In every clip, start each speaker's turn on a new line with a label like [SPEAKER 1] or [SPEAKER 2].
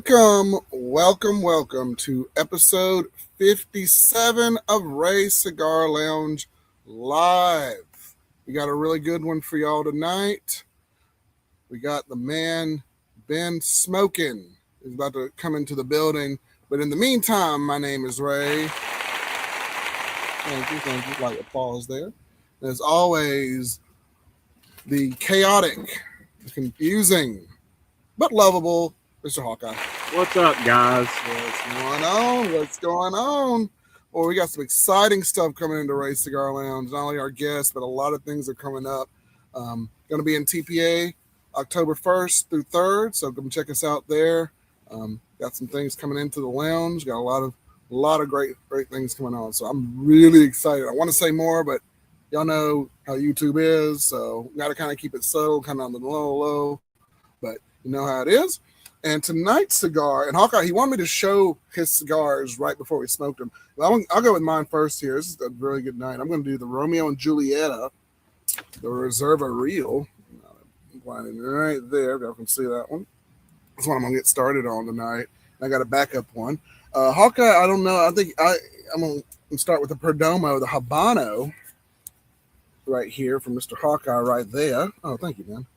[SPEAKER 1] Welcome to episode 57 of Ray Cigar Lounge Live. We got a really good one for y'all tonight. We got the man, Ben Smokin, who's about to come into the building. But in the meantime, my name is Ray. Thank you. Like applause there. And as always, the chaotic, confusing, but lovable Mr. Hawkeye.
[SPEAKER 2] What's up, guys?
[SPEAKER 1] What's going on? Well, we got some exciting stuff coming into Ray Cigar Lounge. Not only our guests, but a lot of things are coming up. Going to be in TPA October 1st through 3rd, so come check us out there. Got some things coming into the lounge. Got a lot of great things coming on. So I'm really excited. I want to say more, but y'all know how YouTube is, so we got to kind of keep it subtle, kind of on the low. But you know how it is. And tonight's cigar, and Hawkeye, he wanted me to show his cigars right before we smoked them. Well, I'll go with mine first here. This is a really good night. I'm going to do the Romeo and Julieta, the Reserva Real. Right there. Y'all can see that one. That's what I'm going to get started on tonight. I got a backup one. Hawkeye, I don't know. I think I'm going to start with the Perdomo, the Habano, right here from Mr. Hawkeye right there. Oh, thank you, man.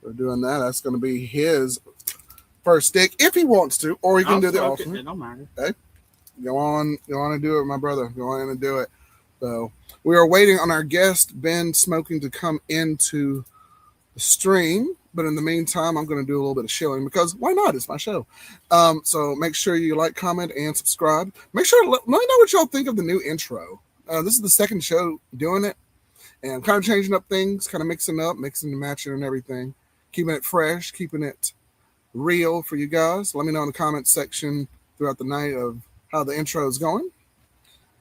[SPEAKER 1] We're doing that. That's going to be his first stick if he wants to, or he can do the alternate.
[SPEAKER 2] It don't matter.
[SPEAKER 1] Okay. Go on and do it, my brother. Go on and do it. So we are waiting on our guest, Ben Smoking, to come into the stream. But in the meantime, I'm going to do a little bit of shilling because why not? It's my show. So make sure you like, comment, and subscribe. Make sure let me know what y'all think of the new intro. This is the second show doing it, and I'm kind of changing up things, kind of mixing and matching and everything, keeping it fresh, keeping it real for you guys. Let me know in the comment section throughout the night of how the intro is going.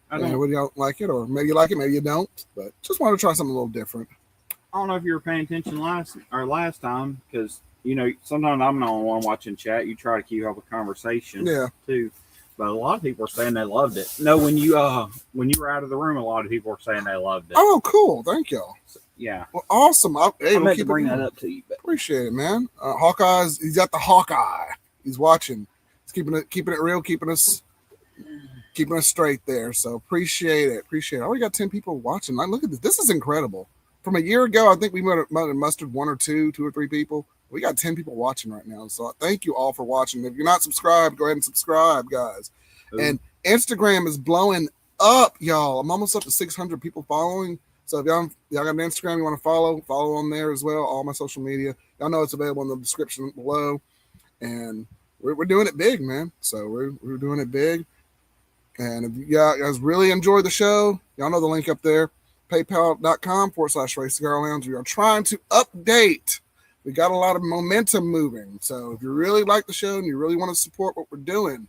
[SPEAKER 1] Whether y'all like it, or maybe you like it, maybe you don't. But just want to try something a little different.
[SPEAKER 2] I don't know if you were paying attention last time, because sometimes I'm the only one watching chat. You try to keep up a conversation, too. But a lot of people are saying they loved it. No, when you were out of the room, a lot of people were saying they loved it.
[SPEAKER 1] Oh, cool! Thank y'all.
[SPEAKER 2] So, yeah.
[SPEAKER 1] Well, awesome.
[SPEAKER 2] I meant to bring that up to you. But.
[SPEAKER 1] Appreciate it, man. Hawkeye's, he's got the Hawkeye. He's watching. He's keeping it real, keeping us straight there. So appreciate it. I already got 10 people watching. Like, look at this. This is incredible. From a year ago, I think we might have mustered two or three people. We got 10 people watching right now. So thank you all for watching. If you're not subscribed, go ahead and subscribe, guys. Ooh. And Instagram is blowing up, y'all. I'm almost up to 600 people following. So if y'all got an Instagram you want to follow on there as well. All my social media. Y'all know it's available in the description below. And we're doing it big, man. So we're doing it big. And if you guys really enjoy the show, y'all know the link up there. PayPal.com/Ray Cigar Lounge. We are trying to update. We got a lot of momentum moving. So if you really like the show and you really want to support what we're doing,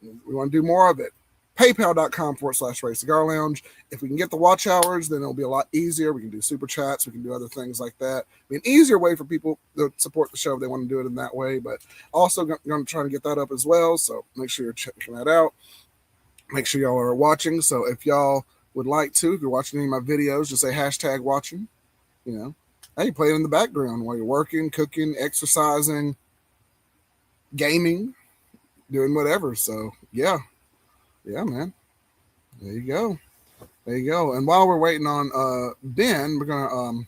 [SPEAKER 1] we want to do more of it. PayPal.com/Ray Cigar Lounge. If we can get the watch hours, then it'll be a lot easier. We can do super chats. We can do other things like that. Be an easier way for people to support the show if they want to do it in that way. But also going to try to get that up as well. So make sure you're checking that out. Make sure y'all are watching. So if y'all would like to, if you're watching any of my videos, just say #watching. Hey, play it in the background while you're working, cooking, exercising, gaming, doing whatever. So yeah, man. There you go. And while we're waiting on Ben, we're gonna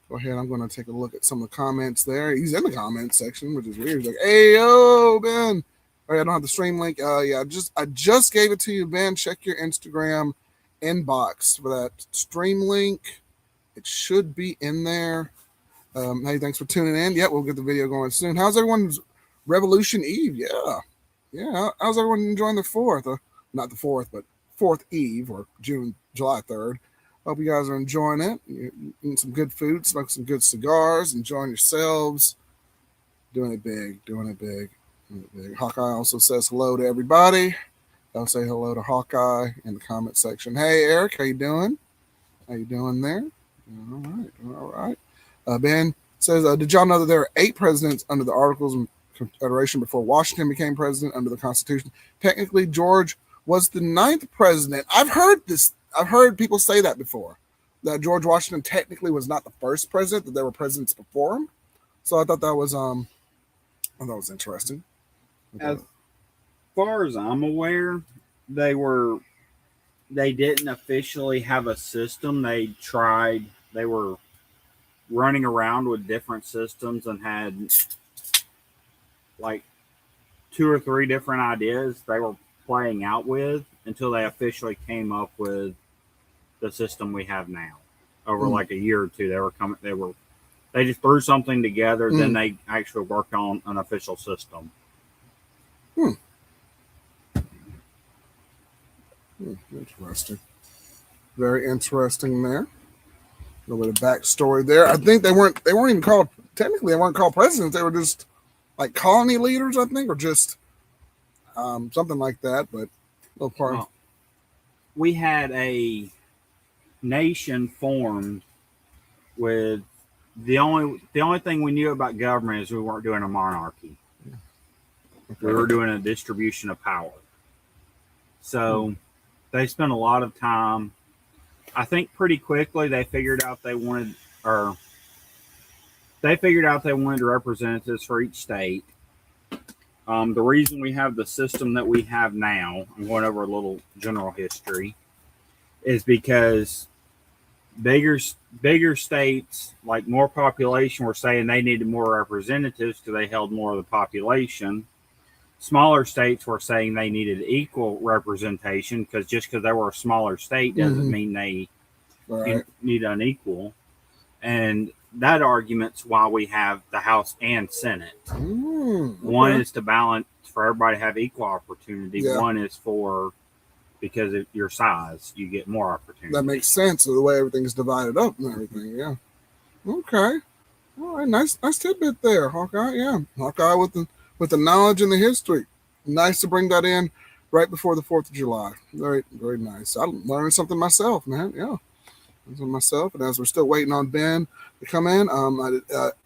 [SPEAKER 1] go ahead. I'm gonna take a look at some of the comments there. He's in the comments section, which is weird. He's like, hey yo, Ben. All right, I don't have the stream link. I just gave it to you, Ben. Check your Instagram inbox for that stream link. It should be in there. Hey, thanks for tuning in. Yeah, we'll get the video going soon. How's everyone's Revolution Eve? Yeah. How's everyone enjoying the 4th? Not the 4th, but 4th Eve, or July 3rd. Hope you guys are enjoying it. You're eating some good food, smoking some good cigars, enjoying yourselves. Doing it big. Hawkeye also says hello to everybody. I'll say hello to Hawkeye in the comment section. Hey, Eric, how you doing? How you doing there? All right. Ben says, did y'all know that there are 8 presidents under the Articles of Confederation before Washington became president under the Constitution? Technically, George was the 9th president. I've heard this. I've heard people say that before, that George Washington technically was not the first president, that there were presidents before him. So I thought that was interesting.
[SPEAKER 2] As far as I'm aware, they didn't officially have a system. They were running around with different systems and had like 2 or 3 different ideas they were playing out with until they officially came up with the system we have now. Over like a year or two, they just threw something together, then they actually worked on an official system.
[SPEAKER 1] Interesting. Very interesting there. A little bit of backstory there. I think they weren't even called, technically they weren't called presidents. They were just like colony leaders, I think, or just something like that. But no part.
[SPEAKER 2] Well, we had a nation formed with the only thing we knew about government is we weren't doing a monarchy. Okay. We were doing a distribution of power. So they spent a lot of time. I think pretty quickly they figured out they wanted representatives for each state. The reason we have the system that we have now, I'm going over a little general history, is because bigger states, like more population, were saying they needed more representatives because they held more of the population. Smaller states were saying they needed equal representation because just because they were a smaller state doesn't mean they need unequal. And that argument's why we have the House and Senate. One is to balance for everybody to have equal opportunity. Yeah. One is for because of your size, you get more opportunity.
[SPEAKER 1] That makes sense of the way everything's divided up and everything. Yeah. Okay. All right. Nice tidbit there, Hawkeye. Yeah. Hawkeye with the knowledge and the history. Nice to bring that in right before the 4th of July. Very, very nice. I learned something myself, man. Yeah. Myself, and as we're still waiting on Ben to come in,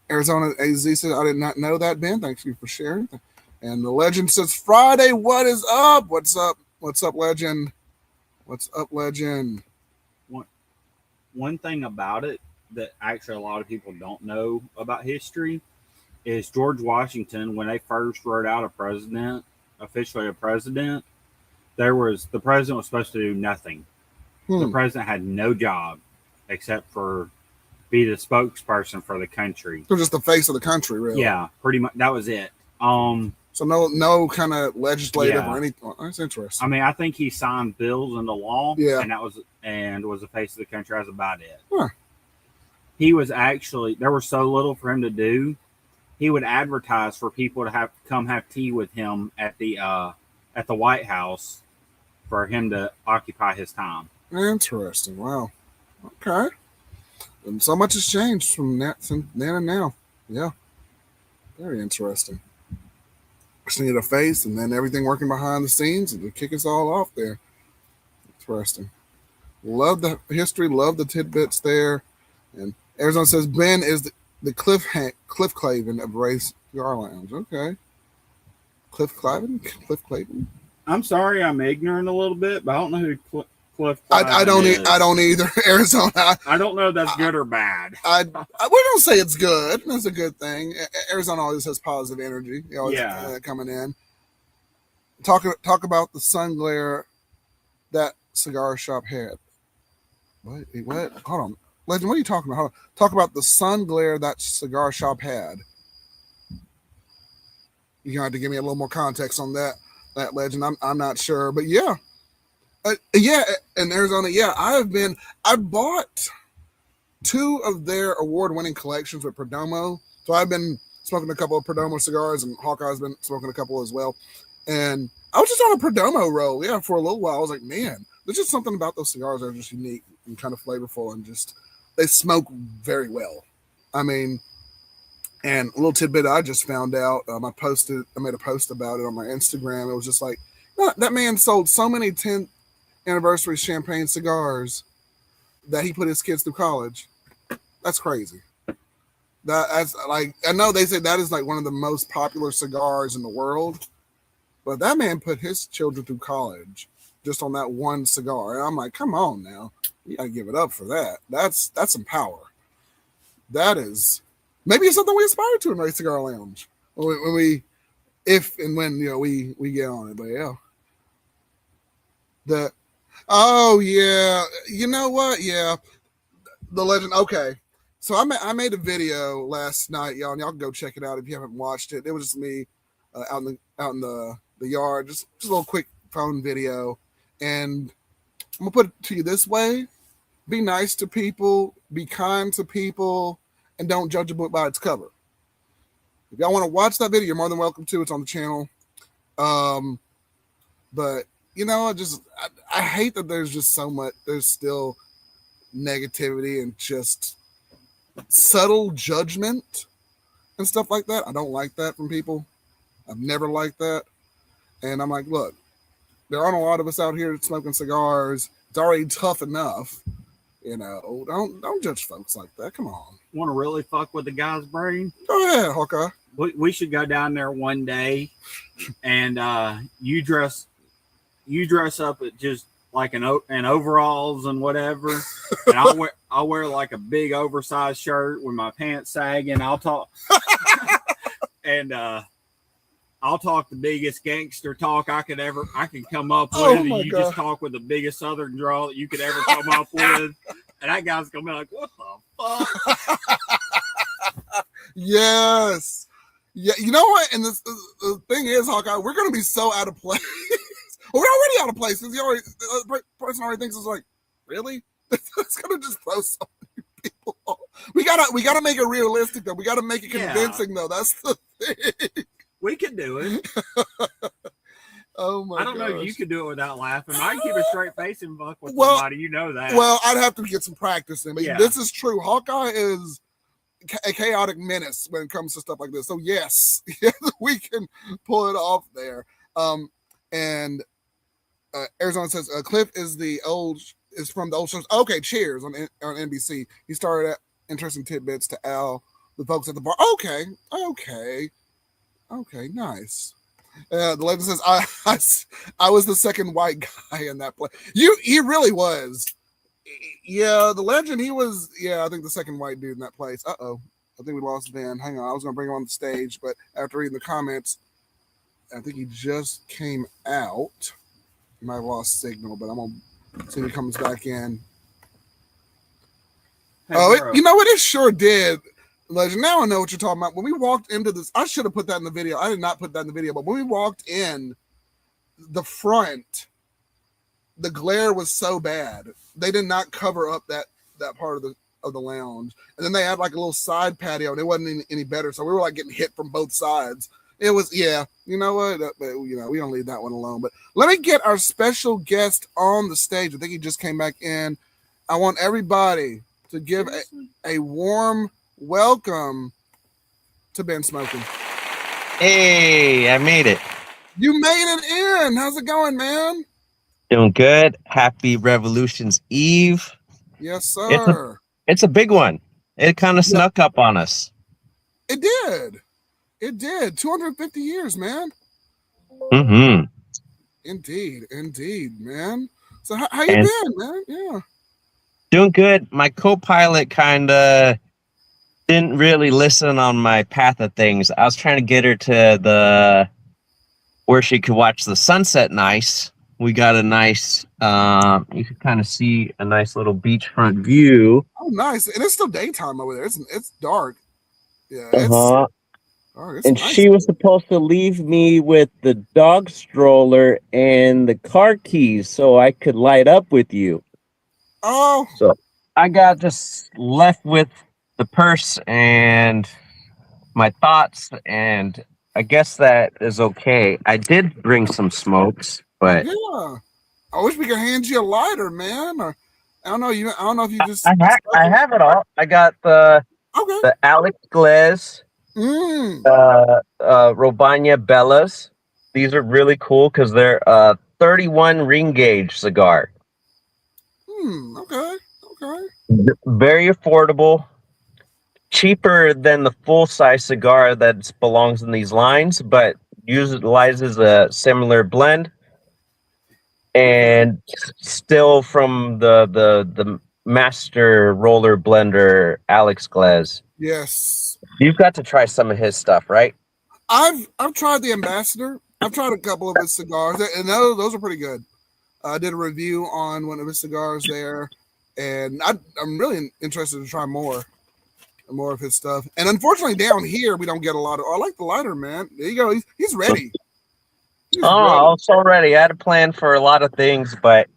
[SPEAKER 1] Arizona AZ said, I did not know that, Ben. Thank you for sharing. And the legend says, Friday, what is up? What's up? What's up, legend? What's up, legend?
[SPEAKER 2] One thing about it that actually a lot of people don't know about history is George Washington, when they first wrote out officially a president, the president was supposed to do nothing. The president had no job except for be the spokesperson for the country.
[SPEAKER 1] So just the face of the country, really.
[SPEAKER 2] Yeah, pretty much. That was it.
[SPEAKER 1] So no kind of legislative or anything. Oh, that's interesting.
[SPEAKER 2] I mean, I think he signed bills into law.
[SPEAKER 1] Yeah,
[SPEAKER 2] and was the face of the country. That's about it.
[SPEAKER 1] Huh.
[SPEAKER 2] He was actually there was so little for him to do. He would advertise for people to come have tea with him at the White House for him to occupy his time.
[SPEAKER 1] Interesting. Wow. Okay. And so much has changed from that since then and now. Yeah. Very interesting. Just need a face and then everything working behind the scenes and to kick us all off there. Interesting. Love the history. Love the tidbits there. And Arizona says Ben is the Cliff Clavin of Ray's Cigar Lounge. Okay. Cliff Clavin?
[SPEAKER 2] I'm sorry, I'm ignorant a little bit, but I don't know who Cliff Clavin
[SPEAKER 1] I don't either. Arizona.
[SPEAKER 2] I don't know if that's good or bad.
[SPEAKER 1] We don't say it's good. That's a good thing. Arizona always has positive energy. Coming in. Talk about the sun glare that cigar shop had. What? Hold on. Legend, what are you talking about? Talk about the sun glare that cigar shop had. You're going to have to give me a little more context on that legend. I'm not sure, but yeah. In Arizona, yeah, I bought 2 of their award-winning collections with Perdomo. So I've been smoking a couple of Perdomo cigars, and Hawkeye's been smoking a couple as well. And I was just on a Perdomo roll, for a little while. I was like, man, there's just something about those cigars that are just unique and kind of flavorful, and just they smoke very well. I mean, and a little tidbit I just found out. I made a post about it on my Instagram. It was just like, that man sold so many 10th anniversary champagne cigars that he put his kids through college. That's crazy. That's like, I know they say that is like one of the most popular cigars in the world, but that man put his children through college just on that one cigar. And I'm like, come on now, you gotta give it up for that. That's some power. That is maybe it's something we aspire to in Ray Cigar Lounge when we if and when we get on it. But yeah, the oh yeah, you know what? Yeah, the legend. Okay, so I made a video last night, y'all, and y'all can go check it out if you haven't watched it. It was just me out in the yard, just a little quick phone video, and I'm gonna put it to you this way: be nice to people, be kind to people, and don't judge a book by its cover. If y'all want to watch that video, you're more than welcome to. It's on the channel. But I hate that there's just so much. There's still negativity and just subtle judgment and stuff like that. I don't like that from people. I've never liked that. And I'm like, look, there aren't a lot of us out here smoking cigars. It's already tough enough. Don't judge folks like that. Come on.
[SPEAKER 2] Want to really fuck with the guy's brain?
[SPEAKER 1] Go ahead, Hawkeye.
[SPEAKER 2] We should go down there one day, and you dress up at just like an overalls and whatever, and I'll wear like a big oversized shirt with my pants sagging. I'll talk and I'll talk the biggest gangster talk I could come up with, and you just talk with the biggest southern drawl that you could ever come up with, and that guy's gonna be like, "What the fuck?"
[SPEAKER 1] Yes. Yeah, you know what? And the thing is, Hawkeye, we're gonna be so out of place. Well, we're already out of place because the person already thinks it's like, really? It's gonna just throw so many people off. We gotta make it realistic though. We gotta make it convincing though. That's the thing.
[SPEAKER 2] We can do it.
[SPEAKER 1] Oh my!
[SPEAKER 2] I don't know if you could do it without laughing. I can keep a straight face and fuck with somebody. You know that.
[SPEAKER 1] Well, I'd have to get some practice in. But this is true. Hawkeye is a chaotic menace when it comes to stuff like this. So yes, we can pull it off there. And Arizona says Cliff is from the old shows. Okay, Cheers on NBC. He started at Interesting Tidbits to Al, the folks at the bar. Okay, nice. The legend says I was the second white guy in that play. He really was. Yeah, the legend, he was, I think the second white dude in that place. I think we lost Ben. Hang on, I was going to bring him on the stage, but after reading the comments, I think he just came out. He might have lost signal, but I'm going to see if he comes back in. Hey, you know what? It sure did, legend. Now I know what you're talking about. When we walked into this, I should have put that in the video. I did not put that in the video, but when we walked in the front, the glare was so bad. They did not cover up that part of the lounge, and then they had like a little side patio, and it wasn't any better. So we were like getting hit from both sides. It was you know what? We don't leave that one alone. But let me get our special guest on the stage. I think he just came back in. I want everybody to give a warm welcome to Ben Smoking.
[SPEAKER 3] Hey, I made it.
[SPEAKER 1] You made it in. How's it going, man?
[SPEAKER 3] Doing good. Happy Revolution's Eve.
[SPEAKER 1] Yes, sir.
[SPEAKER 3] It's a big one. It kind of snuck up on us.
[SPEAKER 1] It did. 250 years, man.
[SPEAKER 3] Mm-hmm.
[SPEAKER 1] Indeed, man. So how you been, man? Yeah.
[SPEAKER 3] Doing good. My co-pilot kind of didn't really listen on my path of things. I was trying to get her to where she could watch the sunset nice. We got a nice, you can kind of see a nice little beachfront view.
[SPEAKER 1] Oh, nice. And it's still daytime over there. It's dark. Yeah.
[SPEAKER 3] And nice. She was supposed to leave me with the dog stroller and the car keys so I could light up with you.
[SPEAKER 1] Oh.
[SPEAKER 3] So I got just left with the purse and my thoughts, and I guess that is okay. I did bring some smokes, but
[SPEAKER 1] yeah, I wish we could hand you a lighter, man. Or I don't know if you just.
[SPEAKER 3] I have it all. I got the Alex Glez, Robanya Bellas. These are really cool because they're 31 ring gauge cigar.
[SPEAKER 1] Okay.
[SPEAKER 3] Very affordable. Cheaper than the full-size cigar that belongs in these lines, but utilizes a similar blend, and still from the master roller blender Alex Glez.
[SPEAKER 1] Yes,
[SPEAKER 3] you've got to try some of his stuff, right?
[SPEAKER 1] I've tried the Ambassador. I've tried a couple of his cigars, and those are pretty good. I did a review on one of his cigars there, and I'm really interested to try more of his stuff. And unfortunately, down here we don't get a lot of. I like the lighter, man. There you go. He's ready. He's ready.
[SPEAKER 3] It's already. I had a plan for a lot of things, but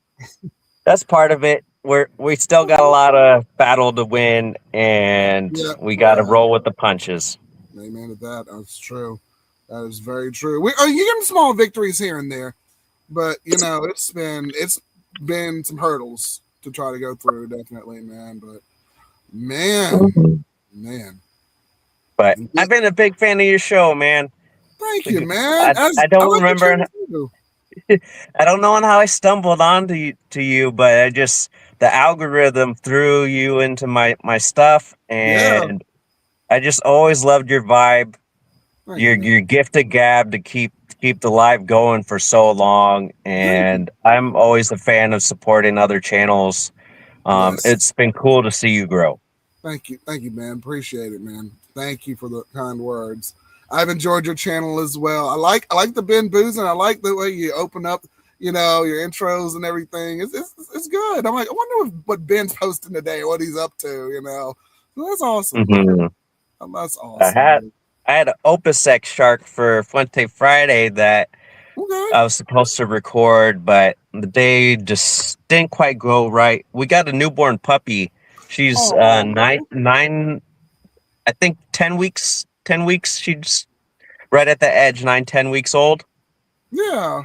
[SPEAKER 3] that's part of it. We still got a lot of battle to win, and we got to roll with the punches.
[SPEAKER 1] Amen to that. That's true. That is very true. You getting small victories here and there, but it's been some hurdles to try to go through, definitely, man. But man.
[SPEAKER 3] But I've been a big fan of your show, man.
[SPEAKER 1] Thank you, man.
[SPEAKER 3] I don't remember. I don't know how I stumbled onto you, but the algorithm threw you into my stuff, and I just always loved your vibe. Your gift of gab to keep the live going for so long, and I'm always a fan of supporting other channels. It's been cool to see you grow.
[SPEAKER 1] Thank you, man. Appreciate it, man. Thank you for the kind words. I've enjoyed your channel as well. I like the Ben Boozin. I like the way you open up, your intros and everything. It's good. I'm like, I wonder what Ben's posting today, what he's up to. So that's awesome.
[SPEAKER 3] Mm-hmm.
[SPEAKER 1] That's awesome.
[SPEAKER 3] I had an OpusX Shark for Fuente Friday that I was supposed to record, but the day just didn't quite go right. We got a newborn puppy. She's 9, I think 10 weeks. 10 weeks. She's right at the edge, 9-10 weeks old.
[SPEAKER 1] Yeah.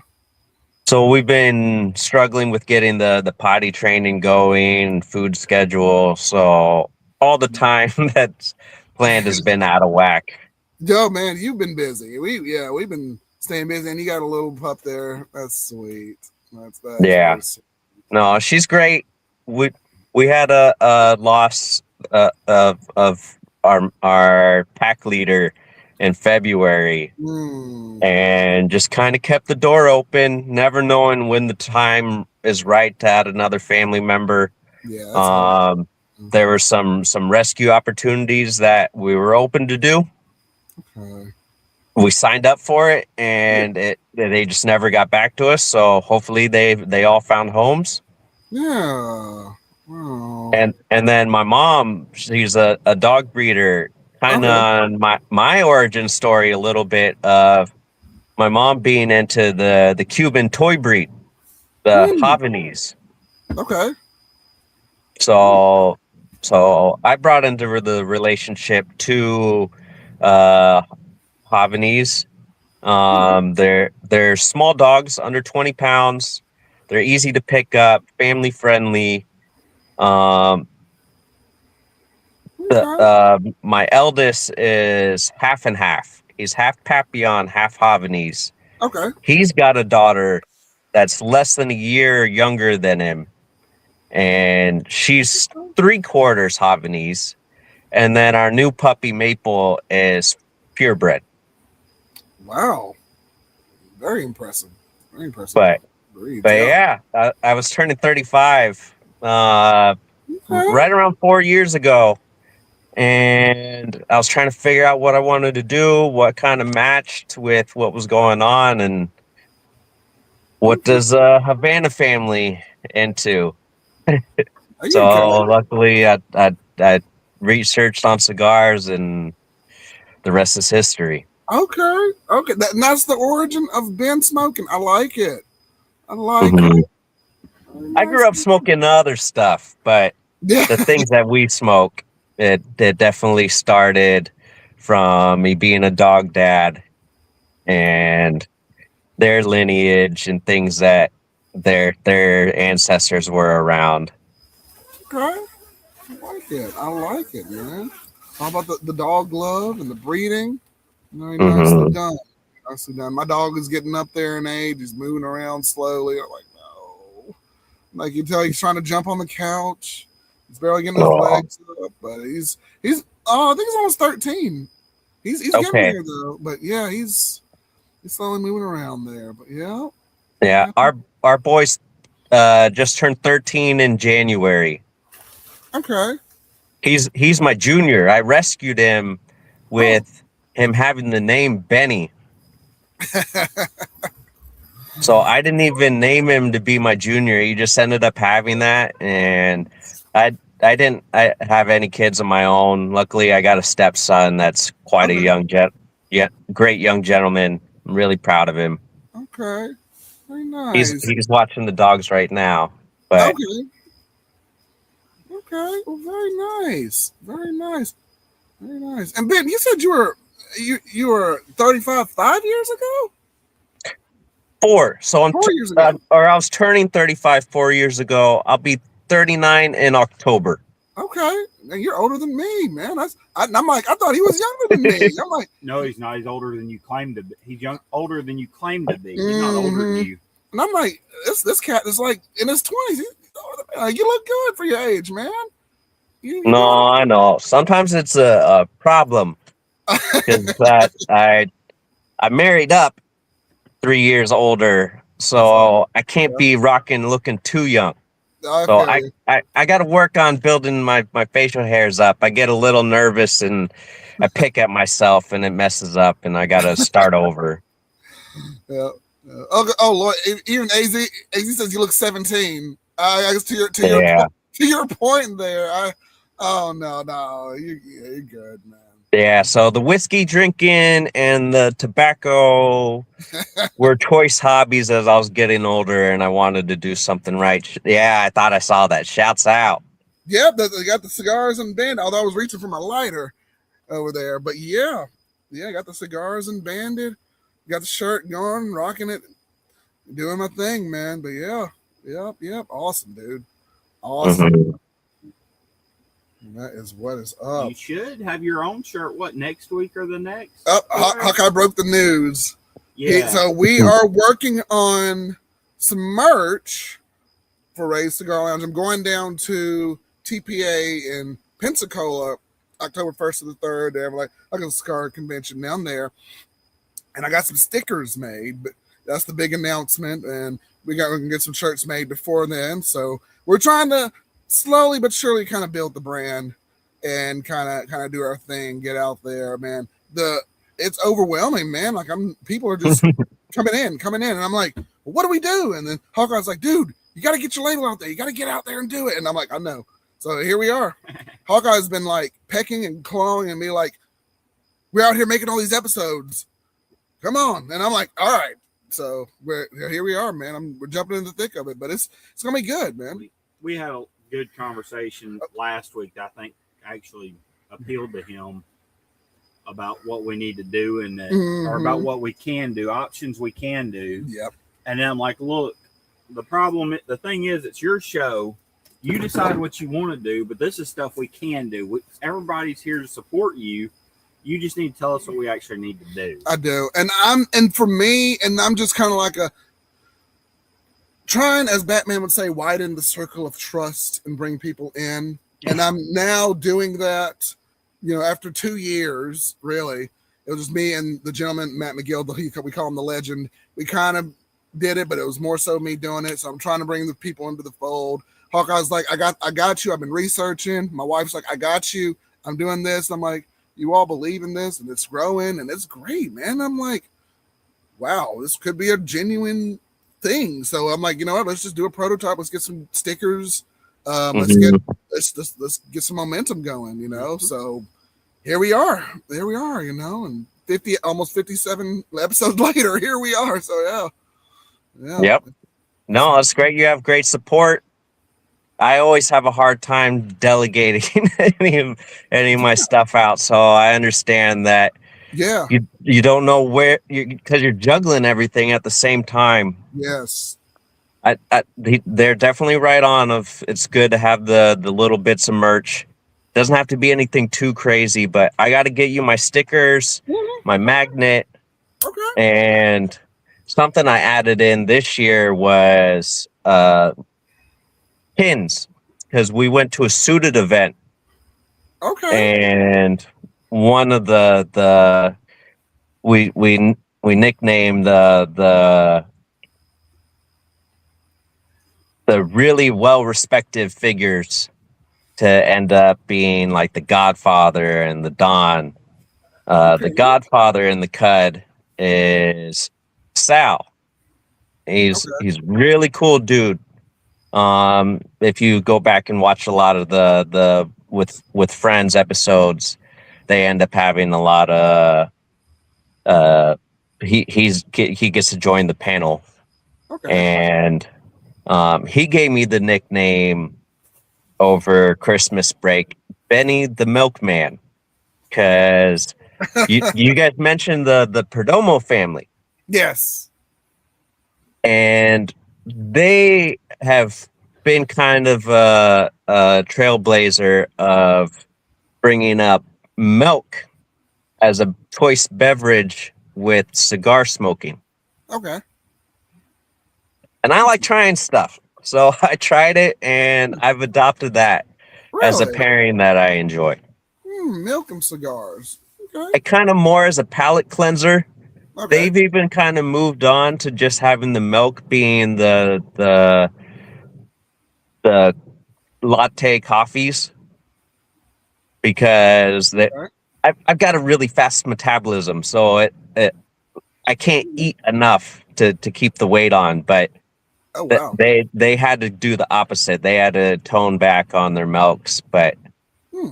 [SPEAKER 3] So we've been struggling with getting the potty training going, food schedule. So all the time that's planned has been out of whack.
[SPEAKER 1] Yo, man, you've been busy. We've been staying busy, and you got a little pup there. That's sweet. That's
[SPEAKER 3] yeah. Sweet. No, she's great. We had a loss of our pack leader in February, and just kind of kept the door open, never knowing when the time is right to add another family member.
[SPEAKER 1] Yeah.
[SPEAKER 3] There were some rescue opportunities that we were open to do.
[SPEAKER 1] Okay.
[SPEAKER 3] We signed up for it, and they just never got back to us. So hopefully they all found homes.
[SPEAKER 1] Yeah. Wow.
[SPEAKER 3] And then my mom, she's a dog breeder. Kind of on my origin story a little bit of my mom being into the Cuban toy breed, the Havanese.
[SPEAKER 1] Okay.
[SPEAKER 3] So I brought into the relationship two Havanese. They're small dogs under 20 pounds. They're easy to pick up, family friendly. My eldest is half and half. He's half Papillon, half Havanese.
[SPEAKER 1] Okay.
[SPEAKER 3] He's got a daughter that's less than a year younger than him, and she's 3/4 Havanese. And then our new puppy Maple is purebred.
[SPEAKER 1] Wow, very impressive. Very impressive.
[SPEAKER 3] But yeah, I was turning 35 right around 4 years ago. And I was trying to figure out what I wanted to do, what kind of matched with what was going on, and what does a Havana family into. So luckily, I researched on cigars, and the rest is history.
[SPEAKER 1] Okay. That's the origin of Ben smoking. I like it. It.
[SPEAKER 3] I grew up smoking other stuff, but the things that we smoke. It definitely started from me being a dog dad and their lineage and things that their ancestors were around.
[SPEAKER 1] Okay. I like it, man. How about the dog love and the breeding? Nicely done. Nicely done. My dog is getting up there in age. He's moving around slowly. I'm like, no. Like you tell, he's trying to jump on the couch. He's barely getting his legs up, but he's I think he's almost 13. He's getting there though. But yeah, he's slowly moving around there. But yeah.
[SPEAKER 3] Yeah, our boys just turned 13 in January.
[SPEAKER 1] Okay.
[SPEAKER 3] He's my junior. I rescued him with him having the name Benny. So I didn't even name him to be my junior. He just ended up having that, and I didn't have any kids of my own. Luckily, I got a stepson that's quite a great young gentleman. I'm really proud of him.
[SPEAKER 1] Okay, very nice.
[SPEAKER 3] He's watching the dogs right now. But
[SPEAKER 1] okay, well, very nice, very nice, very nice. And Ben, you said you were 35 5 years ago.
[SPEAKER 3] 4. So I'm
[SPEAKER 1] 4 years ago.
[SPEAKER 3] or I was turning 35 4 years ago. I'll be 39 in October.
[SPEAKER 1] Okay, and you're older than me, man. I'm like, I thought he was younger than me. I'm like,
[SPEAKER 2] no, he's not. He's older than you claim to be. He's older than you claim to be. He's not older than you.
[SPEAKER 1] And I'm like, this cat is like in his 20s. Like, you look good for your age, man.
[SPEAKER 3] No, I know. Sometimes it's a problem because that I married up 3 years older, so I can't be looking too young. Okay. So I got to work on building my facial hairs up. I get a little nervous and I pick at myself and it messes up, and I got to start over.
[SPEAKER 1] Yeah. Oh Lord! Even AZ says you look 17. I guess to your point there. No, you're good, man.
[SPEAKER 3] Yeah. So the whiskey drinking and the tobacco were choice hobbies as I was getting older, and I wanted to do something right. Yeah, I thought I saw that. Shouts out.
[SPEAKER 1] Yeah, they got the cigars and banded. Although I was reaching for my lighter over there, but yeah, got the cigars and banded. Got the shirt going, rocking it, doing my thing, man. But yep, awesome, dude, awesome. Mm-hmm. That is what is up.
[SPEAKER 2] You should have your own shirt. What, next week or the next?
[SPEAKER 1] Hawkeye broke the news. Yeah. So we are working on some merch for Ray's Cigar Lounge. I'm going down to TPA in Pensacola, October 1st to the 3rd. They have like a cigar convention down there. And I got some stickers made, but that's the big announcement. And we can get some shirts made before then. So we're trying to slowly but surely kind of build the brand and kind of do our thing, get out there, man. It's overwhelming, man. Like people are just coming in. And I'm like, well, what do we do? And then Hawkeye's like, dude, you got to get your label out there. You got to get out there and do it. And I'm like, I know. So here we are. Hawkeye's been like pecking and clawing and be like, we're out here making all these episodes. Come on. And I'm like, all right. So here we are, man. We're jumping in the thick of it, but it's going to be good, man.
[SPEAKER 2] We had a good conversation last week that I think actually appealed to him about what we need to do and or about what we can do, options we can do.
[SPEAKER 1] Yep.
[SPEAKER 2] And then I'm like, look, the thing is, it's your show. You decide what you want to do, but this is stuff we can do. Everybody's here to support you. You just need to tell us what we actually need to do.
[SPEAKER 1] I do. And for me, I'm just kind of like trying, as Batman would say, widen the circle of trust and bring people in. And I'm now doing that, after 2 years, really. It was just me and the gentleman, Matt McGill, we call him the legend. We kind of did it, but it was more so me doing it. So I'm trying to bring the people into the fold. Hawkeye's like, I got you. I've been researching. My wife's like, I got you. I'm doing this. I'm like, you all believe in this, and it's growing, and it's great, man. I'm like, wow, this could be a genuine thing. So I'm like, you know what? Let's just do a prototype. Let's get some stickers. Let's get some momentum going. So here we are, and almost 57 episodes later, here we are. So yeah.
[SPEAKER 3] Yep. No, it's great. You have great support. I always have a hard time delegating any of my stuff out, so I understand that.
[SPEAKER 1] Yeah.
[SPEAKER 3] You don't know where because you're juggling everything at the same time.
[SPEAKER 1] Yes.
[SPEAKER 3] They're definitely right on. It's good to have the little bits of merch. Doesn't have to be anything too crazy, but I got to get you my stickers, my magnet, and something I added in this year was pins, because we went to a suited event. And one of we nicknamed the really well-respected figures to end up being like the Godfather and the Don. The godfather in the cud is Sal. He's really cool dude. If you go back and watch a lot of the with friends episodes, they end up having a lot of he gets to join the panel. And he gave me the nickname over Christmas break, Benny the Milkman, because you guys mentioned the Perdomo family.
[SPEAKER 1] Yes.
[SPEAKER 3] And they have been kind of a trailblazer of bringing up milk as a choice beverage with cigar smoking.
[SPEAKER 1] Okay.
[SPEAKER 3] And I like trying stuff. So I tried it, and I've adopted that as a pairing that I enjoy.
[SPEAKER 1] Milk and cigars. Okay.
[SPEAKER 3] I kind of more as a palate cleanser.
[SPEAKER 1] Okay.
[SPEAKER 3] They've even kind of moved on to just having the milk being the latte coffees, because I've got a really fast metabolism, so I can't eat enough to keep the weight on. But they had to do the opposite. They had to tone back on their milks. But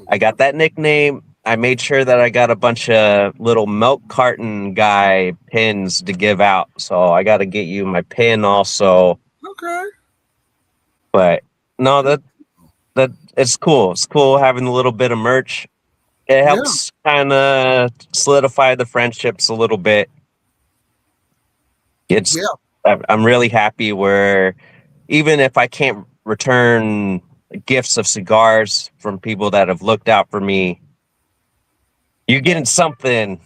[SPEAKER 3] I got that nickname. I made sure that I got a bunch of little milk carton guy pins to give out. So I got to get you my pin also.
[SPEAKER 1] Okay.
[SPEAKER 3] But no, that it's cool. It's cool having a little bit of merch. It helps kind of solidify the friendships a little bit. I'm really happy where even if I can't return gifts of cigars from people that have looked out for me, you're getting something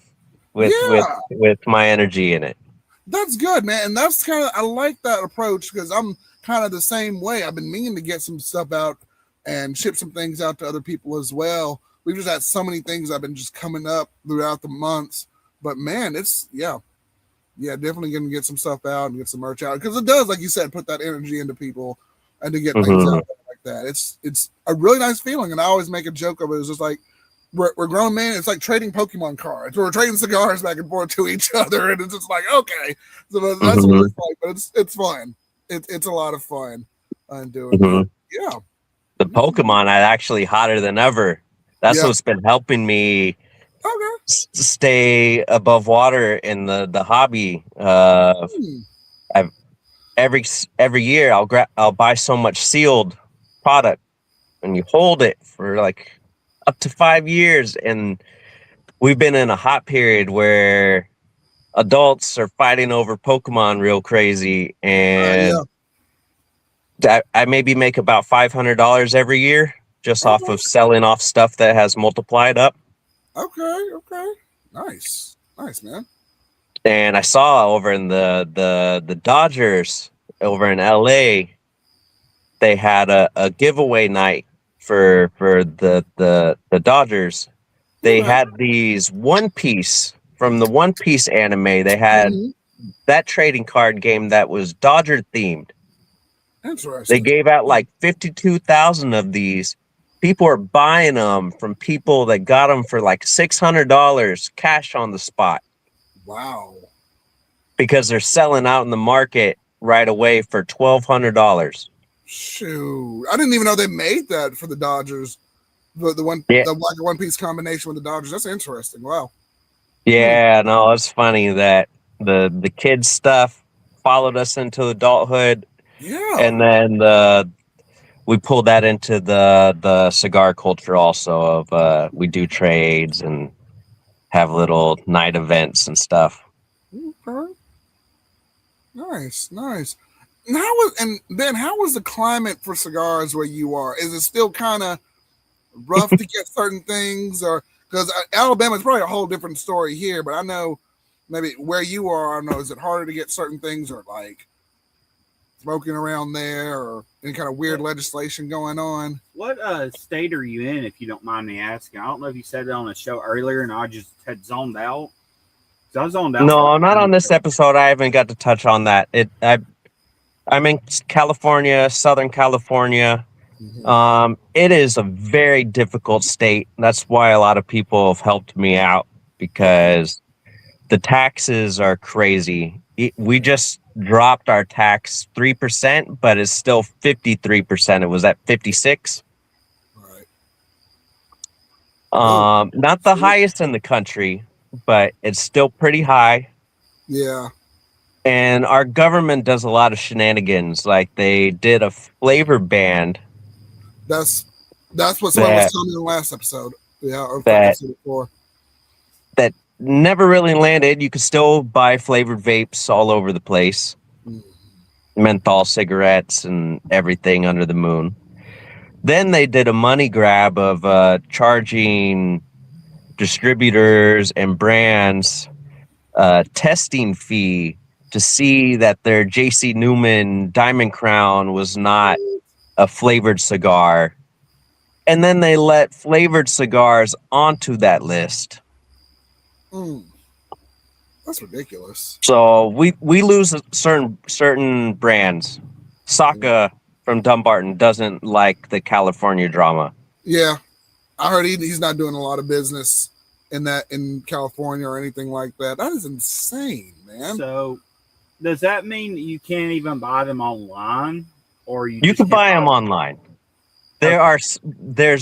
[SPEAKER 3] with my energy in it.
[SPEAKER 1] That's good, man. And that's I like that approach, because I'm kind of the same way. I've been meaning to get some stuff out and ship some things out to other people as well. We've just had so many things that have been just coming up throughout the months. But man, it's definitely gonna get some stuff out and get some merch out, because it does, like you said, put that energy into people and to get things out like that. It's a really nice feeling, and I always make a joke of it. It's just like we're grown men. It's like trading Pokemon cards. We're trading cigars back and forth to each other, and it's just like, okay, so that's what it's like. But it's fun. It's a lot of fun doing it. Yeah.
[SPEAKER 3] The Pokemon are actually hotter than ever. That's what's been helping me stay above water in the hobby. I've every year I'll buy so much sealed product, and you hold it for like up to 5 years. And we've been in a hot period where adults are fighting over Pokemon real crazy, and I maybe make about $500 every year just off of selling off stuff that has multiplied up.
[SPEAKER 1] Okay. Nice, man.
[SPEAKER 3] And I saw over in the Dodgers over in LA, they had a giveaway night for the Dodgers. They had these One Piece from the One Piece anime. They had that trading card game that was Dodger themed.
[SPEAKER 1] Interesting.
[SPEAKER 3] They gave out like 52,000 of these. People are buying them from people that got them for like $600 cash on the spot.
[SPEAKER 1] Wow.
[SPEAKER 3] Because they're selling out in the market right away for $1,200.
[SPEAKER 1] Shoot. I didn't even know they made that for the Dodgers. The One Piece combination with the Dodgers. That's interesting. Wow.
[SPEAKER 3] Yeah, no, it's funny that the kids stuff followed us into adulthood.
[SPEAKER 1] Yeah.
[SPEAKER 3] And then we pulled that into the cigar culture also of we do trades and have little night events and stuff.
[SPEAKER 1] Okay. Nice. And how was the climate for cigars where you are? Is it still kind of rough to get certain things, or because Alabama is probably a whole different story here, but I know maybe where you are, I don't know, is it harder to get certain things, or like smoking around there, or any kind of weird legislation going on?
[SPEAKER 2] What state are you in, if you don't mind me asking? I don't know if you said it on a show earlier and I just had zoned out. I was zoned out.
[SPEAKER 3] No, not on this episode. I haven't got to touch on that. I'm in California, Southern California. It is a very difficult state. That's why a lot of people have helped me out. because the taxes are crazy. We just dropped our tax 3%, but it's still 53%. It was at 56.
[SPEAKER 1] Right.
[SPEAKER 3] Not the highest in the country, but it's still pretty high.
[SPEAKER 1] Yeah.
[SPEAKER 3] And our government does a lot of shenanigans. Like they did a flavor ban.
[SPEAKER 1] That's what someone was telling me in the last episode. Yeah, or episode before.
[SPEAKER 3] That never really landed. You could still buy flavored vapes all over the place. Menthol cigarettes and everything under the moon. Then they did a money grab of charging distributors and brands testing fee to see that their JC Newman Diamond Crown was not a flavored cigar. And then they let flavored cigars onto that list.
[SPEAKER 1] That's ridiculous.
[SPEAKER 3] So we lose certain brands. Saka from Dumbarton doesn't like the California drama.
[SPEAKER 1] Yeah, I heard he's not doing a lot of business in California or anything like that. That is insane, man.
[SPEAKER 2] So does that mean you can't even buy them online, or
[SPEAKER 3] you can buy them online? There's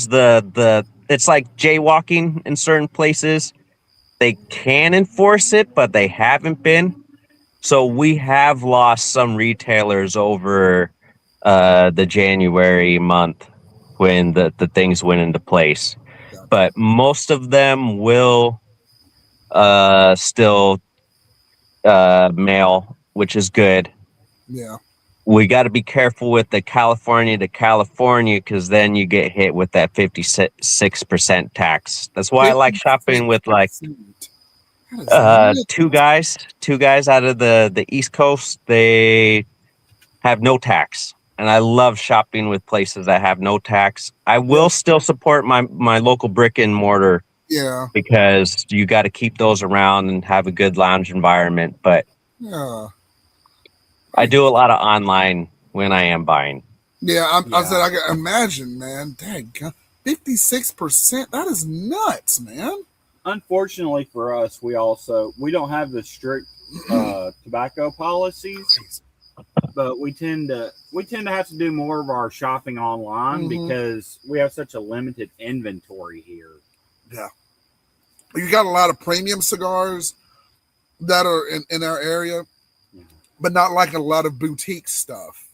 [SPEAKER 3] the it's like jaywalking in certain places. They can enforce it, but they haven't been. So we have lost some retailers over the January month when the things went into place. Gotcha. But most of them will still mail, which is good.
[SPEAKER 1] Yeah.
[SPEAKER 3] We got to be careful with the California to California, because then you get hit with that 56% tax. That's why I like shopping with like two guys out of the East Coast. They have no tax, and I love shopping with places that have no tax. I will still support my local brick and mortar.
[SPEAKER 1] Yeah,
[SPEAKER 3] because you got to keep those around and have a good lounge environment. But
[SPEAKER 1] yeah,
[SPEAKER 3] I do a lot of online when I am buying.
[SPEAKER 1] Yeah, I said I can imagine, man. Dang, 56%. That is nuts, man.
[SPEAKER 2] Unfortunately for us, we don't have the strict tobacco policies, but we tend to have to do more of our shopping online because we have such a limited inventory here.
[SPEAKER 1] Yeah, you got a lot of premium cigars that are in our area, but not like a lot of boutique stuff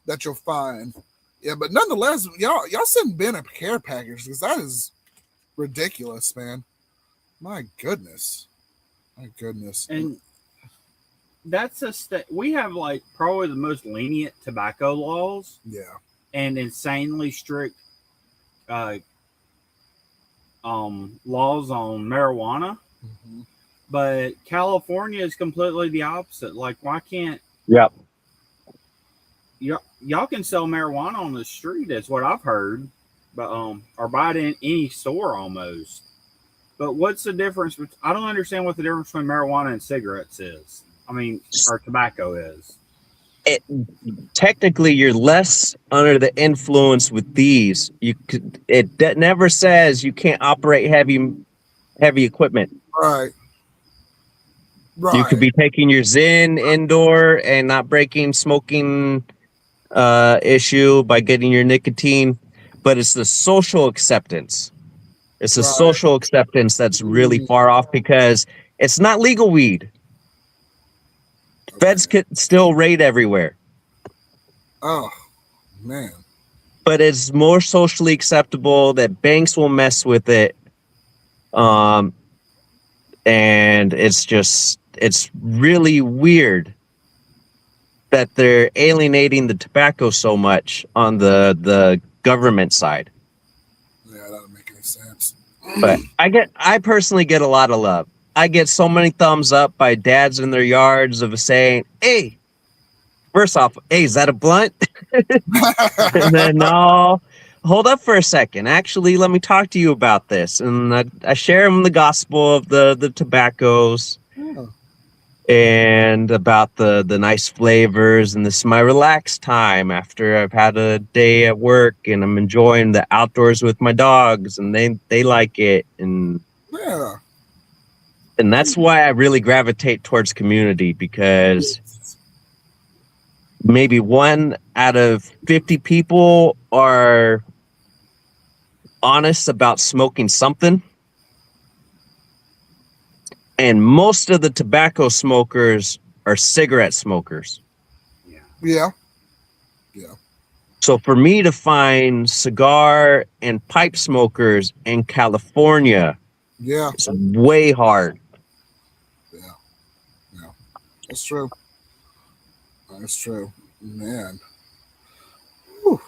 [SPEAKER 1] that you'll find. Yeah, but nonetheless, y'all send Ben a care package because that is ridiculous, man. My goodness.
[SPEAKER 2] And that's we have like probably the most lenient tobacco laws.
[SPEAKER 1] Yeah.
[SPEAKER 2] And insanely strict laws on marijuana. But California is completely the opposite. Like, why can't y'all can sell marijuana on the street, is what I've heard, but or buy it in any store almost. But what's the difference? I don't understand what the difference between marijuana and cigarettes is. I mean, or tobacco is.
[SPEAKER 3] Technically, you're less under the influence with these. It never says you can't operate heavy equipment.
[SPEAKER 1] Right.
[SPEAKER 3] You could be taking your Zyn indoor and not breaking smoking issue by getting your nicotine, but it's the social acceptance. It's the social acceptance that's really far off because it's not legal weed. Feds could still raid everywhere.
[SPEAKER 1] Oh, man.
[SPEAKER 3] But it's more socially acceptable that banks will mess with it. And it's really weird that they're alienating the tobacco so much on the government side.
[SPEAKER 1] Yeah, that doesn't make any sense.
[SPEAKER 3] But I personally get a lot of love. I get so many thumbs up by dads in their yards of saying, "Hey, first off, hey, is that a blunt?" And then, no, hold up for a second. Actually, let me talk to you about this. And I share them the gospel of the tobaccos and about the nice flavors. And this is my relaxed time after I've had a day at work and I'm enjoying the outdoors with my dogs and they like it. And And that's why I really gravitate towards community, because maybe 1 out of 50 people are honest about smoking something. And most of the tobacco smokers are cigarette smokers.
[SPEAKER 1] Yeah.
[SPEAKER 3] So for me to find cigar and pipe smokers in California, it's way hard.
[SPEAKER 1] Yeah. That's true. Man. Whew.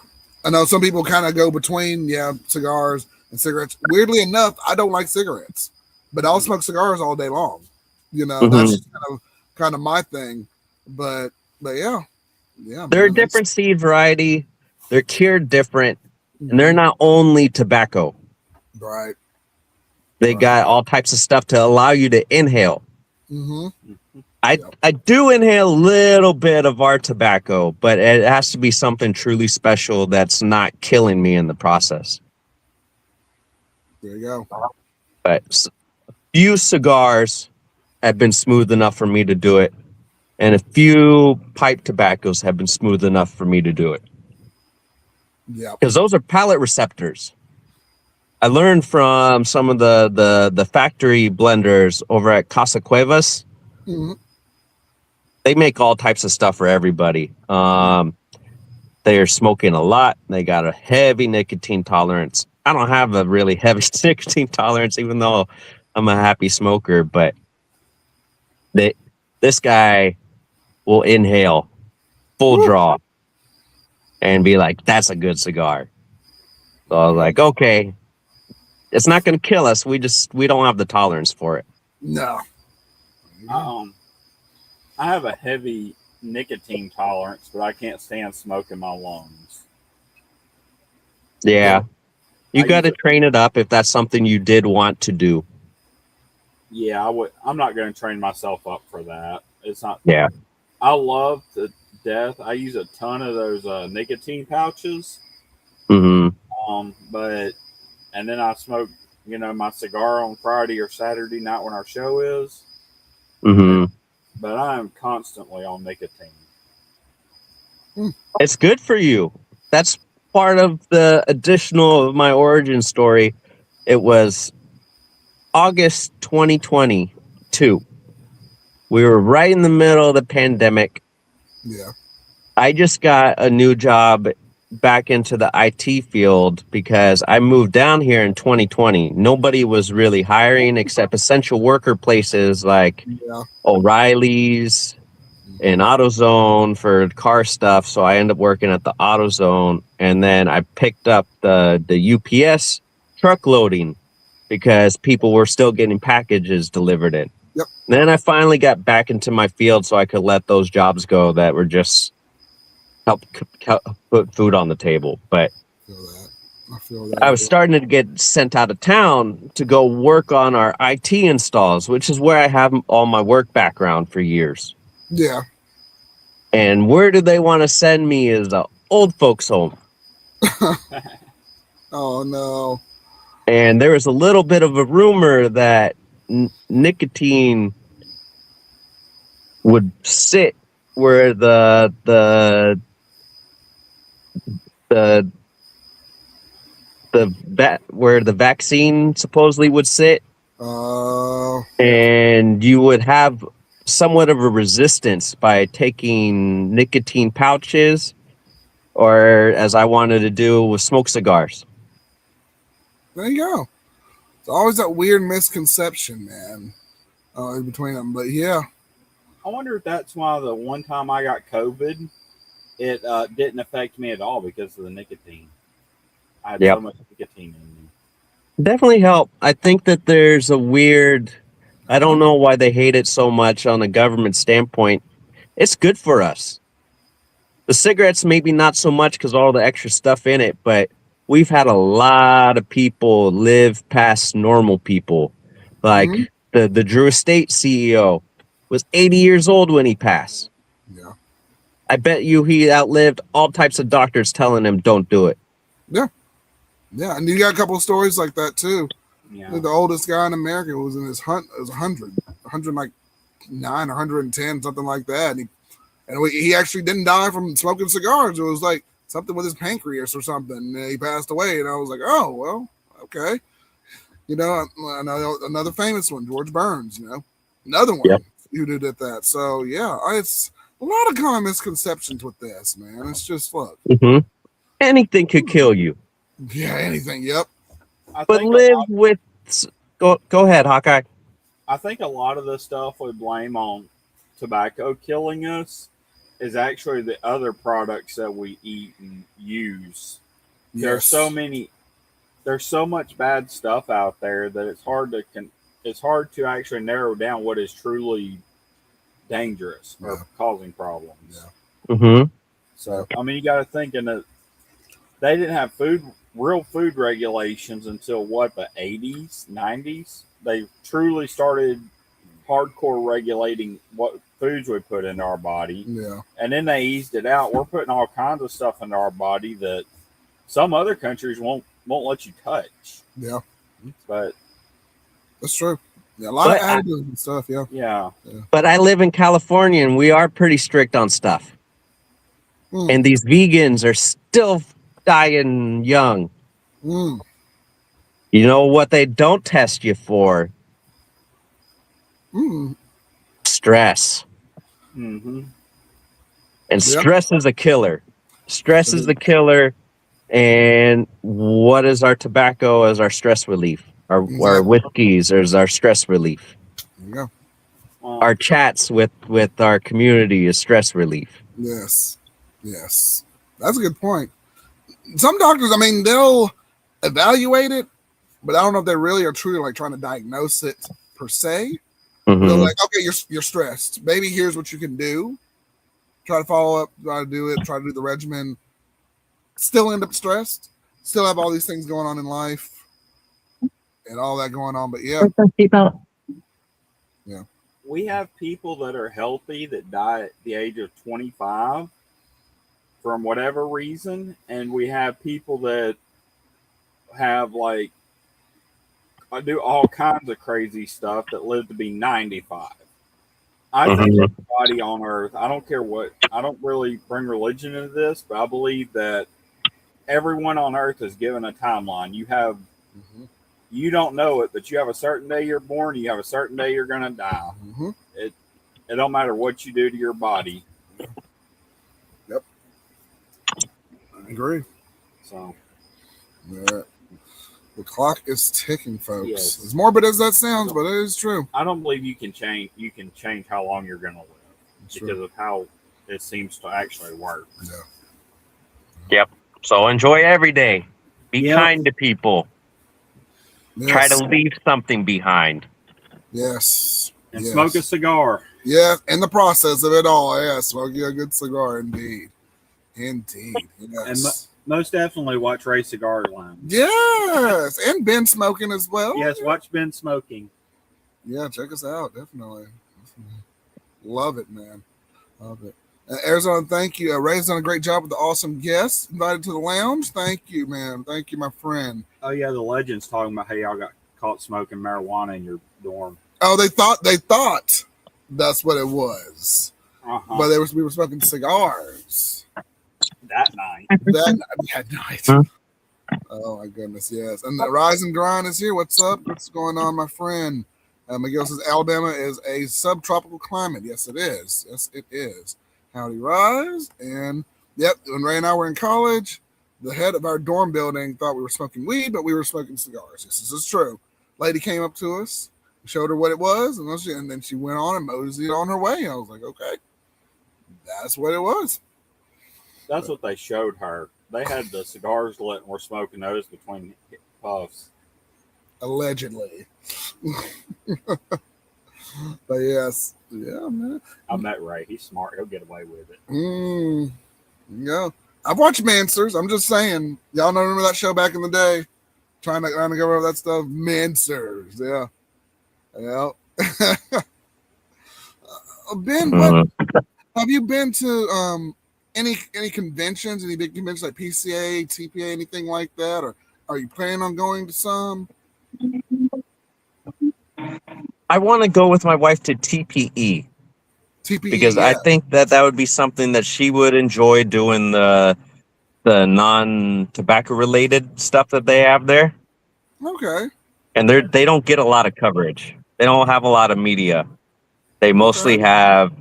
[SPEAKER 1] I know some people kind of go between, cigars and cigarettes. Weirdly enough, I don't like cigarettes, but I'll smoke cigars all day long. That's just kind of my thing. But yeah.
[SPEAKER 3] They're a different seed variety. They're cured different, and they're not only tobacco.
[SPEAKER 1] Right.
[SPEAKER 3] They got all types of stuff to allow you to inhale. I do inhale a little bit of our tobacco, but it has to be something truly special that's not killing me in the process.
[SPEAKER 1] There you go.
[SPEAKER 3] But a few cigars have been smooth enough for me to do it, and a few pipe tobaccos have been smooth enough for me to do it.
[SPEAKER 1] Yeah.
[SPEAKER 3] Because those are palate receptors. I learned from some of the factory blenders over at Casa Cuevas. They make all types of stuff for everybody. They are smoking a lot. They got a heavy nicotine tolerance. I don't have a really heavy nicotine tolerance, even though I'm a happy smoker. But this guy will inhale full draw and be like, "That's a good cigar." So I was like, "Okay, it's not going to kill us. We don't have the tolerance for it."
[SPEAKER 1] No.
[SPEAKER 2] I have a heavy nicotine tolerance, but I can't stand smoke in my lungs.
[SPEAKER 3] Yeah. You got to train it up if that's something you did want to do.
[SPEAKER 2] Yeah, I'm not going to train myself up for that. It's not.
[SPEAKER 3] Yeah.
[SPEAKER 2] I love to death. I use a ton of those nicotine pouches.
[SPEAKER 3] Mm-hmm.
[SPEAKER 2] And then I smoke, my cigar on Friday or Saturday night when our show is.
[SPEAKER 3] Mm-hmm.
[SPEAKER 2] But I am constantly on nicotine.
[SPEAKER 3] It's good for you. That's part of the additional of my origin story. It was August 2022. We were right in the middle of the pandemic.
[SPEAKER 1] Yeah.
[SPEAKER 3] I just got a new job back into the IT field because I moved down here in 2020. Nobody was really hiring except essential worker places like O'Reilly's and AutoZone for car stuff. So I ended up working at the AutoZone, and then I picked up the UPS truck loading because people were still getting packages delivered in.
[SPEAKER 1] Yep.
[SPEAKER 3] And then I finally got back into my field so I could let those jobs go that were just help put food on the table. But
[SPEAKER 1] I feel that.
[SPEAKER 3] I was starting to get sent out of town to go work on our IT installs, which is where I have all my work background for years.
[SPEAKER 1] Yeah.
[SPEAKER 3] And where do they want to send me is an old folks home.
[SPEAKER 1] Oh, no.
[SPEAKER 3] And there was a little bit of a rumor that nicotine would sit where the where the vaccine supposedly would sit. And you would have somewhat of a resistance by taking nicotine pouches, or as I wanted to do, with smoke cigars.
[SPEAKER 1] There you go. It's always that weird misconception, man, in between them. But yeah.
[SPEAKER 2] I wonder if that's why the one time I got COVID, it didn't affect me at all because of the nicotine. I had so much nicotine in me.
[SPEAKER 3] Definitely help. I think that there's a weird, I don't know why they hate it so much on a government standpoint. It's good for us. The cigarettes, maybe not so much because all the extra stuff in it, but we've had a lot of people live past normal people. Like the Drew Estate CEO was 80 years old when he passed.
[SPEAKER 1] Yeah.
[SPEAKER 3] I bet you he outlived all types of doctors telling him don't do it.
[SPEAKER 1] Yeah. Yeah. And you got a couple of stories like that too.
[SPEAKER 2] Yeah.
[SPEAKER 1] Like the oldest guy in America was in his hunt. It was 100 like 9 or 110, something like that. And he actually didn't die from smoking cigars. It was like something with his pancreas or something. And he passed away. And I was like, oh, well, okay. Another famous one, George Burns, another one
[SPEAKER 3] Yep.
[SPEAKER 1] who did that. So, yeah, it's a lot of common misconceptions with this, man. It's just, look.
[SPEAKER 3] Mm-hmm. Anything could kill you.
[SPEAKER 1] Yeah, anything. Yep.
[SPEAKER 3] But live with... Go ahead, Hawkeye.
[SPEAKER 2] I think a lot of the stuff we blame on tobacco killing us is actually the other products that we eat and use.
[SPEAKER 1] Yes.
[SPEAKER 2] There's so much bad stuff out there that it's hard to actually narrow down what is truly dangerous or causing problems.
[SPEAKER 1] Yeah.
[SPEAKER 3] Mm-hmm.
[SPEAKER 2] So I mean, you got to think that they didn't have real food regulations until the 80s, 90s. They truly started hardcore regulating what foods we put into our body.
[SPEAKER 1] Yeah.
[SPEAKER 2] And then they eased it out. We're putting all kinds of stuff into our body that some other countries won't let you touch.
[SPEAKER 1] Yeah.
[SPEAKER 2] But
[SPEAKER 1] that's true. Yeah, a lot of additives and stuff,
[SPEAKER 2] yeah.
[SPEAKER 3] But I live in California and we are pretty strict on stuff. And these vegans are still dying young. You know what they don't test you for? Stress.
[SPEAKER 2] Mm-hmm.
[SPEAKER 3] And stress is a killer. Stress is the killer. And what is our tobacco as our stress relief? Our whiskeys is our stress relief.
[SPEAKER 1] There you go.
[SPEAKER 3] Our chats with our community is stress relief.
[SPEAKER 1] Yes. That's a good point. Some doctors, I mean, they'll evaluate it, but I don't know if they really are truly like trying to diagnose it per se.
[SPEAKER 3] Mm-hmm.
[SPEAKER 1] They're like, okay, you're stressed. Maybe here's what you can do. Try to follow up, try to do the regimen. Still end up stressed. Still have all these things going on in life and all that going on. But yeah.
[SPEAKER 2] We have people that are healthy that die at the age of 25 from whatever reason, and we have people that have do all kinds of crazy stuff that live to be 95. I think everybody on earth, I don't care what, I don't really bring religion into this, but I believe that everyone on earth is given a timeline. You don't know it, but you have a certain day you're born, you have a certain day you're going to die. It don't matter what you do to your body.
[SPEAKER 1] Yep. I agree.
[SPEAKER 2] So.
[SPEAKER 1] Yeah. The clock is ticking, folks.
[SPEAKER 2] Yes.
[SPEAKER 1] As morbid as that sounds, but it is true.
[SPEAKER 2] I don't believe you can change how long you're going to live because of how it seems to actually work.
[SPEAKER 1] Yeah.
[SPEAKER 3] Yep. So enjoy every day. Be kind to people.
[SPEAKER 1] Yes.
[SPEAKER 3] Try to leave something behind.
[SPEAKER 1] Yes.
[SPEAKER 2] And smoke a cigar.
[SPEAKER 1] Yeah, in the process of it all. Yeah, smoking a good cigar indeed. Indeed. Yes.
[SPEAKER 2] And most definitely watch Ray Cigar Lounge.
[SPEAKER 1] Yes. And Ben smoking as well.
[SPEAKER 2] Yes, watch Ben smoking.
[SPEAKER 1] Yeah, check us out. Definitely. Love it, man. Love it. Arizona, thank you. Ray's done a great job with the awesome guests invited to the lounge. Thank you, man. Thank you, my friend.
[SPEAKER 2] Oh, yeah, the legend's talking about how y'all got caught smoking marijuana in your dorm.
[SPEAKER 1] Oh, they thought that's what it was. But we were smoking cigars.
[SPEAKER 2] That night.
[SPEAKER 1] That night. Oh, my goodness, yes. And the Rise and Grind is here. What's up? What's going on, my friend? Miguel says Alabama is a subtropical climate. Yes, it is. Yes, it is. Howdy, Rise. And, yep, when Ray and I were in college, the head of our dorm building thought we were smoking weed, but we were smoking cigars. Yes, this is true. Lady came up to us, showed her what it was, and then she went on and moseyed on her way. I was like, okay, that's what it was.
[SPEAKER 2] That's what they showed her. They had the cigars lit and were smoking those between puffs.
[SPEAKER 1] Allegedly. But yes. Yeah, man.
[SPEAKER 2] I met Ray. He's smart. He'll get away with it.
[SPEAKER 1] Yeah. I've watched Mansers. I'm just saying. Y'all know, remember that show back in the day? Trying to go over that stuff. Mansers. Yeah. Yeah. Ben, have you been to any conventions, any big conventions like PCA, TPA, anything like that? Or are you planning on going to some?
[SPEAKER 3] I want to go with my wife to TPE
[SPEAKER 1] TPE,
[SPEAKER 3] because I
[SPEAKER 1] yeah.
[SPEAKER 3] think that would be something that she would enjoy doing the non-tobacco related stuff that they have there.
[SPEAKER 1] Okay.
[SPEAKER 3] And they don't get a lot of coverage. They don't have a lot of media. They
[SPEAKER 1] Okay.
[SPEAKER 3] mostly have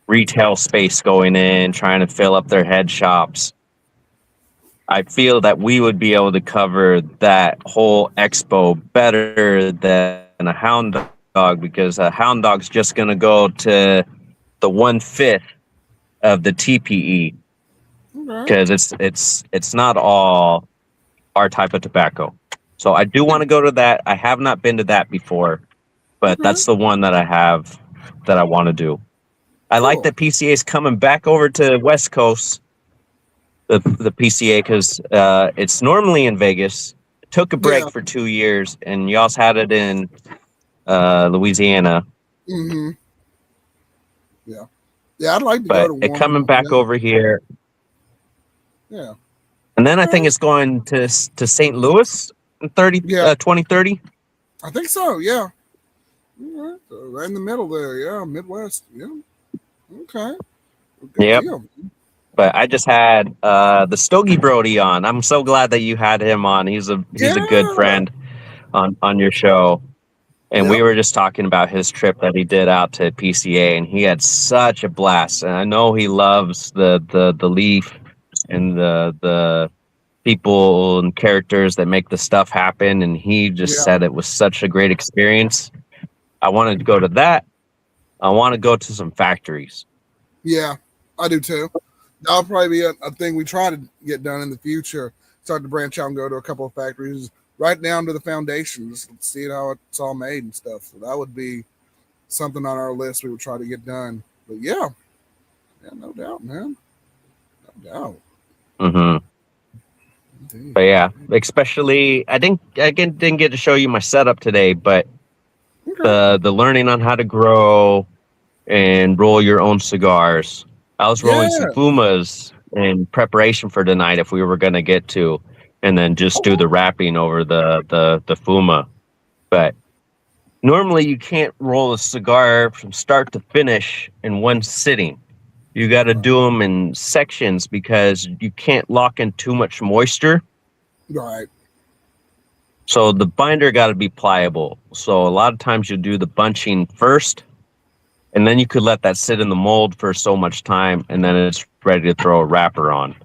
[SPEAKER 3] retail space going in, trying to fill up their head shops. I feel that we would be able to cover that whole expo better than a hound dog because a hound dog's just going to go to the 1/5 of the TPE
[SPEAKER 1] Okay.
[SPEAKER 3] because it's not all our type of tobacco. So I do want to go to that. I have not been to that before, but
[SPEAKER 1] Okay.
[SPEAKER 3] that's the one that I have that I want to do. I like
[SPEAKER 1] Cool.
[SPEAKER 3] that PCA is coming back over to West Coast, the PCA, because it's normally in Vegas. It took a
[SPEAKER 1] Yeah.
[SPEAKER 3] break for 2 years, and you also had it in Louisiana.
[SPEAKER 1] Mm-hmm. Yeah. Yeah, I'd like to go
[SPEAKER 3] But
[SPEAKER 1] to
[SPEAKER 3] it coming
[SPEAKER 1] one.
[SPEAKER 3] back
[SPEAKER 1] Yeah.
[SPEAKER 3] over here,
[SPEAKER 1] Yeah.
[SPEAKER 3] and then I
[SPEAKER 1] Okay.
[SPEAKER 3] think it's going to St. Louis in
[SPEAKER 1] Yeah.
[SPEAKER 3] 2030.
[SPEAKER 1] I think so. Yeah. Yeah. So right in the middle there. Yeah. Midwest. Yeah. Okay. Well, good
[SPEAKER 3] Yep.
[SPEAKER 1] deal.
[SPEAKER 3] But I just had the Stogie Brody on. I'm so glad that you had him on. He's a good
[SPEAKER 1] Yeah.
[SPEAKER 3] friend on your show. And we
[SPEAKER 1] Yep.
[SPEAKER 3] were just talking about his trip that he did out to PCA, and he had such a blast. And I know he loves the leaf and the people and characters that make the stuff happen. And he just
[SPEAKER 1] Yeah.
[SPEAKER 3] said it was such a great experience. I wanted to go to that. I want to go to some factories.
[SPEAKER 1] Yeah. I do too. That'll probably be a thing we try to get done in the future. Start to branch out and go to a couple of factories, right down to the foundation, just see how it's all made and stuff. So that would be something on our list we would try to get done. But yeah, yeah, no doubt, man, no doubt.
[SPEAKER 3] Hmm.
[SPEAKER 1] Indeed.
[SPEAKER 3] But yeah, especially I didn't get to show you my setup today, but
[SPEAKER 1] Okay.
[SPEAKER 3] the learning on how to grow and roll your own cigars. I was rolling some
[SPEAKER 1] Yeah.
[SPEAKER 3] Fumas in preparation for tonight if we were going to get to, and then just do
[SPEAKER 1] Okay.
[SPEAKER 3] the wrapping over the Fuma. But normally you can't roll a cigar from start to finish in one sitting. You got to
[SPEAKER 1] Right.
[SPEAKER 3] do them in sections because you can't lock in too much moisture.
[SPEAKER 1] Right.
[SPEAKER 3] So the binder got to be pliable. So a lot of times you do the bunching first, and then you could let that sit in the mold for so much time, and then it's ready to throw a wrapper on.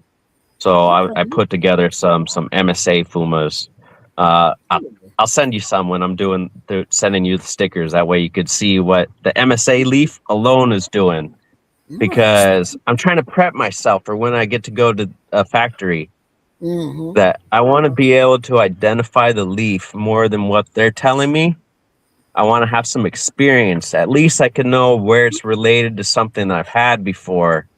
[SPEAKER 3] So I
[SPEAKER 1] Okay.
[SPEAKER 3] put together some MSA Fumas. I'll send you some when I'm sending you the stickers. That way you could see what the MSA leaf alone is doing.
[SPEAKER 1] Nice.
[SPEAKER 3] Because I'm trying to prep myself for when I get to go to a factory.
[SPEAKER 1] Mm-hmm.
[SPEAKER 3] That I want to be able to identify the leaf more than what they're telling me. I want to have some experience. At least I can know where it's related to something I've had before.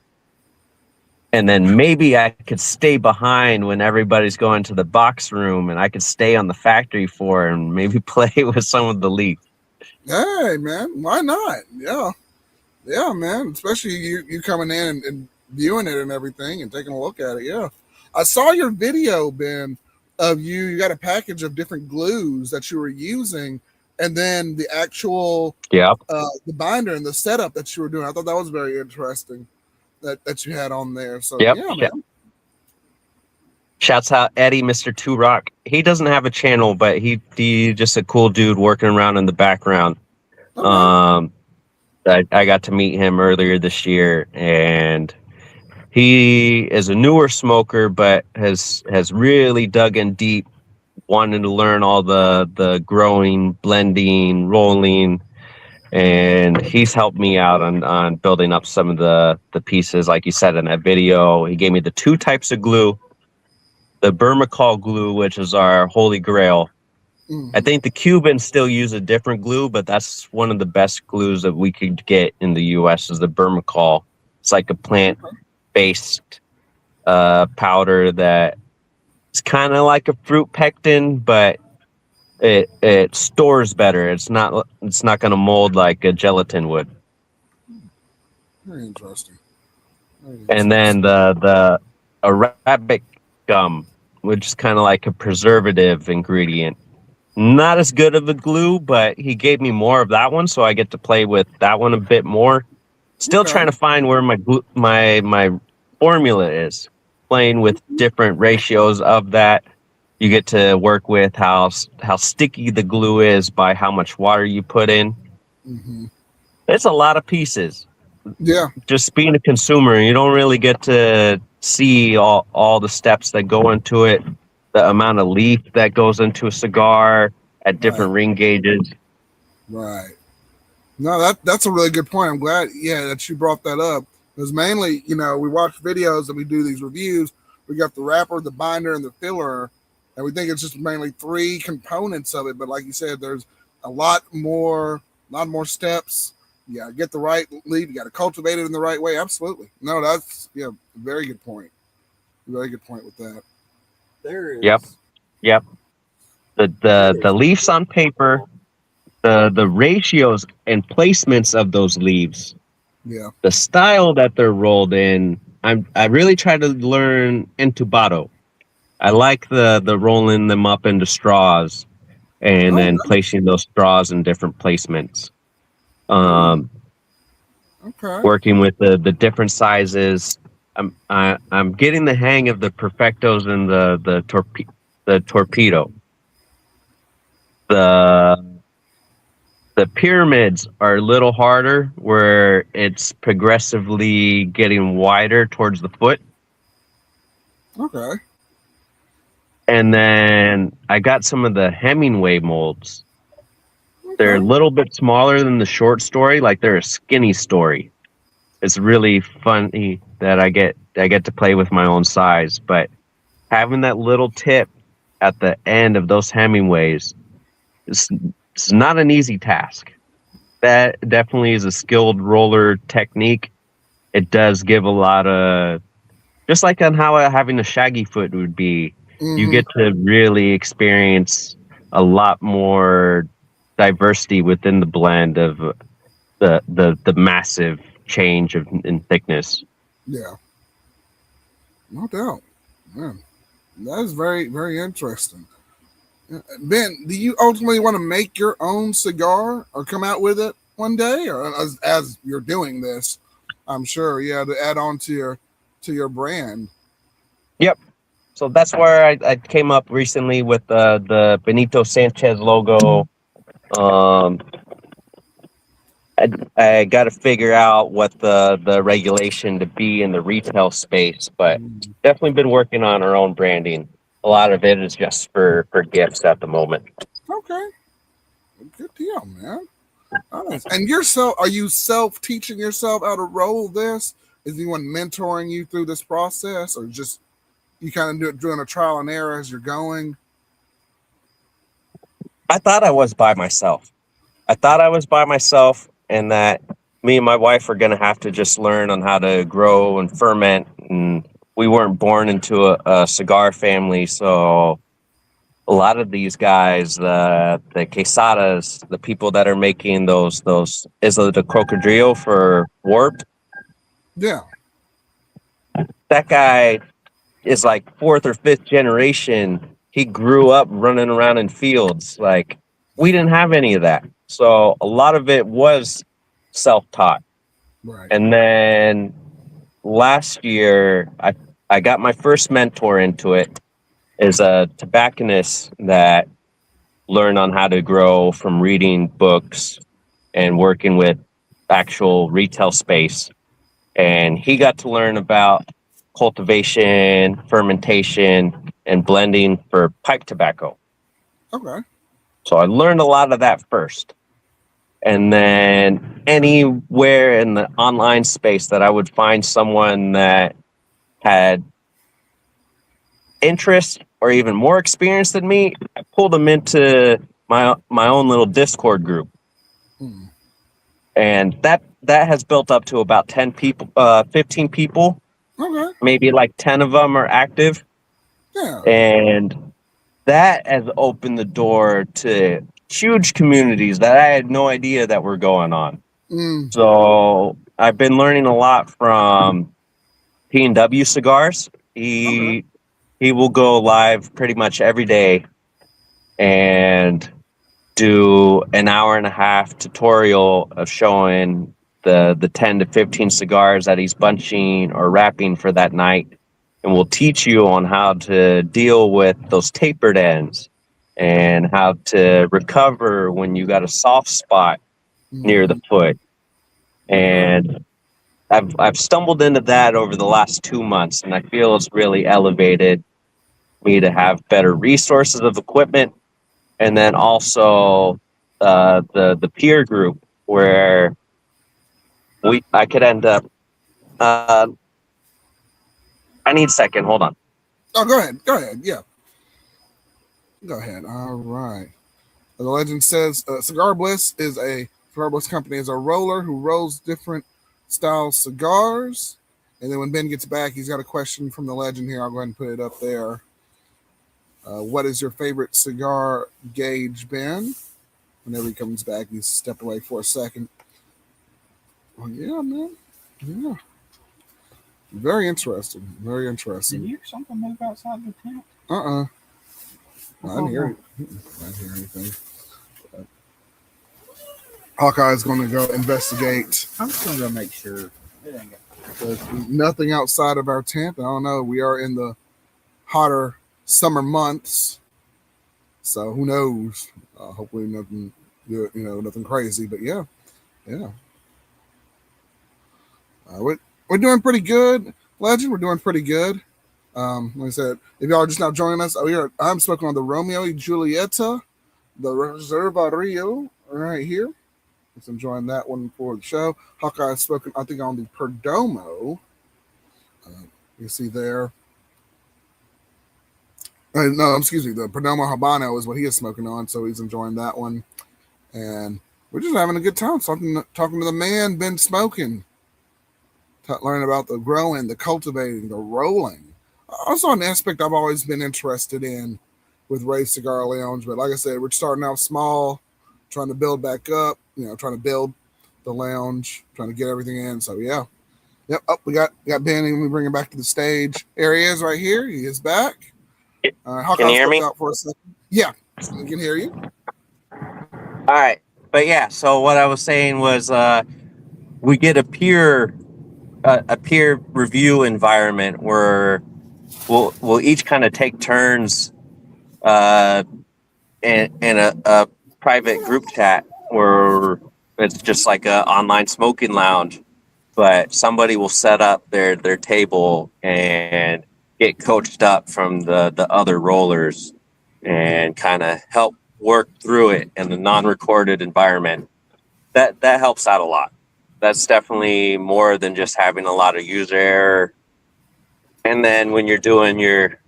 [SPEAKER 3] And then maybe I could stay behind when everybody's going to the box room and I could stay on the factory floor and maybe play with some of the leaf.
[SPEAKER 1] Hey, man, why not? Yeah. Yeah, man. Especially you coming in and viewing it and everything and taking a look at it. Yeah. I saw your video, Ben, of you got a package of different glues that you were using, and then the actual
[SPEAKER 3] Yep.
[SPEAKER 1] the binder and the setup that you were doing. I thought that was very interesting that you had on there. So
[SPEAKER 3] Yep.
[SPEAKER 1] yeah, man.
[SPEAKER 3] Shouts out Eddie, Mr. Two Rock. He doesn't have a channel, but he just a cool dude working around in the background.
[SPEAKER 1] Okay.
[SPEAKER 3] I got to meet him earlier this year, and he is a newer smoker, but has really dug in deep, wanting to learn all the growing, blending, rolling, and he's helped me out on building up some of the pieces, like you said in that video. He gave me the two types of glue, the Burmacol glue, which is our holy grail. I
[SPEAKER 1] Mm-hmm.
[SPEAKER 3] think the Cubans still use a different glue, but that's one of the best glues that we could get in the U.S. is the Burmacol. It's like a plant-based powder that it's kind of like a fruit pectin, but it stores better. It's not going to mold like a gelatin would.
[SPEAKER 1] Very interesting. Very
[SPEAKER 3] And then
[SPEAKER 1] interesting.
[SPEAKER 3] the Arabic gum, which is kind of like a preservative ingredient. Not as good of a glue, but he gave me more of that one, so I get to play with that one a bit more. Still
[SPEAKER 1] Okay.
[SPEAKER 3] trying to find where my formula is. Playing with different ratios of that. You get to work with how sticky the glue is by how much water you put in.
[SPEAKER 1] Mm-hmm.
[SPEAKER 3] It's a lot of pieces.
[SPEAKER 1] Yeah.
[SPEAKER 3] Just being a consumer, you don't really get to see all the steps that go into it, the amount of leaf that goes into a cigar at
[SPEAKER 1] Right.
[SPEAKER 3] different ring gauges.
[SPEAKER 1] Right. No, that's a really good point. I'm glad, yeah, that you brought that up. Because mainly, we watch videos and we do these reviews. We got the wrapper, the binder, and the filler, and we think it's just mainly three components of it. But like you said, there's a lot more steps. You gotta get the right leaf. You gotta cultivate it in the right way. Absolutely. No, that's very good point. Very good point with that.
[SPEAKER 2] There
[SPEAKER 3] Yep,
[SPEAKER 2] is.
[SPEAKER 3] yep. The leaves on paper, the ratios and placements of those leaves,
[SPEAKER 1] Yeah.
[SPEAKER 3] the style that they're rolled in. I really try to learn entubado. I like the rolling them up into straws and
[SPEAKER 1] Oh,
[SPEAKER 3] then
[SPEAKER 1] nice.
[SPEAKER 3] placing those straws in different placements.
[SPEAKER 1] Oh,
[SPEAKER 3] Um,
[SPEAKER 1] okay.
[SPEAKER 3] Working with the different sizes. I'm getting the hang of the perfectos and the torpedo. The the pyramids are a little harder, where it's progressively getting wider towards the foot.
[SPEAKER 1] Okay.
[SPEAKER 3] And then I got some of the Hemingway molds. They're a
[SPEAKER 1] Okay.
[SPEAKER 3] little bit smaller than the short story, like they're a skinny story. It's really funny that I get to play with my own size, but having that little tip at the end of those Hemingways is it's not an easy task. That definitely is a skilled roller technique. It does give a lot of, just like on how having a shaggy foot would be, you
[SPEAKER 1] Mm-hmm.
[SPEAKER 3] get to really experience a lot more diversity within the blend of the massive change in thickness.
[SPEAKER 1] Yeah. No doubt. Man, that is very, very interesting. Ben, do you ultimately want to make your own cigar or come out with it one day, or as you're doing this, I'm sure, yeah, to add on to your brand.
[SPEAKER 3] Yep. So that's where I came up recently with the Benito Sanchez logo. Um, I got to figure out what the regulation to be in the retail space, but
[SPEAKER 1] Mm.
[SPEAKER 3] definitely been working on our own branding. A lot of it is just for gifts at the moment.
[SPEAKER 1] Okay, good deal, man. Nice. And yourself, are you self teaching yourself how to roll this? Is anyone mentoring you through this process, or just you kind of doing a trial and error as you're going?
[SPEAKER 3] I thought I was by myself. I thought I was by myself, and that me and my wife were going to have to just learn on how to grow and ferment. And we weren't born into a cigar family, so a lot of these guys, the quesadas, the people that are making those is it the crocodrillo for warp?
[SPEAKER 1] Yeah.
[SPEAKER 3] That guy is like fourth or fifth generation. He grew up running around in fields. Like, we didn't have any of that. So a lot of it was self-taught.
[SPEAKER 1] Right.
[SPEAKER 3] And then last year, I got my first mentor into it. Is a tobacconist that learned on how to grow from reading books and working with actual retail space. And he got to learn about cultivation, fermentation, and blending for pipe tobacco.
[SPEAKER 1] Okay.
[SPEAKER 3] So I learned a lot of that first. And then anywhere in the online space that I would find someone that had interest or even more experience than me, I pulled them into my own little Discord group.
[SPEAKER 1] Hmm.
[SPEAKER 3] And that has built up to about 10 people, 15 people.
[SPEAKER 1] Okay.
[SPEAKER 3] Maybe like 10 of them are active.
[SPEAKER 1] Yeah.
[SPEAKER 3] And that has opened the door to huge communities that I had no idea that were going on.
[SPEAKER 1] Mm.
[SPEAKER 3] So I've been learning a lot from P&W Cigars.
[SPEAKER 1] Okay.
[SPEAKER 3] He will go live pretty much every day, and do an hour and a half tutorial of showing the 10 to 15 cigars that he's bunching or wrapping for that night. And we'll teach you on how to deal with those tapered ends and how to recover when you got a soft spot near the foot. And I've stumbled into that over the last 2 months, and I feel it's really elevated me to have better resources of equipment, and then also the peer group where I could end up. I need a second. Hold on.
[SPEAKER 1] Oh, go ahead. Go ahead. Yeah. Go ahead. All right. The legend says Cigar Bliss company is a roller who rolls different style cigars. And then when Ben gets back, he's got a question from the legend here. I'll go ahead and put it up there. What is your favorite cigar gauge, Ben? Whenever he comes back, he's stepped away for a second. Oh, yeah, man. Yeah. Very interesting. Very interesting.
[SPEAKER 2] Did you hear something move outside the tent?
[SPEAKER 1] I didn't hear it. I didn't hear anything. Hawkeye's going to go investigate.
[SPEAKER 2] I'm just going to go make sure.
[SPEAKER 1] There's nothing outside of our tent. I don't know. We are in the hotter summer months, so who knows? Hopefully nothing, nothing crazy. But yeah. We're doing pretty good, Legend. We're doing pretty good. Like I said, if y'all are just now joining us, I'm smoking on the Romeo y Julieta, the Reserva Rio, right here. Just enjoying that one for the show. Hawkeye's smoking, I think, on the Perdomo. You see there. No, excuse me. The Perdomo Habano is what he is smoking on, so he's enjoying that one. And we're just having a good time talking to the man, been smoking. Learning about the growing, the cultivating, the rolling. Also an aspect I've always been interested in with Ray's Cigar Lounge. But like I said, we're starting out small, trying to build back up, trying to build the lounge, trying to get everything in. So, yeah. Yep. Oh, we got Ben, and we bring him back to the stage. There he is right here. He is back.
[SPEAKER 3] Can you hear me?
[SPEAKER 1] Out for a second. Yeah, we can hear you.
[SPEAKER 3] All right. But yeah, so what I was saying was we get a peer review environment where we'll each kind of take turns in a private group chat where it's just like an online smoking lounge, but somebody will set up their table and get coached up from the other rollers and kind of help work through it in the non-recorded environment. That helps out a lot. That's definitely more than just having a lot of user error. And then when you're doing your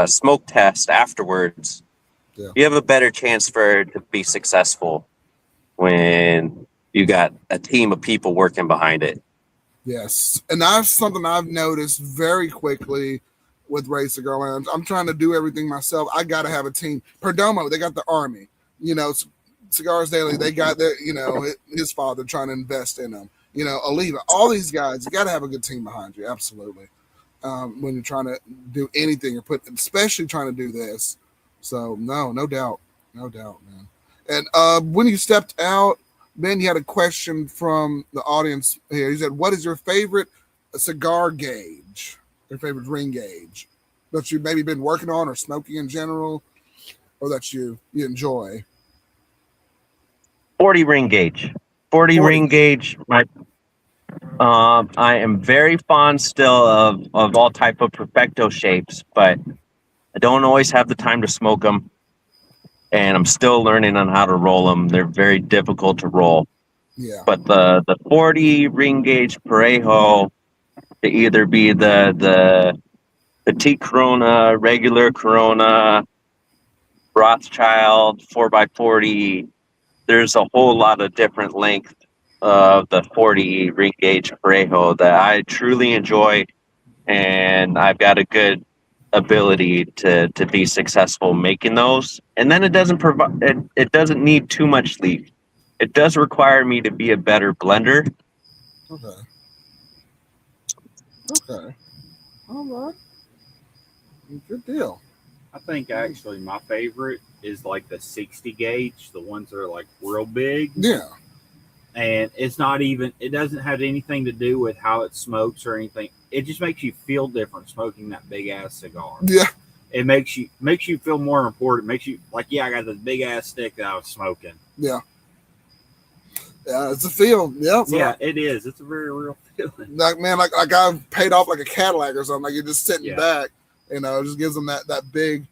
[SPEAKER 3] smoke test afterwards, you have a better chance for it to be successful when you got a team of people working behind it.
[SPEAKER 1] Yes, and that's something I've noticed very quickly with Ray's Cigar Lounge. I'm trying to do everything myself. I got to have a team. Perdomo, they got the army. Cigars Daily, they got their, his father trying to invest in them. Oliva, all these guys, you got to have a good team behind you. Absolutely. When you're trying to do anything especially trying to do this. So no doubt, man. And when you stepped out, Ben, you had a question from the audience here. He said, "What is your favorite cigar gauge? Your favorite ring gauge that you've maybe been working on or smoking in general, or that you enjoy?"
[SPEAKER 3] 40 ring gauge. 40 ring gauge. I am very fond still of all type of perfecto shapes, but I don't always have the time to smoke them. And I'm still learning on how to roll them. They're very difficult to roll.
[SPEAKER 1] Yeah.
[SPEAKER 3] But the 40 ring gauge Parejo, to either be the petite Corona, regular Corona, Rothschild, 4x40. There's a whole lot of different length of the 40 ring gauge Parejo that I truly enjoy, and I've got a good ability to be successful making those. And then it doesn't need too much leaf. It does require me to be a better blender.
[SPEAKER 1] Okay. All right. Good deal.
[SPEAKER 2] I think actually my favorite is like the 60 gauge, the ones that are like real big.
[SPEAKER 1] Yeah.
[SPEAKER 2] And it's not even, it doesn't have anything to do with how it smokes or anything. It just makes you feel different smoking that big ass cigar.
[SPEAKER 1] Yeah.
[SPEAKER 2] It makes you feel more important. Makes you like, yeah, I got this big ass stick that I was smoking.
[SPEAKER 1] Yeah. Yeah, it's a feel. Yeah.
[SPEAKER 2] Yeah, it is. It's a very real feeling.
[SPEAKER 1] Like, man, like I paid off like a Cadillac or something. Like you're just sitting
[SPEAKER 2] Yeah.
[SPEAKER 1] back, you know, it just gives them that big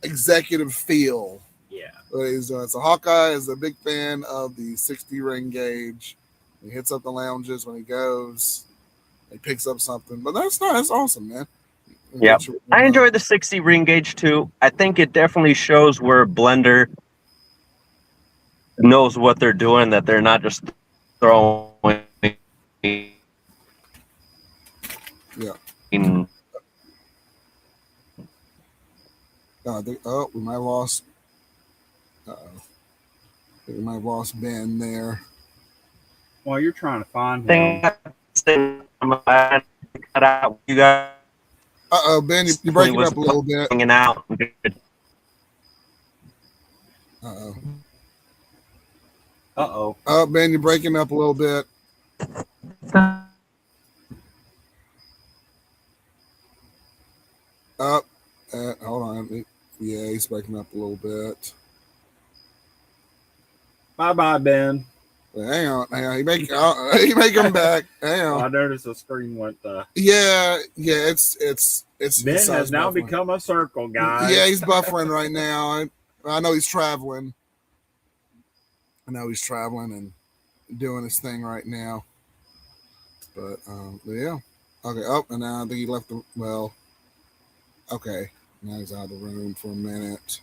[SPEAKER 1] executive feel.
[SPEAKER 2] Yeah.
[SPEAKER 1] What he's doing. So Hawkeye is a big fan of the 60 ring gauge. He hits up the lounges when he goes. He picks up something. But that's not, that's awesome, man.
[SPEAKER 3] Yeah. I enjoy the 60 ring gauge too. I think it definitely shows where a blender knows what they're doing, that they're not just throwing.
[SPEAKER 1] Yeah.
[SPEAKER 3] In,
[SPEAKER 1] we might have lost. I think we might have lost Ben there.
[SPEAKER 2] While you're trying to find him.
[SPEAKER 3] cut out you guys.
[SPEAKER 1] Ben, you're breaking up a little bit.
[SPEAKER 3] Hanging out.
[SPEAKER 1] Ben, you're breaking up a little bit. Hold on. Yeah, he's breaking up a little bit.
[SPEAKER 2] Bye, Ben.
[SPEAKER 1] Hang on. He make him back. Hang on.
[SPEAKER 2] I noticed the screen went.
[SPEAKER 1] Yeah. It's.
[SPEAKER 2] Ben has now become a circle, guys.
[SPEAKER 1] Yeah, he's buffering right now. I know he's traveling. And doing his thing right now. But yeah. Okay. Oh, and now I think he left the. Well. Okay. Now he's out of the room for a minute.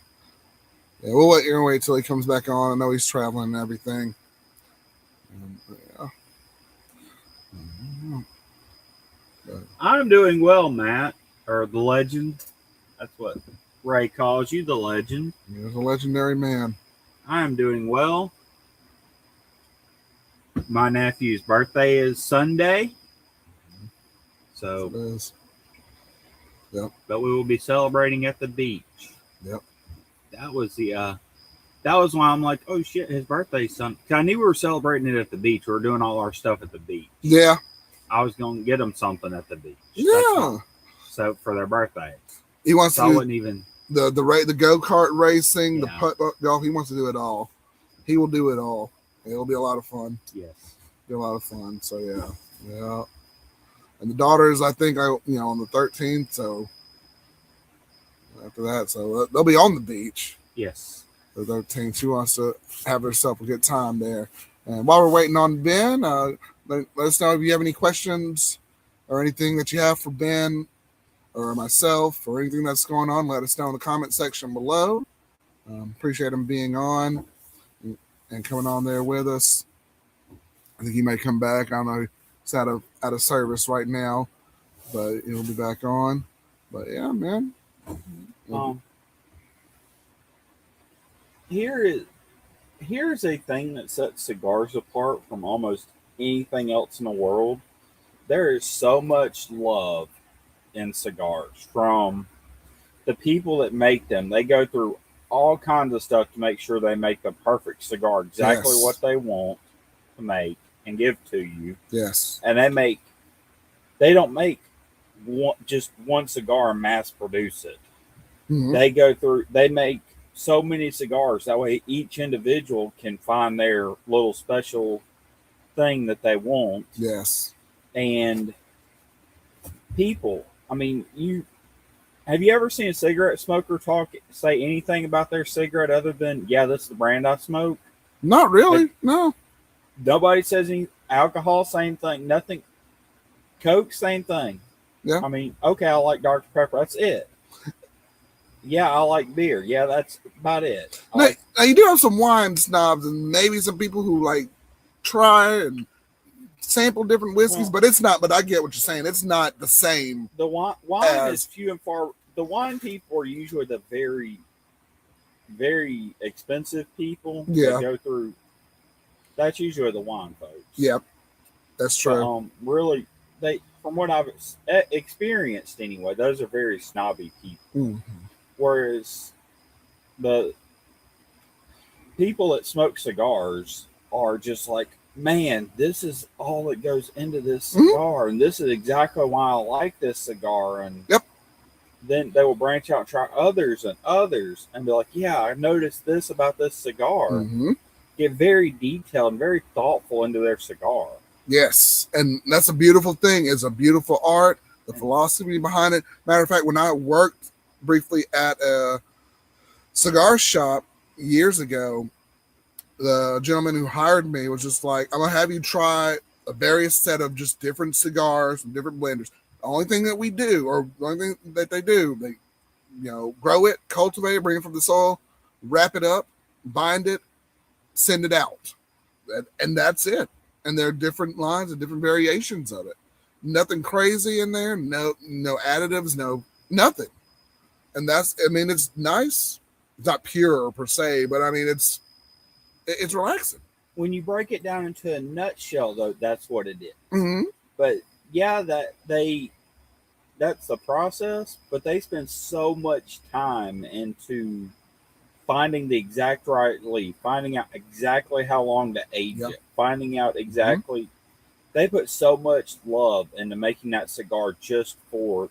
[SPEAKER 1] Yeah, we'll wait till he comes back on. I know he's traveling and everything. Yeah.
[SPEAKER 2] I'm doing well, Matt, or the legend. That's what Ray calls you, the legend.
[SPEAKER 1] He's a legendary man.
[SPEAKER 2] I am doing well. My nephew's birthday is Sunday. So
[SPEAKER 1] it is. Yep.
[SPEAKER 2] But we will be celebrating at the beach.
[SPEAKER 1] Yep.
[SPEAKER 2] That was why I'm like, oh shit, his birthday's Sunday. I knew we were celebrating it at the beach. We were doing all our stuff at the beach.
[SPEAKER 1] Yeah.
[SPEAKER 2] I was going to get them something at the beach.
[SPEAKER 1] Yeah.
[SPEAKER 2] So for their birthday.
[SPEAKER 1] He wants
[SPEAKER 2] so
[SPEAKER 1] to.
[SPEAKER 2] I wouldn't even
[SPEAKER 1] the go-kart racing,
[SPEAKER 2] Yeah.
[SPEAKER 1] the putt golf. He wants to do it all. He will do it all. It'll be a lot of fun.
[SPEAKER 2] Yes.
[SPEAKER 1] Be a lot of fun. So yeah. And the daughters, I think, on the 13th. So after that, so they'll be on the beach.
[SPEAKER 2] Yes.
[SPEAKER 1] The 13th. She wants to have herself a good time there. And while we're waiting on Ben, let us know if you have any questions or anything that you have for Ben or myself or anything that's going on. Let us know in the comment section below. Appreciate him being on and coming on there with us. I think he may come back. I don't know. He's out of service right now, but he'll be back on. But yeah, man.
[SPEAKER 2] Here's a thing that sets cigars apart from almost anything else in the world. There is so much love in cigars from the people that make them. They go through all kinds of stuff to make sure they make the perfect cigar, exactly what they want to make and give to you.
[SPEAKER 1] Yes.
[SPEAKER 2] And they don't make just one cigar and mass produce it.
[SPEAKER 1] Mm-hmm.
[SPEAKER 2] They make so many cigars. That way each individual can find their little special thing that they want.
[SPEAKER 1] Yes.
[SPEAKER 2] And people, I mean, have you ever seen a cigarette smoker say anything about their cigarette other than, yeah, that's the brand I smoke?
[SPEAKER 1] Not really. No.
[SPEAKER 2] Nobody says any. Alcohol, same thing. Nothing. Coke, same thing.
[SPEAKER 1] Yeah.
[SPEAKER 2] I mean, okay, I like Dr. Pepper. That's it. Yeah, I like beer. Yeah, that's about it.
[SPEAKER 1] Now, you do have some wine snobs and maybe some people who like try and sample different whiskeys, but it's not. But I get what you're saying. It's not the same.
[SPEAKER 2] The wine is few and far. The wine people are usually the very, very expensive people.
[SPEAKER 1] Yeah.
[SPEAKER 2] That go through. That's usually the wine folks.
[SPEAKER 1] Yep, that's true.
[SPEAKER 2] Really, from what I've experienced anyway, those are very snobby people.
[SPEAKER 1] Mm-hmm.
[SPEAKER 2] Whereas the people that smoke cigars are just like, man, this is all that goes into this cigar, and this is exactly why I like this cigar. And
[SPEAKER 1] yep.
[SPEAKER 2] Then they will branch out and try others and others, and be like, yeah, I noticed this about this cigar.
[SPEAKER 1] Mm-hmm.
[SPEAKER 2] Get very detailed and very thoughtful into their cigar.
[SPEAKER 1] Yes, and that's a beautiful thing. It's a beautiful art, the philosophy behind it. Matter of fact, when I worked briefly at a cigar shop years ago, the gentleman who hired me was just like, I'm going to have you try a various set of just different cigars and different blenders. The only thing that we do, or the only thing that they do, they, grow it, cultivate it, bring it from the soil, wrap it up, bind it, send it out. And that's it. And there are different lines and different variations of it. Nothing crazy in there. No additives. No nothing. And it's nice. It's not pure per se, but I mean it's relaxing.
[SPEAKER 2] When you break it down into a nutshell, though, that's what it is.
[SPEAKER 1] Mm-hmm.
[SPEAKER 2] But yeah, that's the process. But they spend so much time into finding the exact right leaf, finding out exactly how long to age it, finding out exactly. They put so much love into making that cigar just for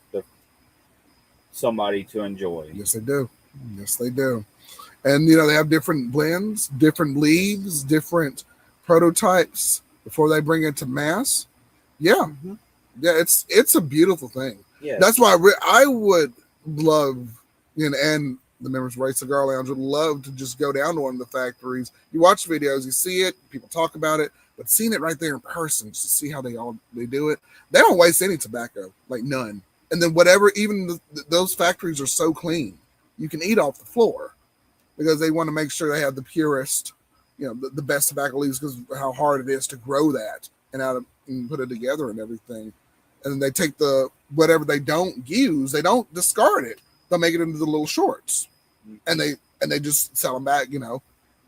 [SPEAKER 2] somebody to enjoy.
[SPEAKER 1] Yes, they do. Yes, they do. And they have different blends, different leaves, different prototypes before they bring it to mass. Yeah, yeah, it's a beautiful thing.
[SPEAKER 2] Yeah,
[SPEAKER 1] that's why I would love, and the members of Ray Cigar Lounge would love to just go down to one of the factories. You watch videos, you see it, people talk about it, but seeing it right there in person just to see how they do it, they don't waste any tobacco, like none. And then whatever, even those factories are so clean, you can eat off the floor because they want to make sure they have the purest, the best tobacco leaves because of how hard it is to grow that and put it together and everything. And then they take whatever they don't use, they don't discard it. They'll make it into the little shorts, and they just sell them back.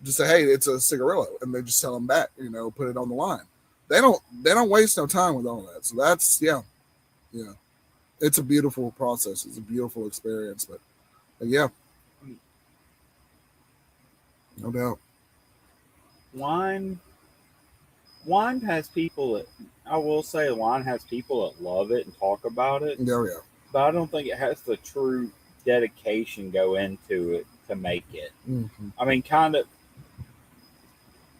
[SPEAKER 1] Just say, hey, it's a cigarillo, and they just sell them back. Put it on the line. They don't waste no time with all that. So that's yeah, it's a beautiful process. It's a beautiful experience. But yeah, no doubt.
[SPEAKER 2] Wine has people that I will say wine has people that love it and talk about it.
[SPEAKER 1] Yeah, yeah.
[SPEAKER 2] But I don't think it has the true dedication go into it to make it.
[SPEAKER 1] Mm-hmm.
[SPEAKER 2] I mean, kind of.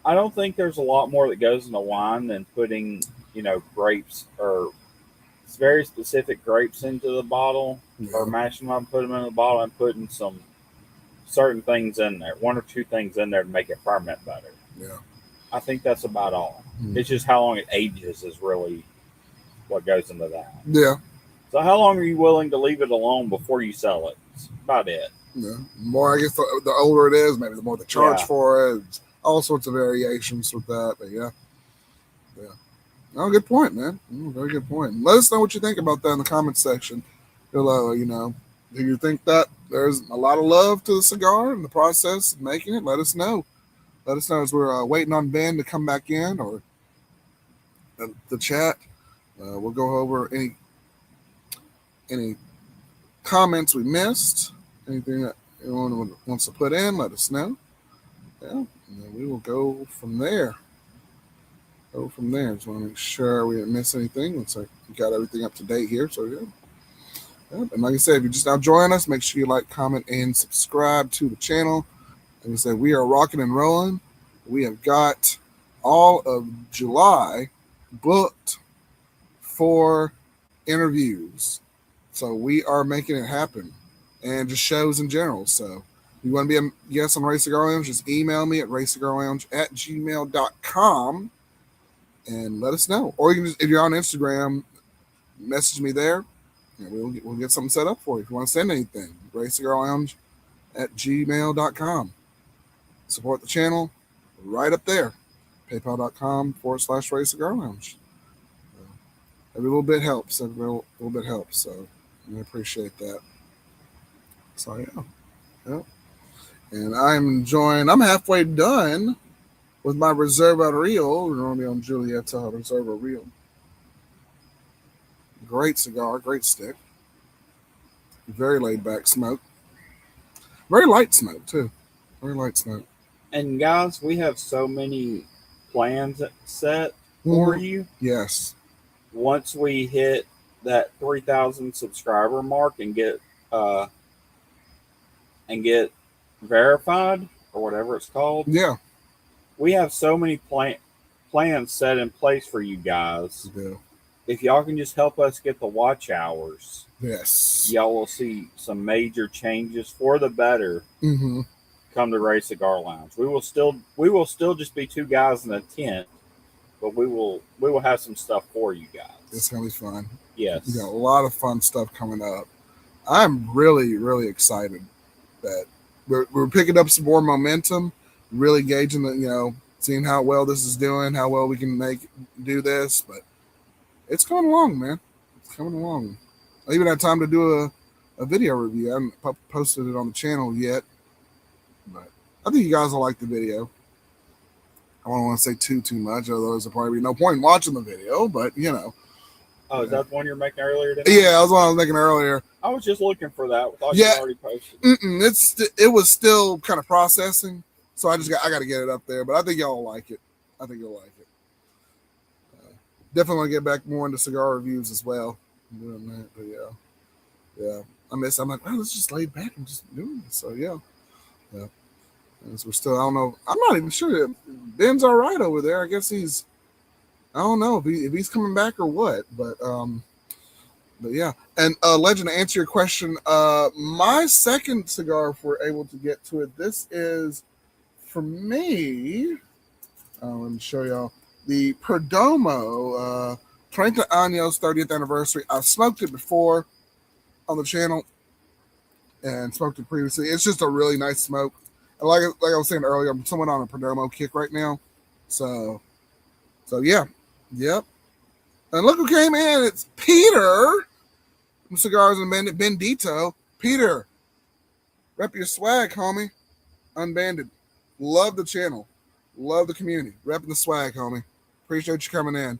[SPEAKER 2] I don't think there's a lot more that goes into wine than putting, grapes or very specific grapes into the bottle or mashing them up, put them in the bottle and putting some certain things in there, one or two things in there to make it ferment better.
[SPEAKER 1] Yeah.
[SPEAKER 2] I think that's about all. Mm-hmm. It's just how long it ages is really what goes into that.
[SPEAKER 1] Yeah.
[SPEAKER 2] So how long are you willing to leave it alone before you sell it? That's about it.
[SPEAKER 1] Yeah. The more, I guess, the older it is, maybe the more they charge for it. It's all sorts of variations with that. But yeah. Oh, good point, man. Very good point. Let us know what you think about that in the comments section below. Do you think that there's a lot of love to the cigar and the process of making it? Let us know. Let us know as we're waiting on Ben to come back in or the chat. We'll go over any comments we missed. Anything that anyone wants to put in, let us know. Yeah, and then we will go from there. Just want to make sure we didn't miss anything. Looks like we got everything up to date here. So yeah. And like I said, if you just now join us, make sure you like, comment, and subscribe to the channel. Like I said, we are rocking and rolling. We have got all of July booked for interviews. So we are making it happen. And just shows in general. So if you want to be a guest on Ray Cigar Lounge, just email me at raycigarlounge@gmail.com and let us know. Or you can just, if you're on Instagram, message me there. And we'll get something set up for you. If you want to send anything, raycigarlounge@gmail.com. Support the channel right up there. PayPal.com/Ray Cigar Lounge. Every little bit helps. So I appreciate that. So yeah. And I'm halfway done with my Reserva Real, Romeo and Julieta Reserva Real. Great cigar, great stick. Very laid back smoke. Very light smoke too. Very light smoke.
[SPEAKER 2] And guys, we have so many plans set for you.
[SPEAKER 1] Yes.
[SPEAKER 2] Once we hit that 3,000 subscriber mark and get verified or whatever it's called.
[SPEAKER 1] Yeah.
[SPEAKER 2] We have so many plans set in place for you guys.
[SPEAKER 1] Yeah.
[SPEAKER 2] If y'all can just help us get the watch hours,
[SPEAKER 1] yes,
[SPEAKER 2] y'all will see some major changes for the better. Come to Ray Cigar Lounge. We will still just be two guys in a tent, but we will have some stuff for you guys.
[SPEAKER 1] It's gonna be fun.
[SPEAKER 2] Yes,
[SPEAKER 1] we got a lot of fun stuff coming up. I'm really, really excited that we're picking up some more momentum, really gauging the, seeing how well this is doing, how well we can do this, but it's coming along, man. It's coming along. I even had time to do a video review. I haven't posted it on the channel yet, but I think you guys will like the video. I don't want to say too much, otherwise there'll probably be no point in watching the video, but
[SPEAKER 2] Oh, is that the one you're making earlier today?
[SPEAKER 1] Yeah, that was the one I was making earlier.
[SPEAKER 2] I was just looking for that. I thought you already posted.
[SPEAKER 1] It was still kind of processing, so I got to get it up there. But I think y'all will like it. I think you'll like it. Definitely want to get back more into cigar reviews as well. Doing that, but yeah. I'm like, wow, let's just lay back and just doing this. So yeah. As we're still, I don't know. I'm not even sure. Ben's all right over there. I guess he's. I don't know if he's coming back or what, but yeah. And Legend, to answer your question, my second cigar, if we're able to get to it, this is for me. Let me show y'all the Perdomo 30 Años 30th anniversary. I've smoked it before on the channel and smoked it previously. It's just a really nice smoke. And like I was saying earlier, I'm somewhat on a Perdomo kick right now, so yeah. Yep. And look who came in. It's Peter from Cigars and Bendito. Peter, rep your swag, homie. Unbanded. Love the channel. Love the community. Repping the swag, homie. Appreciate you coming in.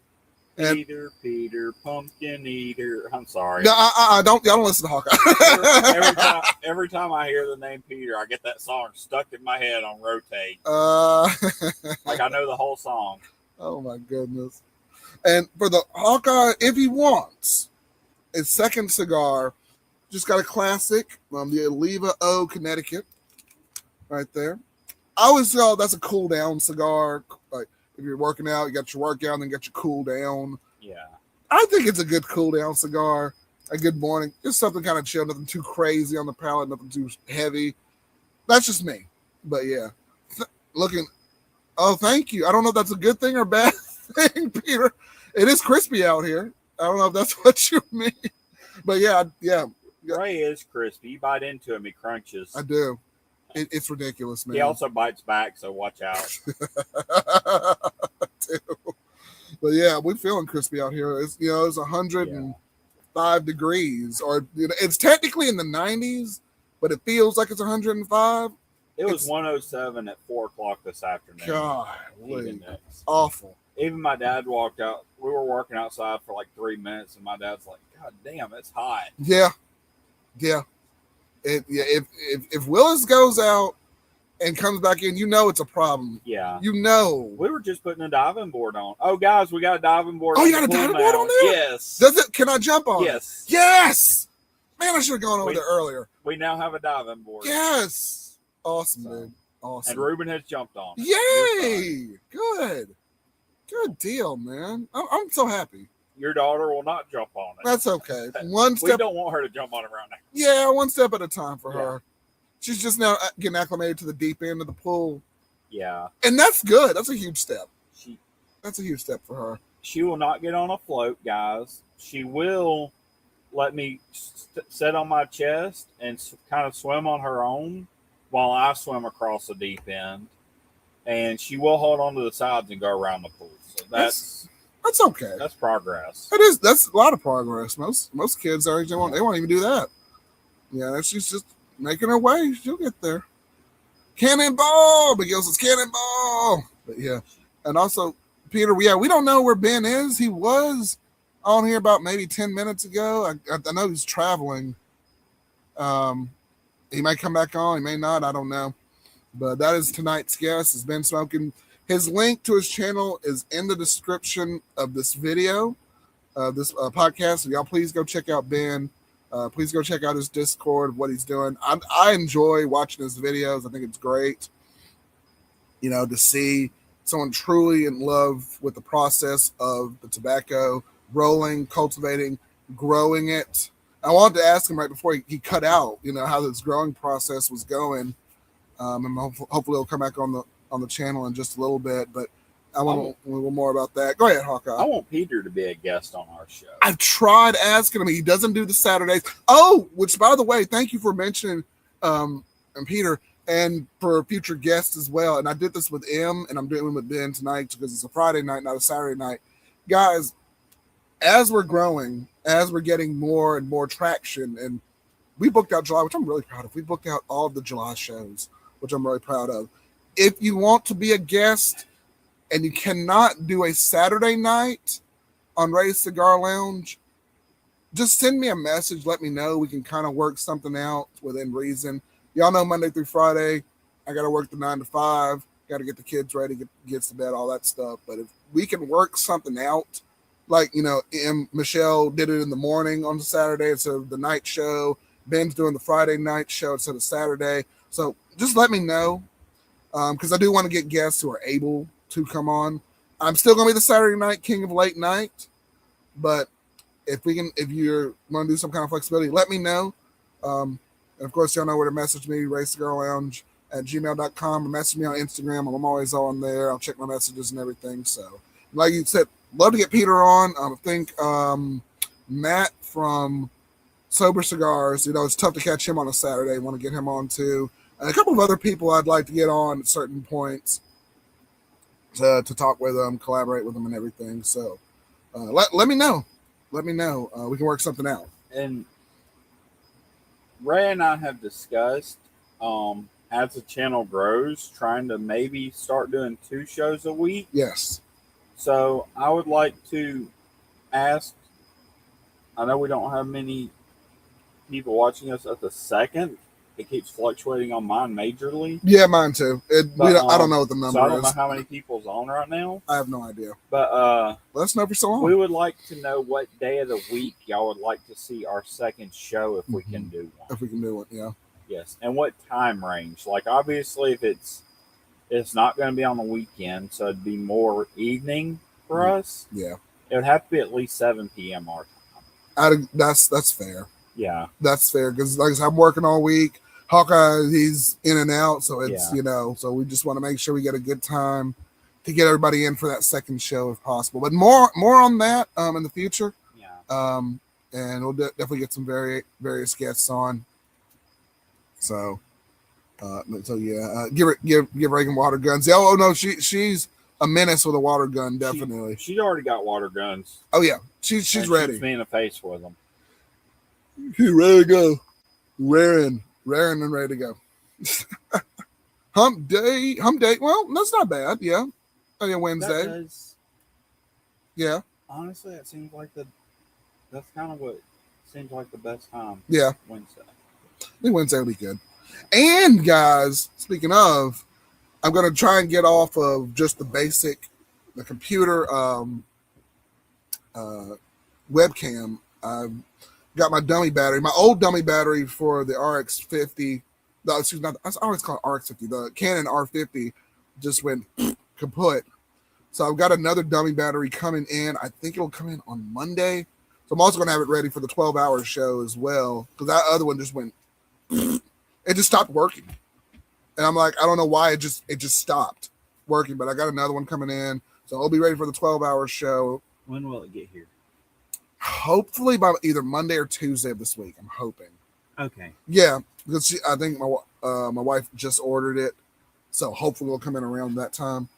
[SPEAKER 1] And
[SPEAKER 2] Peter, pumpkin eater. I'm sorry.
[SPEAKER 1] No, y'all don't listen to
[SPEAKER 2] Hawkeye. every time I hear the name Peter, I get that song stuck in my head on rotate. Like I know the whole song.
[SPEAKER 1] Oh my goodness. And for the Hawkeye, if he wants, his second cigar, just got a classic, the Oliva O Connecticut, right there. I always feel that's a cool down cigar. Like if you're working out, you got your workout, then get your cool down.
[SPEAKER 2] Yeah.
[SPEAKER 1] I think it's a good cool down cigar. A good morning, just something kind of chill, nothing too crazy on the palate, nothing too heavy. That's just me. But yeah, looking. Oh, thank you. I don't know if that's a good thing or bad thing, Peter. It is crispy out here. I don't know if that's what you mean, but yeah.
[SPEAKER 2] Ray is crispy. You bite into him, he crunches.
[SPEAKER 1] I do. It's ridiculous, man.
[SPEAKER 2] He also bites back, so watch out.
[SPEAKER 1] But yeah, we're feeling crispy out here. It's it's 105 degrees, or it's technically in the 90s, but it feels like it's 105.
[SPEAKER 2] It was 107 at 4:00 this afternoon.
[SPEAKER 1] God, awful.
[SPEAKER 2] Even my dad walked out. We were working outside for like 3 minutes, and my dad's like, "God damn, it's hot."
[SPEAKER 1] Yeah. If Willis goes out and comes back in, it's a problem.
[SPEAKER 2] Yeah.
[SPEAKER 1] We
[SPEAKER 2] were just putting a diving board on. Oh, guys, we got a diving board.
[SPEAKER 1] Oh, you got a diving board on there?
[SPEAKER 2] Yes.
[SPEAKER 1] Can I jump on it? Yes. Man, I should have gone over there earlier.
[SPEAKER 2] We now have a diving board.
[SPEAKER 1] Yes. Awesome, dude. Awesome.
[SPEAKER 2] And Ruben has jumped on it.
[SPEAKER 1] Yay! Good deal, man. I'm so happy.
[SPEAKER 2] Your daughter will not jump on it.
[SPEAKER 1] That's okay.
[SPEAKER 2] We don't want her to jump on it right now.
[SPEAKER 1] Yeah, one step at a time for her. She's just now getting acclimated to the deep end of the pool.
[SPEAKER 2] Yeah.
[SPEAKER 1] And that's good. That's a huge step. That's a huge step for her.
[SPEAKER 2] She will not get on a float, guys. She will let me sit on my chest and kind of swim on her own while I swim across the deep end. And she will hold on to the sides and go around the pool. So that's
[SPEAKER 1] okay.
[SPEAKER 2] That's progress.
[SPEAKER 1] It is. That's a lot of progress. Most kids are they won't even do that. Yeah, she's just making her way. She'll get there. Cannonball! Miguel says cannonball. But yeah, and also Peter. Yeah, we don't know where Ben is. He was on here about maybe 10 minutes ago. I know he's traveling. He might come back on. He may not. I don't know. But that is tonight's guest. Has been smoking. His link to his channel is in the description of this video, this podcast. So y'all please go check out Ben. Please go check out his Discord, what he's doing. I enjoy watching his videos. I think it's great, to see someone truly in love with the process of the tobacco, rolling, cultivating, growing it. I wanted to ask him right before he cut out, how this growing process was going. And hopefully he'll come back on the channel in just a little bit, but I want a little more about that. Go ahead, Hawkeye.
[SPEAKER 2] I want Peter to be a guest on our show.
[SPEAKER 1] I've tried asking him. He doesn't do the Saturdays. Oh, which, by the way, thank you for mentioning and Peter, and for future guests as well. And I did this with M, and I'm doing it with Ben tonight because it's a Friday night, not a Saturday night. Guys, as we're growing, as we're getting more and more traction, and we booked out July, which I'm really proud of. We booked out all of the July shows, which I'm really proud of. If you want to be a guest and you cannot do a Saturday night on Ray's Cigar Lounge, just send me a message. Let me know. We can kind of work something out within reason. Y'all know Monday through Friday, I got to work the 9 to 5. Got to get the kids ready, get kids to bed, all that stuff. But if we can work something out, like, Michelle did it in the morning on the Saturday instead of the night show. Ben's doing the Friday night show instead of Saturday. So just let me know, because I do want to get guests who are able to come on. I'm still going to be the Saturday night king of late night, but if you're going to do some kind of flexibility, let me know. And of course, y'all know where to message me, raycigarlounge@gmail.com, or message me on Instagram. I'm always on there. I'll check my messages and everything. So, like you said, love to get Peter on. I think Matt from Sober Cigars, it's tough to catch him on a Saturday. Want to get him on too. And a couple of other people I'd like to get on at certain points to talk with them, collaborate with them, and everything. So let me know. Let me know. We can work something out.
[SPEAKER 2] And Ray and I have discussed, as the channel grows, trying to maybe start doing 2 shows a week.
[SPEAKER 1] Yes.
[SPEAKER 2] So I would like to ask, I know we don't have many people watching us at the second. It keeps fluctuating on mine majorly.
[SPEAKER 1] Yeah, mine too. I don't know what the number is.
[SPEAKER 2] So I don't know how many people's on right now.
[SPEAKER 1] I have no idea.
[SPEAKER 2] But
[SPEAKER 1] let us know for so long.
[SPEAKER 2] We would like to know what day of the week y'all would like to see our second show, if we can do one.
[SPEAKER 1] If we can do it, yeah.
[SPEAKER 2] Yes, and what time range? Like, obviously, if it's not going to be on the weekend, so it'd be more evening for us.
[SPEAKER 1] Yeah,
[SPEAKER 2] it would have to be at least 7 p.m. our time.
[SPEAKER 1] That's fair.
[SPEAKER 2] Yeah,
[SPEAKER 1] that's fair, because like I said, I'm working all week. Hawkeye, he's in and out, so it's so we just want to make sure we get a good time to get everybody in for that second show if possible. But more on that in the future.
[SPEAKER 2] Yeah.
[SPEAKER 1] And we'll definitely get some various guests on. So yeah, give Reagan water guns. Oh no, she's a menace with a water gun, definitely.
[SPEAKER 2] She's already got water guns.
[SPEAKER 1] Oh yeah, she's ready.
[SPEAKER 2] She's me in the face with them.
[SPEAKER 1] She's ready to go. Raring and ready to go. Hump day. Well, that's not bad. Yeah. Oh yeah, Wednesday. Yeah.
[SPEAKER 2] Honestly, it seems like that's kind of what seems like the best time.
[SPEAKER 1] Yeah.
[SPEAKER 2] Wednesday.
[SPEAKER 1] I think Wednesday will be good. And guys, speaking of, I'm gonna try and get off of just the computer webcam. I've got my dummy battery, my old dummy battery for the RX50. No, excuse me, I always call it RX50. The Canon R50 just went kaput. So I've got another dummy battery coming in. I think it'll come in on Monday. So I'm also going to have it ready for the 12-hour show as well, because that other one just went, it just stopped working. And I'm like, I don't know why it just stopped working, but I got another one coming in. So I'll be ready for the 12-hour show.
[SPEAKER 2] When will it get here?
[SPEAKER 1] Hopefully by either Monday or Tuesday of this week. I'm hoping.
[SPEAKER 2] Okay.
[SPEAKER 1] Yeah, because I think my wife just ordered it, so hopefully it'll come in around that time.